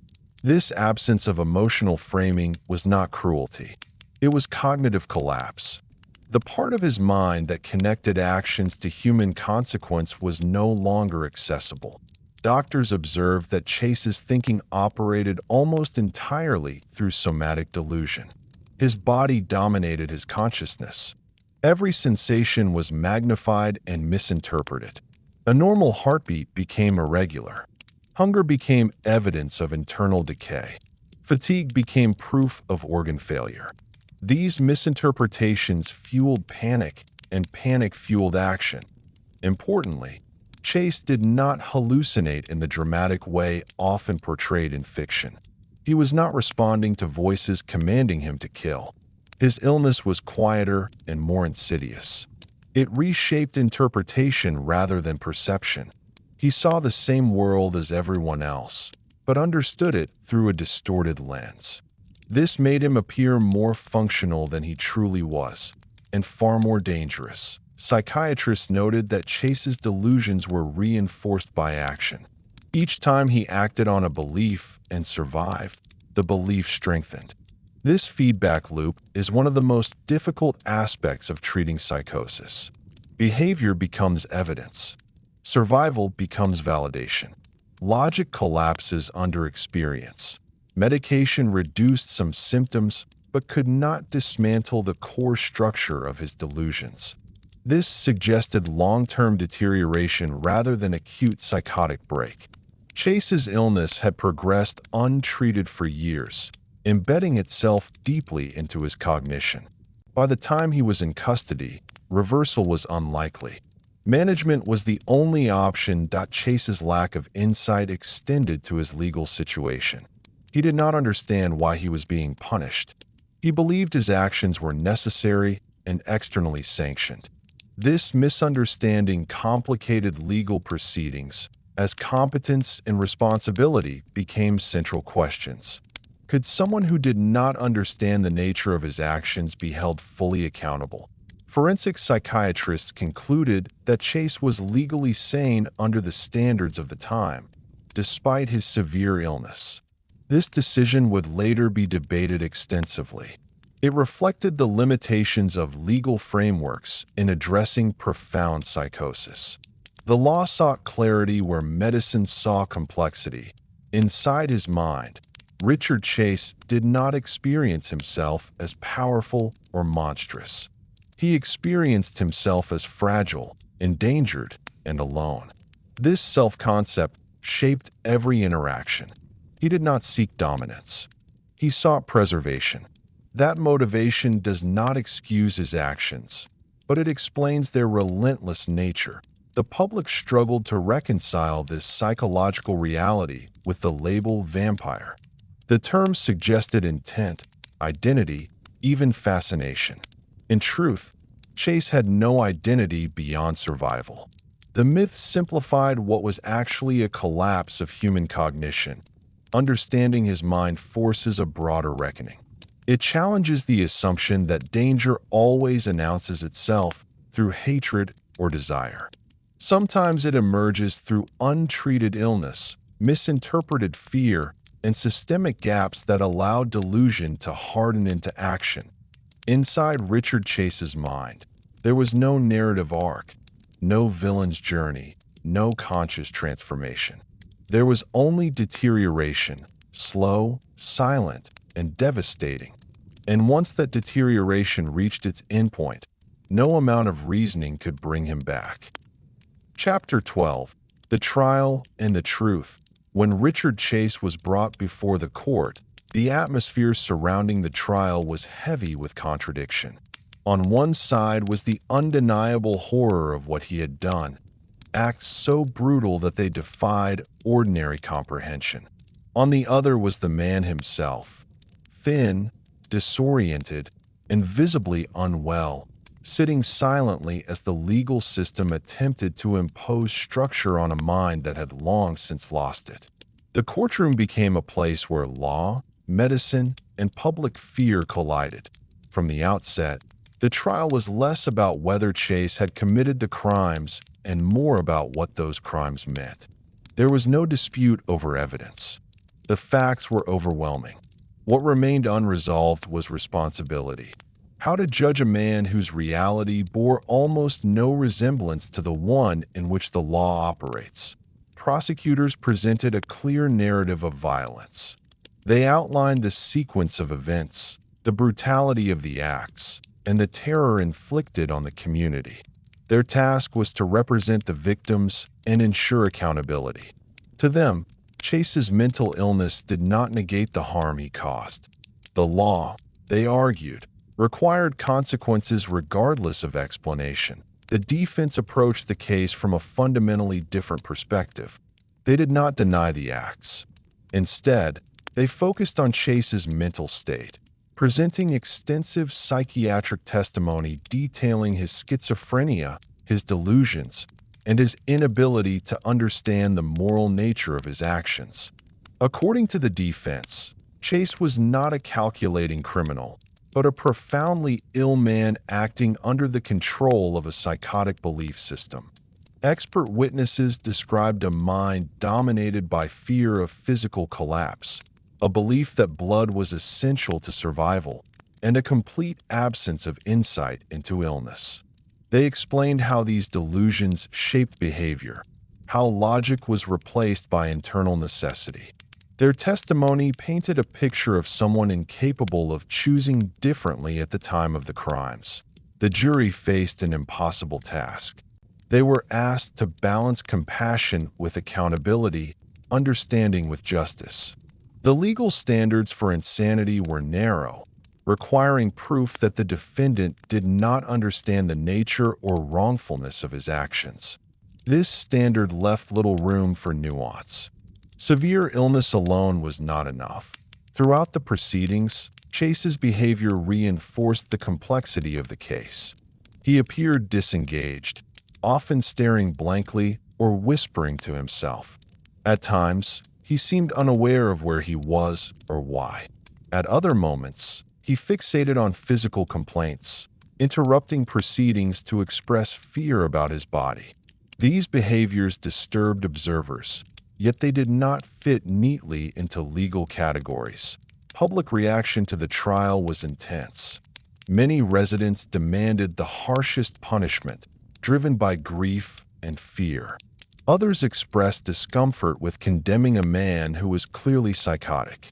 This absence of emotional framing was not cruelty. It was cognitive collapse. The part of his mind that connected actions to human consequence was no longer accessible. Doctors observed that Chase's thinking operated almost entirely through somatic delusion. His body dominated his consciousness. Every sensation was magnified and misinterpreted. A normal heartbeat became irregular. Hunger became evidence of internal decay. Fatigue became proof of organ failure. These misinterpretations fueled panic, and panic fueled action. Importantly, Chase did not hallucinate in the dramatic way often portrayed in fiction. He was not responding to voices commanding him to kill. His illness was quieter and more insidious. It reshaped interpretation rather than perception. He saw the same world as everyone else, but understood it through a distorted lens. This made him appear more functional than he truly was, and far more dangerous. Psychiatrists noted that Chase's delusions were reinforced by action. Each time he acted on a belief and survived, the belief strengthened. This feedback loop is one of the most difficult aspects of treating psychosis. Behavior becomes evidence. Survival becomes validation. Logic collapses under experience. Medication reduced some symptoms, but could not dismantle the core structure of his delusions. This suggested long-term deterioration rather than acute psychotic break. Chase's illness had progressed untreated for years, embedding itself deeply into his cognition. By the time he was in custody, reversal was unlikely. Management was the only option. Chase's lack of insight extended to his legal situation. He did not understand why he was being punished. He believed his actions were necessary and externally sanctioned. This misunderstanding complicated legal proceedings, as competence and responsibility became central questions. Could someone who did not understand the nature of his actions be held fully accountable? Forensic psychiatrists concluded that Chase was legally sane under the standards of the time, despite his severe illness. This decision would later be debated extensively. It reflected the limitations of legal frameworks in addressing profound psychosis. The law sought clarity where medicine saw complexity. Inside his mind, Richard Chase did not experience himself as powerful or monstrous. He experienced himself as fragile, endangered, and alone. This self-concept shaped every interaction. He did not seek dominance. He sought preservation. That motivation does not excuse his actions, but it explains their relentless nature. The public struggled to reconcile this psychological reality with the label vampire. The term suggested intent, identity, even fascination. In truth, Chase had no identity beyond survival. The myth simplified what was actually a collapse of human cognition. Understanding his mind forces a broader reckoning. It challenges the assumption that danger always announces itself through hatred or desire. Sometimes it emerges through untreated illness, misinterpreted fear, and systemic gaps that allow delusion to harden into action. Inside Richard Chase's mind, there was no narrative arc, no villain's journey, no conscious transformation. There was only deterioration, slow, silent, and devastating. And once that deterioration reached its endpoint, no amount of reasoning could bring him back. Chapter 12: The Trial and the Truth. When Richard Chase was brought before the court, the atmosphere surrounding the trial was heavy with contradiction. On one side was the undeniable horror of what he had done, acts so brutal that they defied ordinary comprehension. On the other was the man himself, thin, disoriented, and visibly unwell, sitting silently as the legal system attempted to impose structure on a mind that had long since lost it. The courtroom became a place where law, medicine, and public fear collided. From the outset, the trial was less about whether Chase had committed the crimes and more about what those crimes meant. There was no dispute over evidence. The facts were overwhelming. What remained unresolved was responsibility. How to judge a man whose reality bore almost no resemblance to the one in which the law operates. Prosecutors presented a clear narrative of violence. They outlined the sequence of events, the brutality of the acts, and the terror inflicted on the community. Their task was to represent the victims and ensure accountability. To them, Chase's mental illness did not negate the harm he caused. The law, they argued, required consequences regardless of explanation. The defense approached the case from a fundamentally different perspective. They did not deny the acts. Instead, they focused on Chase's mental state, presenting extensive psychiatric testimony detailing his schizophrenia, his delusions, and his inability to understand the moral nature of his actions. According to the defense, Chase was not a calculating criminal, but a profoundly ill man acting under the control of a psychotic belief system. Expert witnesses described a mind dominated by fear of physical collapse, a belief that blood was essential to survival, and a complete absence of insight into illness. They explained how these delusions shaped behavior, how logic was replaced by internal necessity. Their testimony painted a picture of someone incapable of choosing differently at the time of the crimes. The jury faced an impossible task. They were asked to balance compassion with accountability, understanding with justice. The legal standards for insanity were narrow, requiring proof that the defendant did not understand the nature or wrongfulness of his actions. This standard left little room for nuance. Severe illness alone was not enough. Throughout the proceedings, Chase's behavior reinforced the complexity of the case. He appeared disengaged, often staring blankly or whispering to himself. At times, he seemed unaware of where he was or why. At other moments, he fixated on physical complaints, interrupting proceedings to express fear about his body. These behaviors disturbed observers, yet they did not fit neatly into legal categories. Public reaction to the trial was intense. Many residents demanded the harshest punishment, driven by grief and fear. Others expressed discomfort with condemning a man who was clearly psychotic.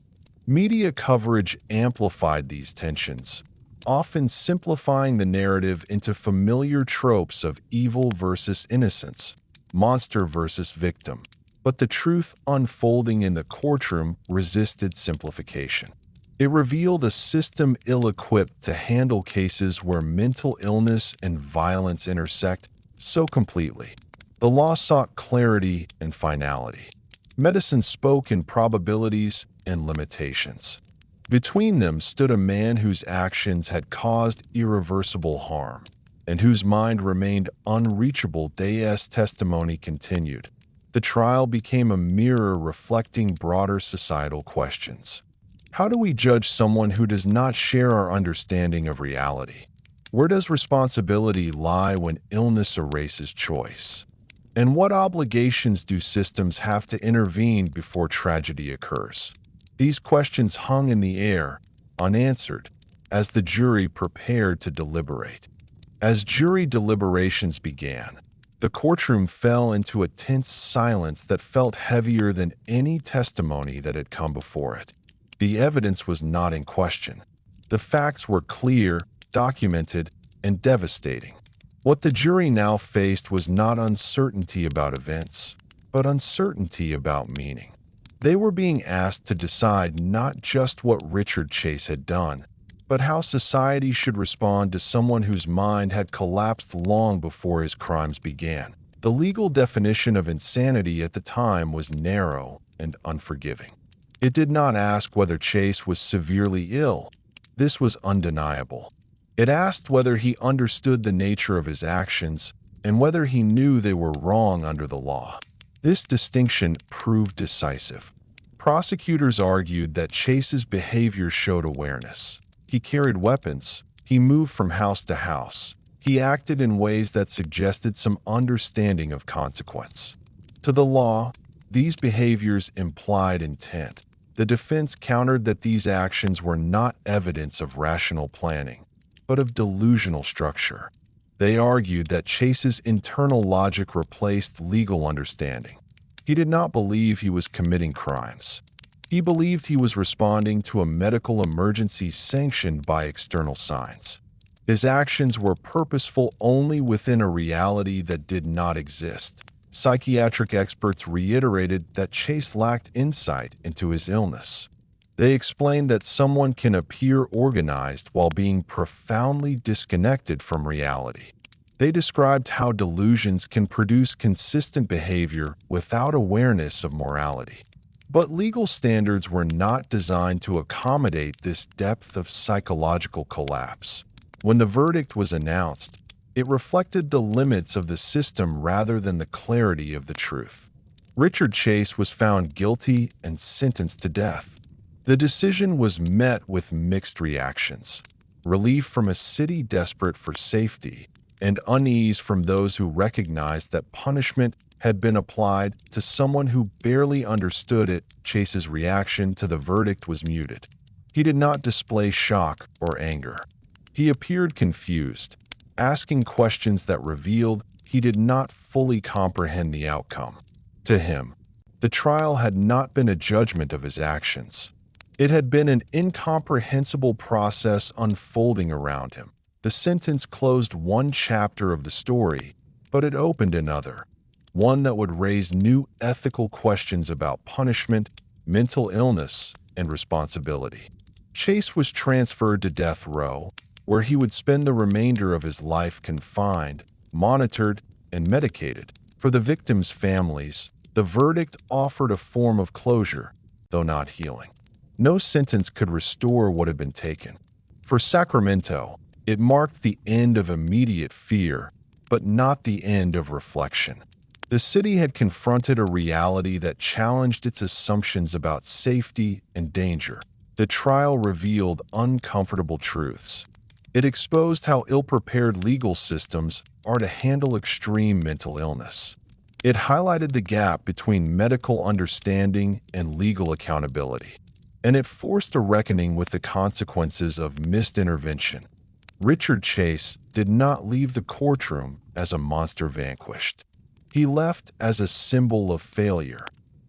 Media coverage amplified these tensions, often simplifying the narrative into familiar tropes of evil versus innocence, monster versus victim. But the truth unfolding in the courtroom resisted simplification. It revealed a system ill-equipped to handle cases where mental illness and violence intersect so completely. The law sought clarity and finality. Medicine spoke in probabilities and limitations. Between them stood a man whose actions had caused irreversible harm, and whose mind remained unreachable. Day's testimony continued. The trial became a mirror reflecting broader societal questions. How do we judge someone who does not share our understanding of reality? Where does responsibility lie when illness erases choice? And what obligations do systems have to intervene before tragedy occurs? These questions hung in the air, unanswered, as the jury prepared to deliberate. As jury deliberations began, the courtroom fell into a tense silence that felt heavier than any testimony that had come before it. The evidence was not in question. The facts were clear, documented, and devastating. What the jury now faced was not uncertainty about events, but uncertainty about meaning. They were being asked to decide not just what Richard Chase had done, but how society should respond to someone whose mind had collapsed long before his crimes began. The legal definition of insanity at the time was narrow and unforgiving. It did not ask whether Chase was severely ill. This was undeniable. It asked whether he understood the nature of his actions and whether he knew they were wrong under the law. This distinction proved decisive. Prosecutors argued that Chase's behavior showed awareness. He carried weapons. He moved from house to house. He acted in ways that suggested some understanding of consequence. To the law, these behaviors implied intent. The defense countered that these actions were not evidence of rational planning, but of delusional structure. They argued that Chase's internal logic replaced legal understanding. He did not believe he was committing crimes. He believed he was responding to a medical emergency sanctioned by external signs. His actions were purposeful only within a reality that did not exist. Psychiatric experts reiterated that Chase lacked insight into his illness. They explained that someone can appear organized while being profoundly disconnected from reality. They described how delusions can produce consistent behavior without awareness of morality. But legal standards were not designed to accommodate this depth of psychological collapse. When the verdict was announced, it reflected the limits of the system rather than the clarity of the truth. Richard Chase was found guilty and sentenced to death. The decision was met with mixed reactions: relief from a city desperate for safety, and unease from those who recognized that punishment had been applied to someone who barely understood it. Chase's reaction to the verdict was muted. He did not display shock or anger. He appeared confused, asking questions that revealed he did not fully comprehend the outcome. To him, the trial had not been a judgment of his actions. It had been an incomprehensible process unfolding around him. The sentence closed one chapter of the story, but it opened another, one that would raise new ethical questions about punishment, mental illness, and responsibility. Chase was transferred to death row, where he would spend the remainder of his life confined, monitored, and medicated. For the victims' families, the verdict offered a form of closure, though not healing. No sentence could restore what had been taken. For Sacramento, it marked the end of immediate fear, but not the end of reflection. The city had confronted a reality that challenged its assumptions about safety and danger. The trial revealed uncomfortable truths. It exposed how ill-prepared legal systems are to handle extreme mental illness. It highlighted the gap between medical understanding and legal accountability. And it forced a reckoning with the consequences of missed intervention. Richard Chase did not leave the courtroom as a monster vanquished. He left as a symbol of failure,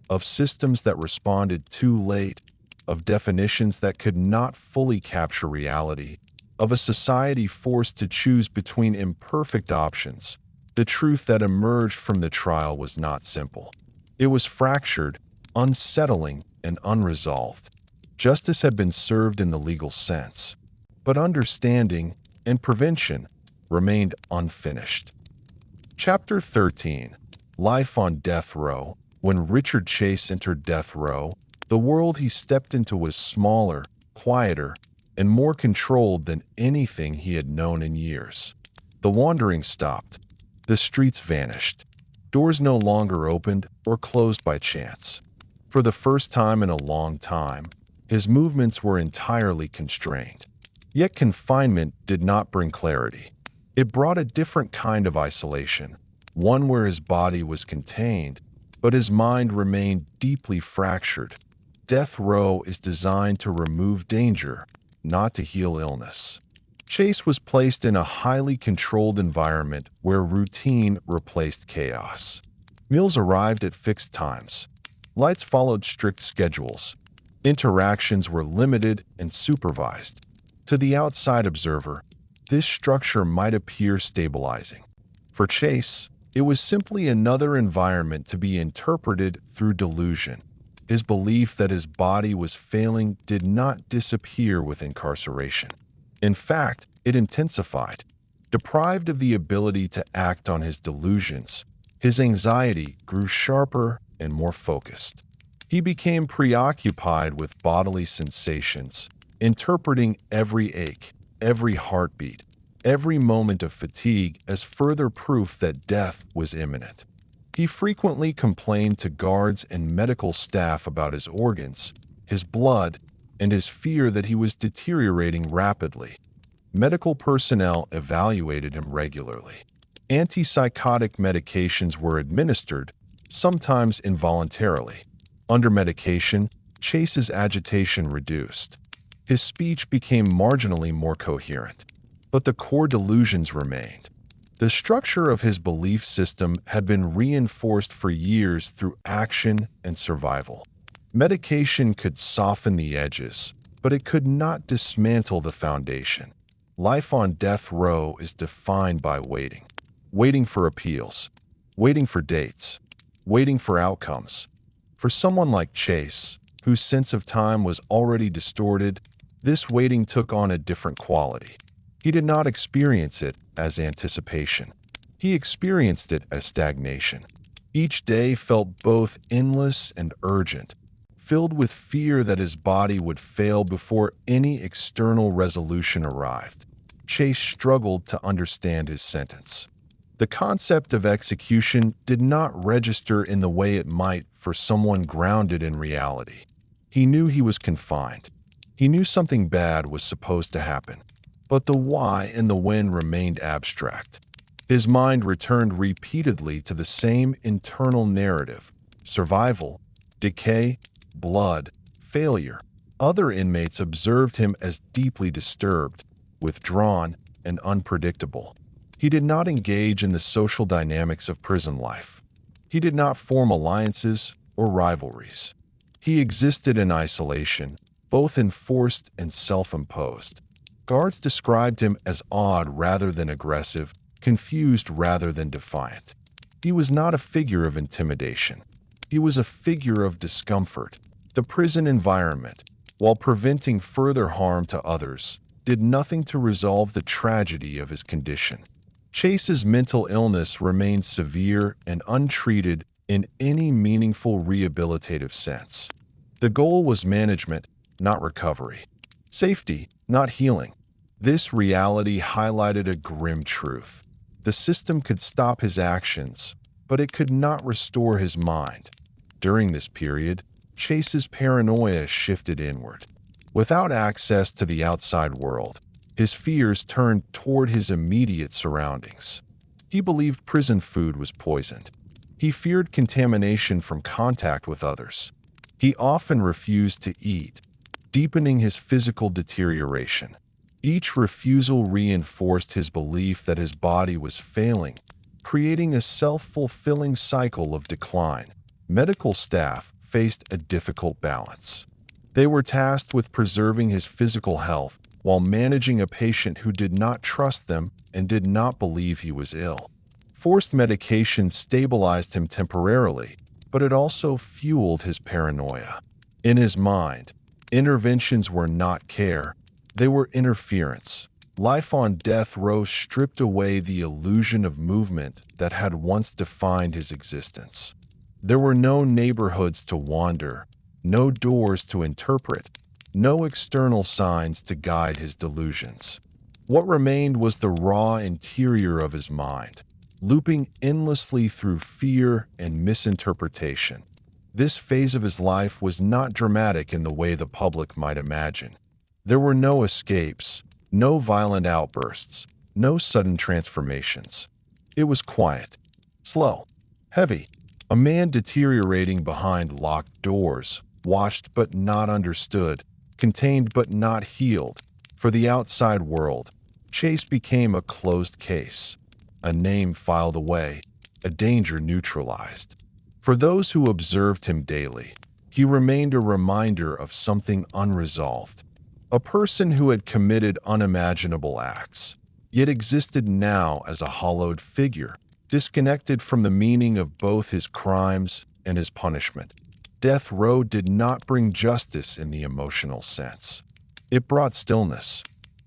of systems that responded too late, of definitions that could not fully capture reality, of a society forced to choose between imperfect options. The truth that emerged from the trial was not simple. It was fractured, unsettling, and unresolved. Justice had been served in the legal sense, but understanding and prevention remained unfinished. Chapter 13: Life on Death Row. When Richard Chase entered death row, the world he stepped into was smaller, quieter, and more controlled than anything he had known in years. The wandering stopped. The streets vanished. Doors no longer opened or closed by chance. For the first time in a long time, his movements were entirely constrained. Yet confinement did not bring clarity. It brought a different kind of isolation, one where his body was contained, but his mind remained deeply fractured. Death row is designed to remove danger, not to heal illness. Chase was placed in a highly controlled environment where routine replaced chaos. Meals arrived at fixed times. Lights followed strict schedules. Interactions were limited and supervised. To the outside observer, this structure might appear stabilizing. For Chase, it was simply another environment to be interpreted through delusion. His belief that his body was failing did not disappear with incarceration. In fact, it intensified. Deprived of the ability to act on his delusions, his anxiety grew sharper and more focused. He became preoccupied with bodily sensations, interpreting every ache, every heartbeat, every moment of fatigue as further proof that death was imminent. He frequently complained to guards and medical staff about his organs, his blood, and his fear that he was deteriorating rapidly. Medical personnel evaluated him regularly. Antipsychotic medications were administered, sometimes involuntarily. Under medication, Chase's agitation reduced. His speech became marginally more coherent, but the core delusions remained. The structure of his belief system had been reinforced for years through action and survival. Medication could soften the edges, but it could not dismantle the foundation. Life on death row is defined by waiting. Waiting for appeals, waiting for dates, waiting for outcomes. For someone like Chase, whose sense of time was already distorted, this waiting took on a different quality. He did not experience it as anticipation. He experienced it as stagnation. Each day felt both endless and urgent, filled with fear that his body would fail before any external resolution arrived. Chase struggled to understand his sentence. The concept of execution did not register in the way it might for someone grounded in reality. He knew he was confined. He knew something bad was supposed to happen, but the why and the when remained abstract. His mind returned repeatedly to the same internal narrative: survival, decay, blood, failure. Other inmates observed him as deeply disturbed, withdrawn, and unpredictable. He did not engage in the social dynamics of prison life. He did not form alliances or rivalries. He existed in isolation, both enforced and self-imposed. Guards described him as odd rather than aggressive, confused rather than defiant. He was not a figure of intimidation. He was a figure of discomfort. The prison environment, while preventing further harm to others, did nothing to resolve the tragedy of his condition. Chase's mental illness remained severe and untreated in any meaningful rehabilitative sense. The goal was management, not recovery. Safety, not healing. This reality highlighted a grim truth. The system could stop his actions, but it could not restore his mind. During this period, Chase's paranoia shifted inward. Without access to the outside world, his fears turned toward his immediate surroundings. He believed prison food was poisoned. He feared contamination from contact with others. He often refused to eat, deepening his physical deterioration. Each refusal reinforced his belief that his body was failing, creating a self-fulfilling cycle of decline. Medical staff faced a difficult balance. They were tasked with preserving his physical health while managing a patient who did not trust them and did not believe he was ill. Forced medication stabilized him temporarily, but it also fueled his paranoia. In his mind, interventions were not care, they were interference. Life on death row stripped away the illusion of movement that had once defined his existence. There were no neighborhoods to wander, no doors to interpret, no external signs to guide his delusions. What remained was the raw interior of his mind, looping endlessly through fear and misinterpretation. This phase of his life was not dramatic in the way the public might imagine. There were no escapes, no violent outbursts, no sudden transformations. It was quiet, slow, heavy. A man deteriorating behind locked doors, watched but not understood, contained but not healed. For the outside world, Chase became a closed case, a name filed away, a danger neutralized. For those who observed him daily, he remained a reminder of something unresolved, a person who had committed unimaginable acts, yet existed now as a hollowed figure, disconnected from the meaning of both his crimes and his punishment. Death row did not bring justice in the emotional sense. It brought stillness.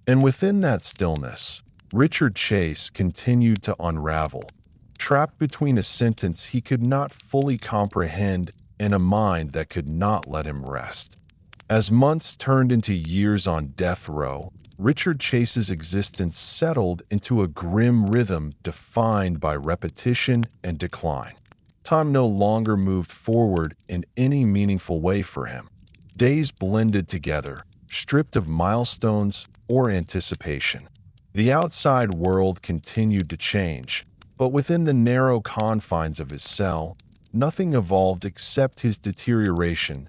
And within that stillness, Richard Chase continued to unravel, trapped between a sentence he could not fully comprehend and a mind that could not let him rest. As months turned into years on death row, Richard Chase's existence settled into a grim rhythm defined by repetition and decline. Time no longer moved forward in any meaningful way for him. Days blended together, stripped of milestones or anticipation. The outside world continued to change, but within the narrow confines of his cell, nothing evolved except his deterioration.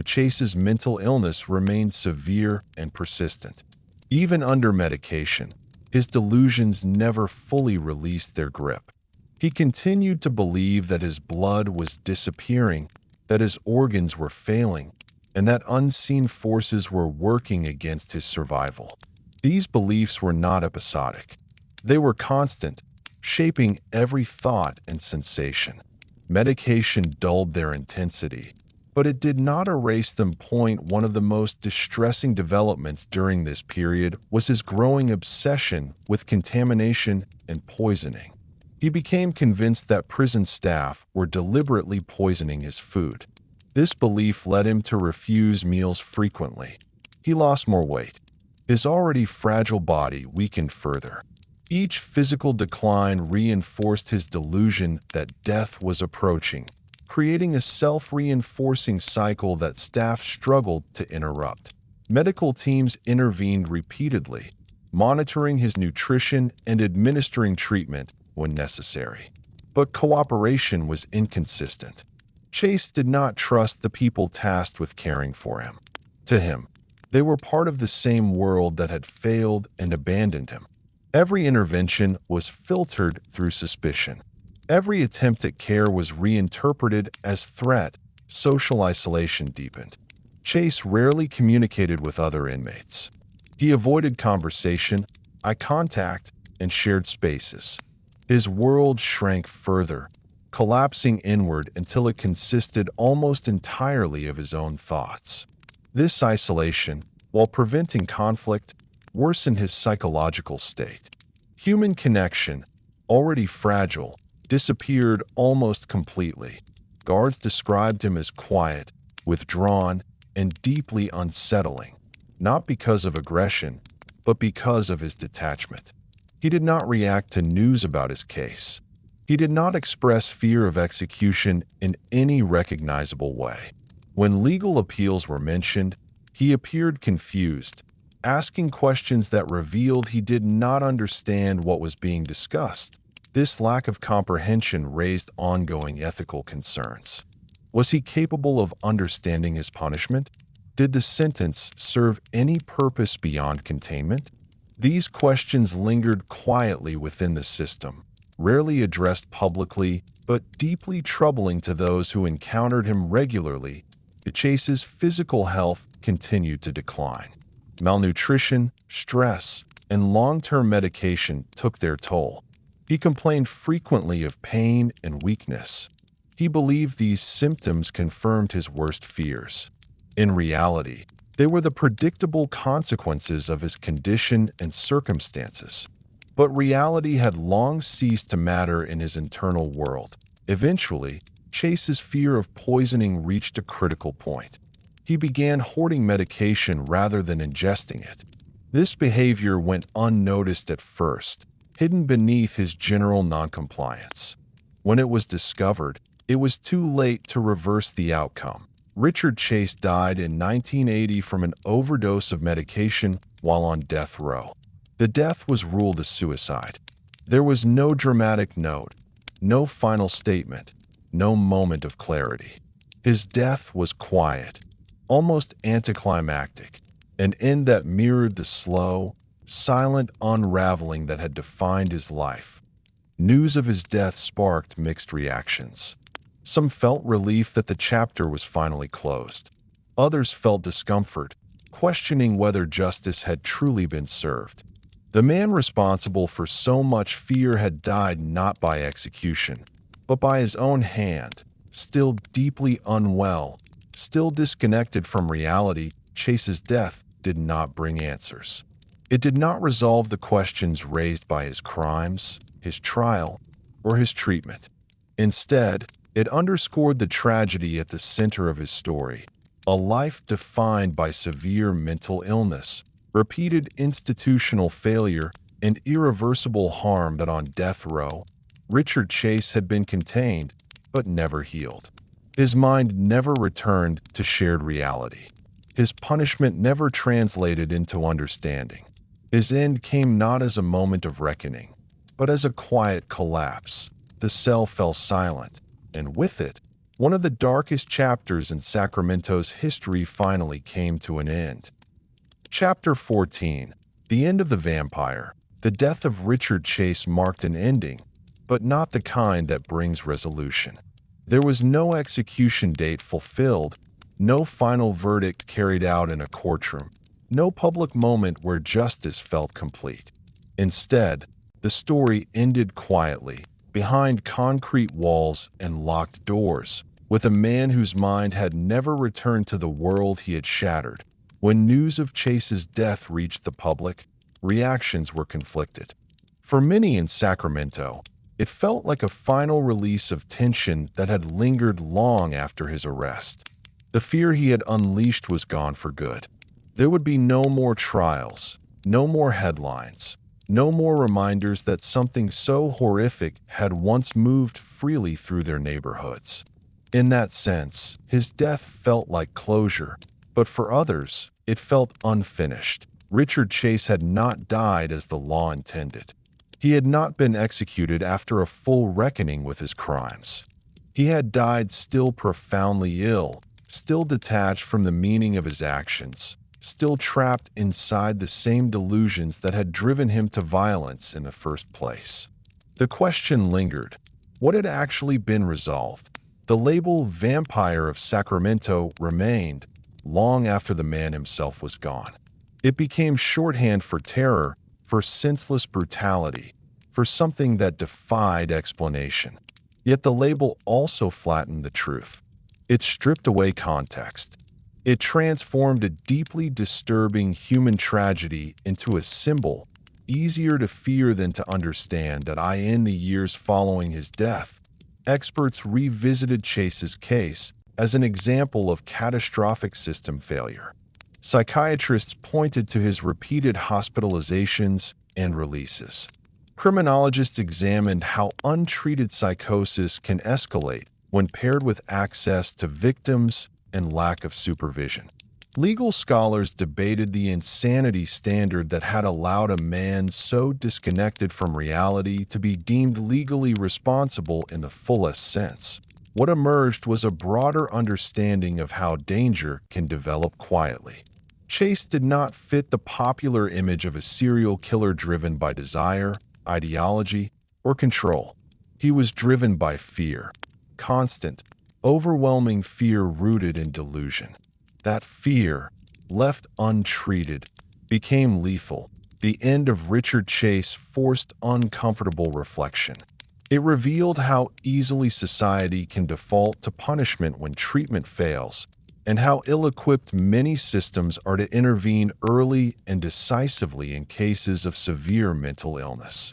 Chase's mental illness remained severe and persistent. Even under medication, his delusions never fully released their grip. He continued to believe that his blood was disappearing, that his organs were failing, and that unseen forces were working against his survival. These beliefs were not episodic. They were constant, shaping every thought and sensation. Medication dulled their intensity, but it did not erase them. One of the most distressing developments during this period was his growing obsession with contamination and poisoning. He became convinced that prison staff were deliberately poisoning his food. This belief led him to refuse meals frequently. He lost more weight. His already fragile body weakened further. Each physical decline reinforced his delusion that death was approaching, creating a self-reinforcing cycle that staff struggled to interrupt. Medical teams intervened repeatedly, monitoring his nutrition and administering treatment when necessary. But cooperation was inconsistent. Chase did not trust the people tasked with caring for him. To him, they were part of the same world that had failed and abandoned him. Every intervention was filtered through suspicion. Every attempt at care was reinterpreted as threat. Social isolation deepened. Chase rarely communicated with other inmates. He avoided conversation, eye contact, and shared spaces. His world shrank further, collapsing inward until it consisted almost entirely of his own thoughts. This isolation, while preventing conflict, worsened his psychological state. Human connection, already fragile, disappeared almost completely. Guards described him as quiet, withdrawn, and deeply unsettling, not because of aggression, but because of his detachment. He did not react to news about his case. He did not express fear of execution in any recognizable way. When legal appeals were mentioned, he appeared confused, asking questions that revealed he did not understand what was being discussed. This lack of comprehension raised ongoing ethical concerns. Was he capable of understanding his punishment? Did the sentence serve any purpose beyond containment? These questions lingered quietly within the system, rarely addressed publicly, but deeply troubling to those who encountered him regularly. Chase's physical health continued to decline. Malnutrition, stress, and long-term medication took their toll. He complained frequently of pain and weakness. He believed these symptoms confirmed his worst fears. In reality, they were the predictable consequences of his condition and circumstances. But reality had long ceased to matter in his internal world. Eventually, Chase's fear of poisoning reached a critical point. He began hoarding medication rather than ingesting it. This behavior went unnoticed at first, hidden beneath his general noncompliance. When it was discovered, it was too late to reverse the outcome. Richard Chase died in 1980 from an overdose of medication while on death row. The death was ruled a suicide. There was no dramatic note, no final statement, no moment of clarity. His death was quiet, almost anticlimactic. an end that mirrored the slow, silent unraveling that had defined his life. News of his death sparked mixed reactions. Some felt relief that the chapter was finally closed. Others felt discomfort, questioning whether justice had truly been served. The man responsible for so much fear had died not by execution, but by his own hand, still deeply unwell, still disconnected from reality. Chase's death did not bring answers. It did not resolve the questions raised by his crimes, his trial, or his treatment. Instead, it underscored the tragedy at the center of his story, a life defined by severe mental illness, repeated institutional failure, and irreversible harm that on death row, Richard Chase had been contained but never healed. His mind never returned to shared reality. His punishment never translated into understanding. His end came not as a moment of reckoning, but as a quiet collapse. The cell fell silent, and with it, one of the darkest chapters in Sacramento's history finally came to an end. Chapter 14. The End of the Vampire. The death of Richard Chase marked an ending, but not the kind that brings resolution. There was no execution date fulfilled, no final verdict carried out in a courtroom, no public moment where justice felt complete. Instead, the story ended quietly, behind concrete walls and locked doors, with a man whose mind had never returned to the world he had shattered. When news of Chase's death reached the public, reactions were conflicted. For many in Sacramento, it felt like a final release of tension that had lingered long after his arrest. The fear he had unleashed was gone for good. There would be no more trials, no more headlines, no more reminders that something so horrific had once moved freely through their neighborhoods. In that sense, his death felt like closure, but for others, it felt unfinished. Richard Chase had not died as the law intended. He had not been executed after a full reckoning with his crimes. He had died still profoundly ill, still detached from the meaning of his actions, still trapped inside the same delusions that had driven him to violence in the first place. The question lingered. What had actually been resolved? The label Vampire of Sacramento remained long after the man himself was gone. It became shorthand for terror, for senseless brutality, for something that defied explanation. Yet the label also flattened the truth. It stripped away context. It transformed a deeply disturbing human tragedy into a symbol, easier to fear than to understand. In the years following his death, experts revisited Chase's case as an example of catastrophic system failure. Psychiatrists pointed to his repeated hospitalizations and releases. Criminologists examined how untreated psychosis can escalate when paired with access to victims and lack of supervision. Legal scholars debated the insanity standard that had allowed a man so disconnected from reality to be deemed legally responsible in the fullest sense. What emerged was a broader understanding of how danger can develop quietly. Chase did not fit the popular image of a serial killer driven by desire, ideology, or control. He was driven by fear, constant, overwhelming fear rooted in delusion. That fear, left untreated, became lethal. The end of Richard Chase forced uncomfortable reflection. It revealed how easily society can default to punishment when treatment fails, and how ill-equipped many systems are to intervene early and decisively in cases of severe mental illness.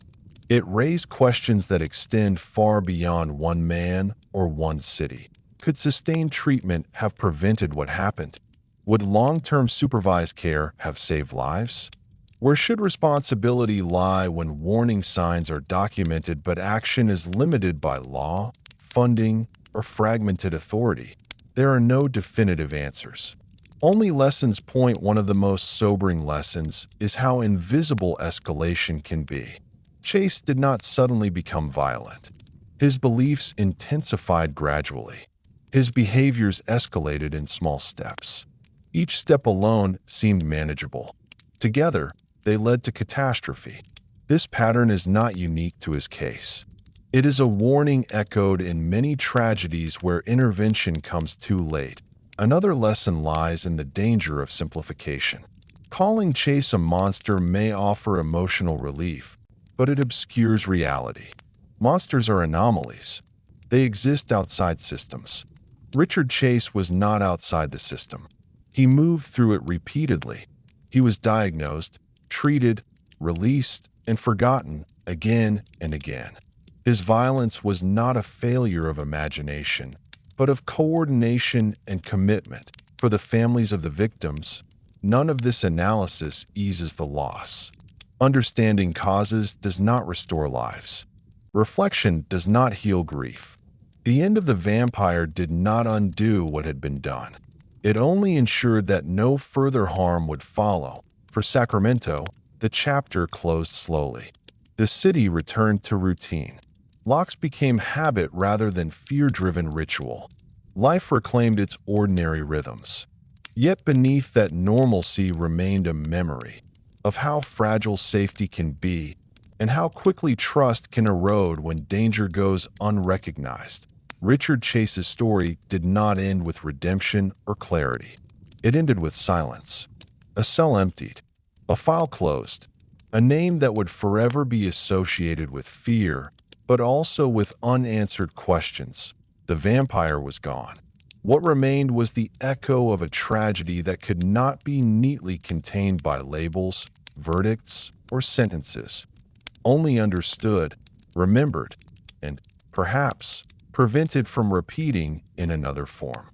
It raised questions that extend far beyond one man or one city. Could sustained treatment have prevented what happened? Would long-term supervised care have saved lives? Where should responsibility lie when warning signs are documented but action is limited by law, funding, or fragmented authority? There are no definitive answers. Only lessons point. One of the most sobering lessons is how invisible escalation can be. Chase did not suddenly become violent. His beliefs intensified gradually. His behaviors escalated in small steps. Each step alone seemed manageable. Together, they led to catastrophe. This pattern is not unique to his case. It is a warning echoed in many tragedies where intervention comes too late. Another lesson lies in the danger of simplification. Calling Chase a monster may offer emotional relief, but it obscures reality. Monsters are anomalies. They exist outside systems. Richard Chase was not outside the system. He moved through it repeatedly. He was diagnosed, treated, released, and forgotten again and again. His violence was not a failure of imagination, but of coordination and commitment. For the families of the victims, none of this analysis eases the loss. Understanding causes does not restore lives. Reflection does not heal grief. The end of the vampire did not undo what had been done. It only ensured that no further harm would follow. For Sacramento, the chapter closed slowly. The city returned to routine. Locks became habit rather than fear-driven ritual. Life reclaimed its ordinary rhythms. Yet beneath that normalcy remained a memory of how fragile safety can be and how quickly trust can erode when danger goes unrecognized. Richard Chase's story did not end with redemption or clarity. It ended with silence. A cell emptied. A file closed. A name that would forever be associated with fear, but also with unanswered questions. The vampire was gone. What remained was the echo of a tragedy that could not be neatly contained by labels, verdicts, or sentences. Only understood, remembered, and, perhaps, prevented from repeating in another form.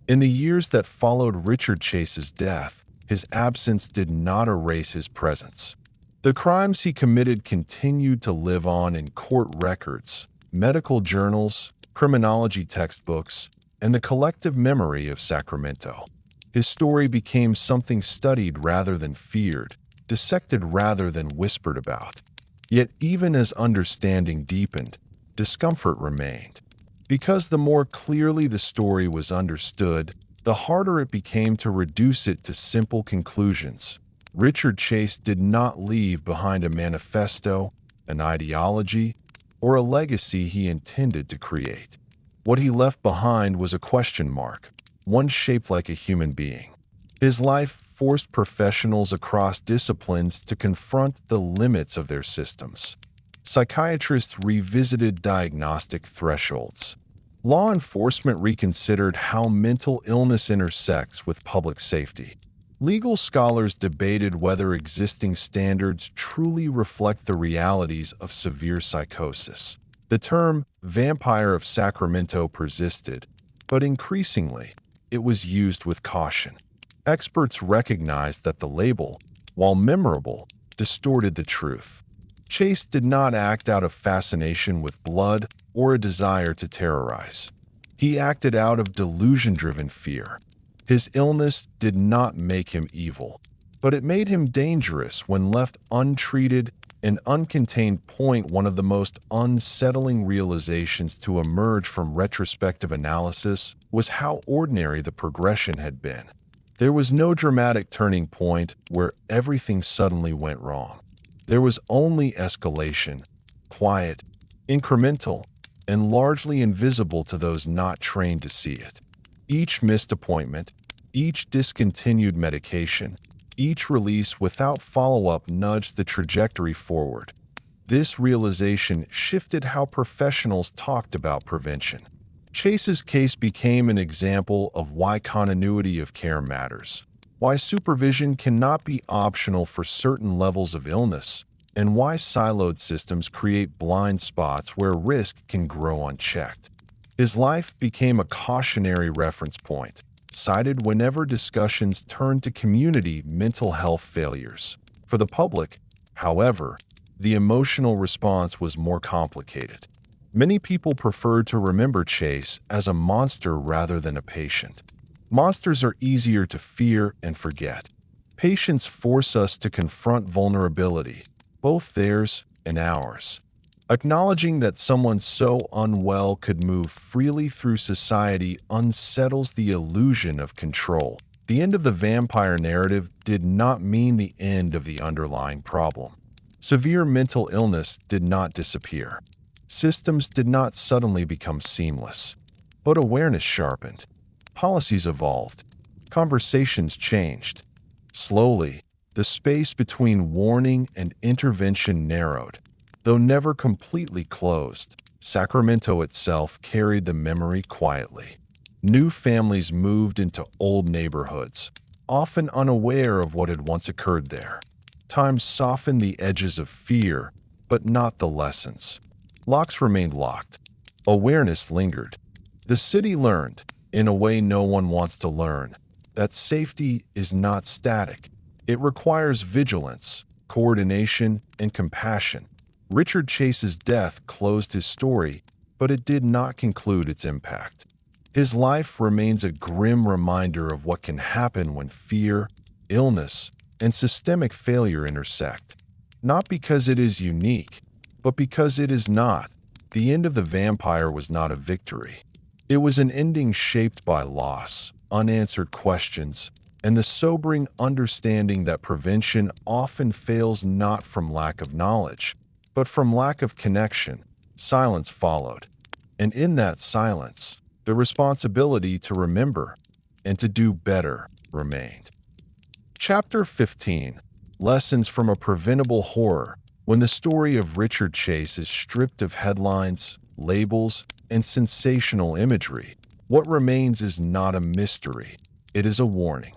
In the years that followed Richard Chase's death, his absence did not erase his presence. The crimes he committed continued to live on in court records, medical journals, criminology textbooks, and the collective memory of Sacramento. His story became something studied rather than feared, dissected rather than whispered about. Yet even as understanding deepened, discomfort remained. Because the more clearly the story was understood, the harder it became to reduce it to simple conclusions. Richard Chase did not leave behind a manifesto, an ideology, or a legacy he intended to create. What he left behind was a question mark, one shaped like a human being. His life forced professionals across disciplines to confront the limits of their systems. Psychiatrists revisited diagnostic thresholds. Law enforcement reconsidered how mental illness intersects with public safety. Legal scholars debated whether existing standards truly reflect the realities of severe psychosis. The term Vampire of Sacramento persisted, but increasingly, it was used with caution. Experts recognized that the label, while memorable, distorted the truth. Chase did not act out of fascination with blood or a desire to terrorize. He acted out of delusion-driven fear. His illness did not make him evil, but it made him dangerous when left untreated and uncontained. One of the most unsettling realizations to emerge from retrospective analysis was how ordinary the progression had been. There was no dramatic turning point where everything suddenly went wrong. There was only escalation, quiet, incremental, and largely invisible to those not trained to see it. Each missed appointment, each discontinued medication, each release without follow-up nudged the trajectory forward. This realization shifted how professionals talked about prevention. Chase's case became an example of why continuity of care matters, why supervision cannot be optional for certain levels of illness, and why siloed systems create blind spots where risk can grow unchecked. His life became a cautionary reference point, cited whenever discussions turned to community mental health failures. For the public, however, the emotional response was more complicated. Many people preferred to remember Chase as a monster rather than a patient. Monsters are easier to fear and forget. Patients force us to confront vulnerability, both theirs and ours. Acknowledging that someone so unwell could move freely through society unsettles the illusion of control. The end of the vampire narrative did not mean the end of the underlying problem. Severe mental illness did not disappear. Systems did not suddenly become seamless. But awareness sharpened. Policies evolved. Conversations changed. Slowly, the space between warning and intervention narrowed. Though never completely closed, Sacramento itself carried the memory quietly. New families moved into old neighborhoods, often unaware of what had once occurred there. Time softened the edges of fear, but not the lessons. Locks remained locked. Awareness lingered. The city learned, in a way no one wants to learn, that safety is not static. It requires vigilance, coordination, and compassion. Richard Chase's death closed his story, but it did not conclude its impact. His life remains a grim reminder of what can happen when fear, illness, and systemic failure intersect. Not because it is unique, but because it is not. The end of the vampire was not a victory. It was an ending shaped by loss, unanswered questions, and the sobering understanding that prevention often fails not from lack of knowledge, but from lack of connection. Silence followed. And in that silence, the responsibility to remember and to do better remained. Chapter 15. Lessons from a Preventable Horror. When the story of Richard Chase is stripped of headlines, labels, and sensational imagery, what remains is not a mystery. It is a warning.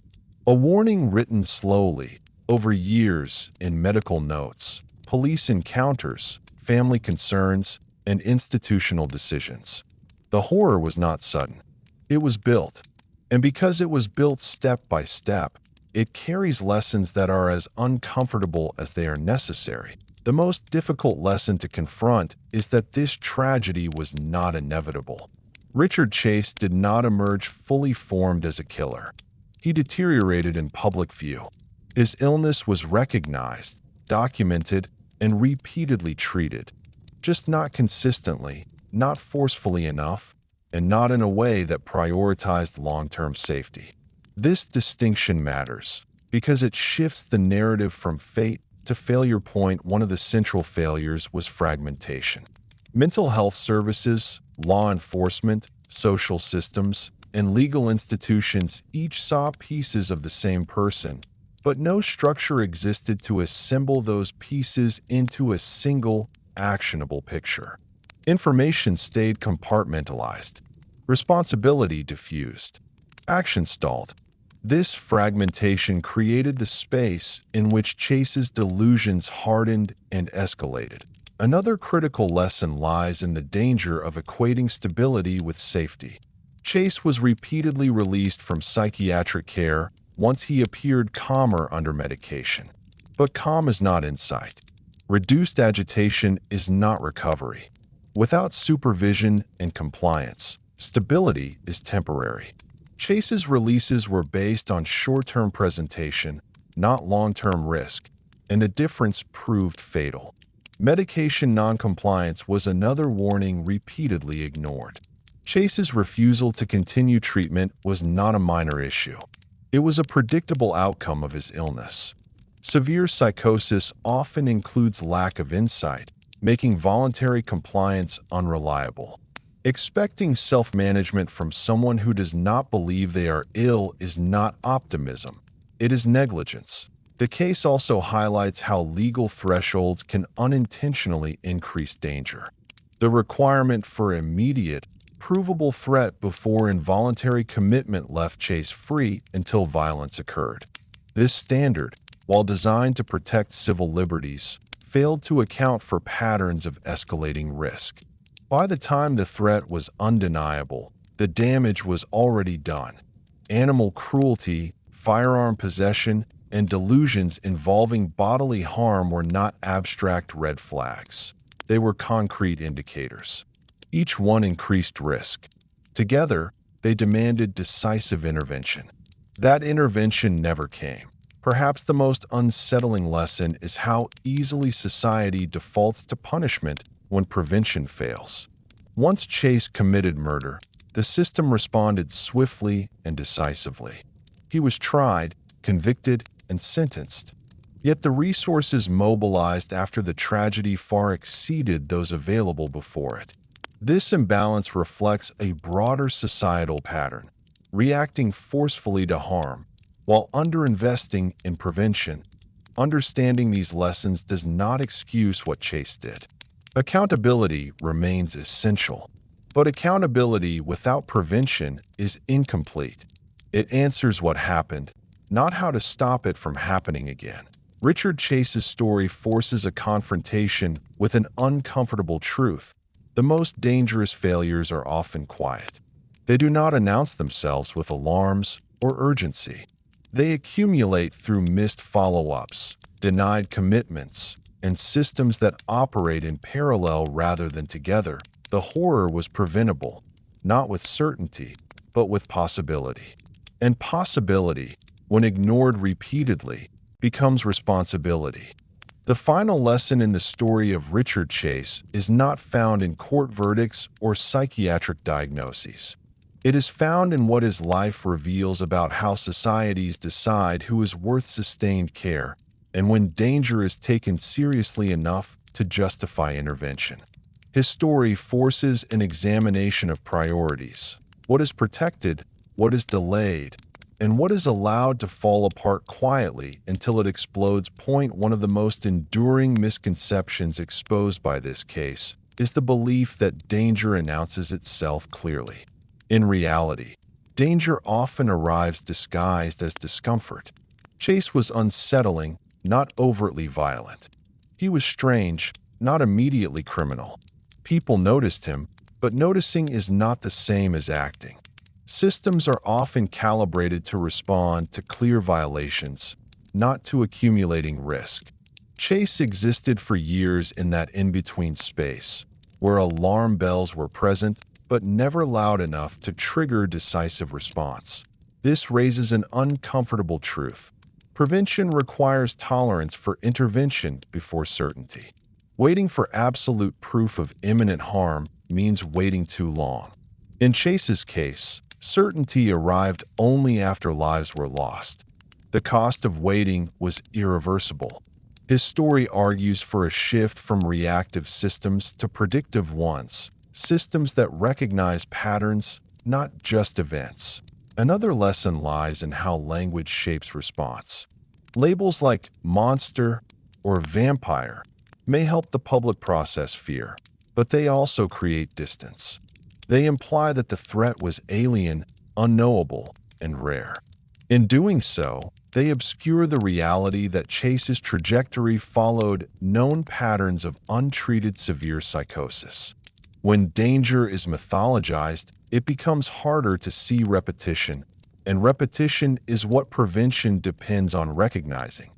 A warning written slowly, over years in medical notes, police encounters, family concerns, and institutional decisions. The horror was not sudden. It was built. And because it was built step by step, it carries lessons that are as uncomfortable as they are necessary. The most difficult lesson to confront is that this tragedy was not inevitable. Richard Chase did not emerge fully formed as a killer. He deteriorated in public view. His illness was recognized, documented, and repeatedly treated, just not consistently, not forcefully enough, and not in a way that prioritized long-term safety. This distinction matters because it shifts the narrative from fate to failure point. One of the central failures was fragmentation. Mental health services, law enforcement, social systems, and legal institutions each saw pieces of the same person, but no structure existed to assemble those pieces into a single, actionable picture. Information stayed compartmentalized. Responsibility diffused. Action stalled. This fragmentation created the space in which Chase's delusions hardened and escalated. Another critical lesson lies in the danger of equating stability with safety. Chase was repeatedly released from psychiatric care once he appeared calmer under medication. But calm is not insight. Reduced agitation is not recovery. Without supervision and compliance, stability is temporary. Chase's releases were based on short-term presentation, not long-term risk, and the difference proved fatal. Medication noncompliance was another warning repeatedly ignored. Chase's refusal to continue treatment was not a minor issue. It was a predictable outcome of his illness. Severe psychosis often includes lack of insight, making voluntary compliance unreliable. Expecting self-management from someone who does not believe they are ill is not optimism. It is negligence. The case also highlights how legal thresholds can unintentionally increase danger. The requirement for immediate, provable threat before involuntary commitment left Chase free until violence occurred. This standard, while designed to protect civil liberties, failed to account for patterns of escalating risk. By the time the threat was undeniable, the damage was already done. Animal cruelty, firearm possession, and delusions involving bodily harm were not abstract red flags. They were concrete indicators. Each one increased risk. Together, they demanded decisive intervention. That intervention never came. Perhaps the most unsettling lesson is how easily society defaults to punishment when prevention fails. Once Chase committed murder, the system responded swiftly and decisively. He was tried, convicted, and sentenced. Yet the resources mobilized after the tragedy far exceeded those available before it. This imbalance reflects a broader societal pattern, reacting forcefully to harm, while underinvesting in prevention. Understanding these lessons does not excuse what Chase did. Accountability remains essential, but accountability without prevention is incomplete. It answers what happened, not how to stop it from happening again. Richard Chase's story forces a confrontation with an uncomfortable truth. The most dangerous failures are often quiet. They do not announce themselves with alarms or urgency. They accumulate through missed follow-ups, denied commitments, and systems that operate in parallel rather than together. The horror was preventable, not with certainty, but with possibility. And possibility, when ignored repeatedly, becomes responsibility. The final lesson in the story of Richard Chase is not found in court verdicts or psychiatric diagnoses. It is found in what his life reveals about how societies decide who is worth sustained care and when danger is taken seriously enough to justify intervention. His story forces an examination of priorities. What is protected, what is delayed, and what is allowed to fall apart quietly until it explodes. One of the most enduring misconceptions exposed by this case is the belief that danger announces itself clearly. In reality, danger often arrives disguised as discomfort. Chase was unsettling, not overtly violent. He was strange, not immediately criminal. People noticed him, but noticing is not the same as acting. Systems are often calibrated to respond to clear violations, not to accumulating risk. Chase existed for years in that in-between space, where alarm bells were present but never loud enough to trigger decisive response. This raises an uncomfortable truth. Prevention requires tolerance for intervention before certainty. Waiting for absolute proof of imminent harm means waiting too long. In Chase's case, certainty arrived only after lives were lost. The cost of waiting was irreversible. His story argues for a shift from reactive systems to predictive ones, systems that recognize patterns, not just events. Another lesson lies in how language shapes response. Labels like monster or vampire may help the public process fear, but they also create distance. They imply that the threat was alien, unknowable, and rare. In doing so, they obscure the reality that Chase's trajectory followed known patterns of untreated severe psychosis. When danger is mythologized, it becomes harder to see repetition, and repetition is what prevention depends on recognizing.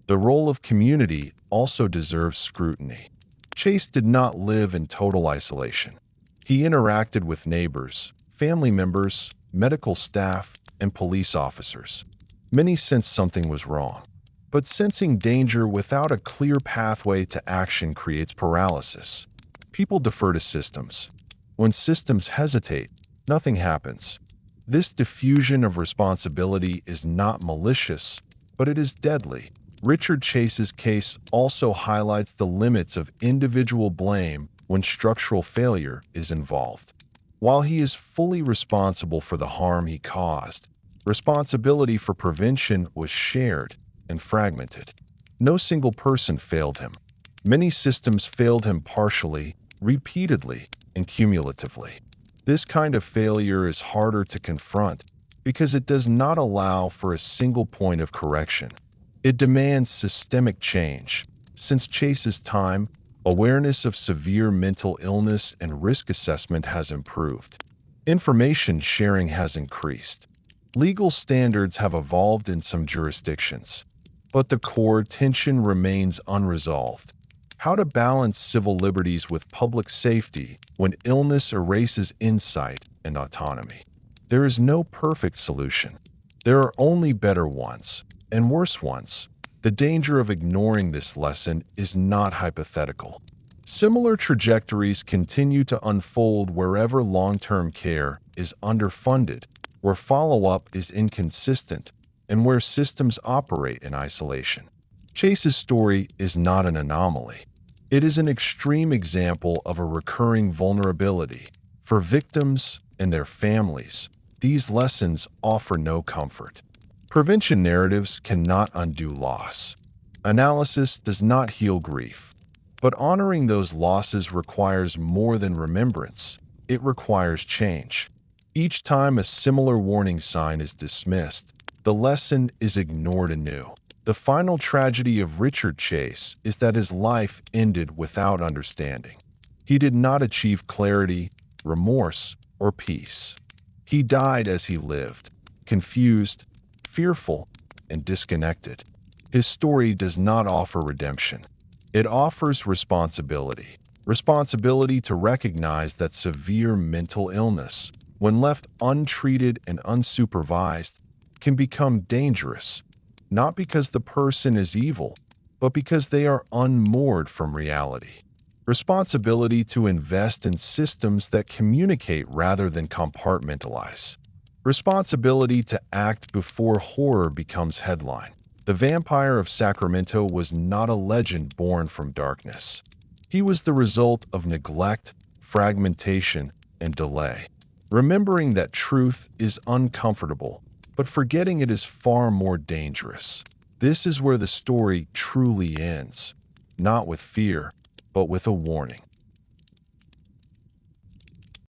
The role of community also deserves scrutiny. Chase did not live in total isolation. He interacted with neighbors, family members, medical staff, and police officers. Many sensed something was wrong, but sensing danger without a clear pathway to action creates paralysis. People defer to systems. When systems hesitate, nothing happens. This diffusion of responsibility is not malicious, but it is deadly. Richard Chase's case also highlights the limits of individual blame when structural failure is involved. While he is fully responsible for the harm he caused, responsibility for prevention was shared and fragmented. No single person failed him. Many systems failed him partially, repeatedly, and cumulatively. This kind of failure is harder to confront because it does not allow for a single point of correction. It demands systemic change. Since Chase's time, awareness of severe mental illness and risk assessment has improved. Information sharing has increased. Legal standards have evolved in some jurisdictions, but the core tension remains unresolved. How to balance civil liberties with public safety when illness erases insight and autonomy. There is no perfect solution. There are only better ones, and worse ones. The danger of ignoring this lesson is not hypothetical. Similar trajectories continue to unfold wherever long-term care is underfunded, where follow-up is inconsistent, and where systems operate in isolation. Chase's story is not an anomaly. It is an extreme example of a recurring vulnerability. For victims and their families, these lessons offer no comfort. Prevention narratives cannot undo loss. Analysis does not heal grief. But honoring those losses requires more than remembrance. It requires change. Each time a similar warning sign is dismissed, the lesson is ignored anew. The final tragedy of Richard Chase is that his life ended without understanding. He did not achieve clarity, remorse, or peace. He died as he lived, confused, fearful, and disconnected. His story does not offer redemption. It offers responsibility. Responsibility to recognize that severe mental illness, when left untreated and unsupervised, can become dangerous, not because the person is evil, but because they are unmoored from reality. Responsibility to invest in systems that communicate rather than compartmentalize. Responsibility to act before horror becomes headline. The Vampire of Sacramento was not a legend born from darkness. He was the result of neglect, fragmentation, and delay. Remembering that truth is uncomfortable, but forgetting it is far more dangerous. This is where the story truly ends, not with fear, but with a warning.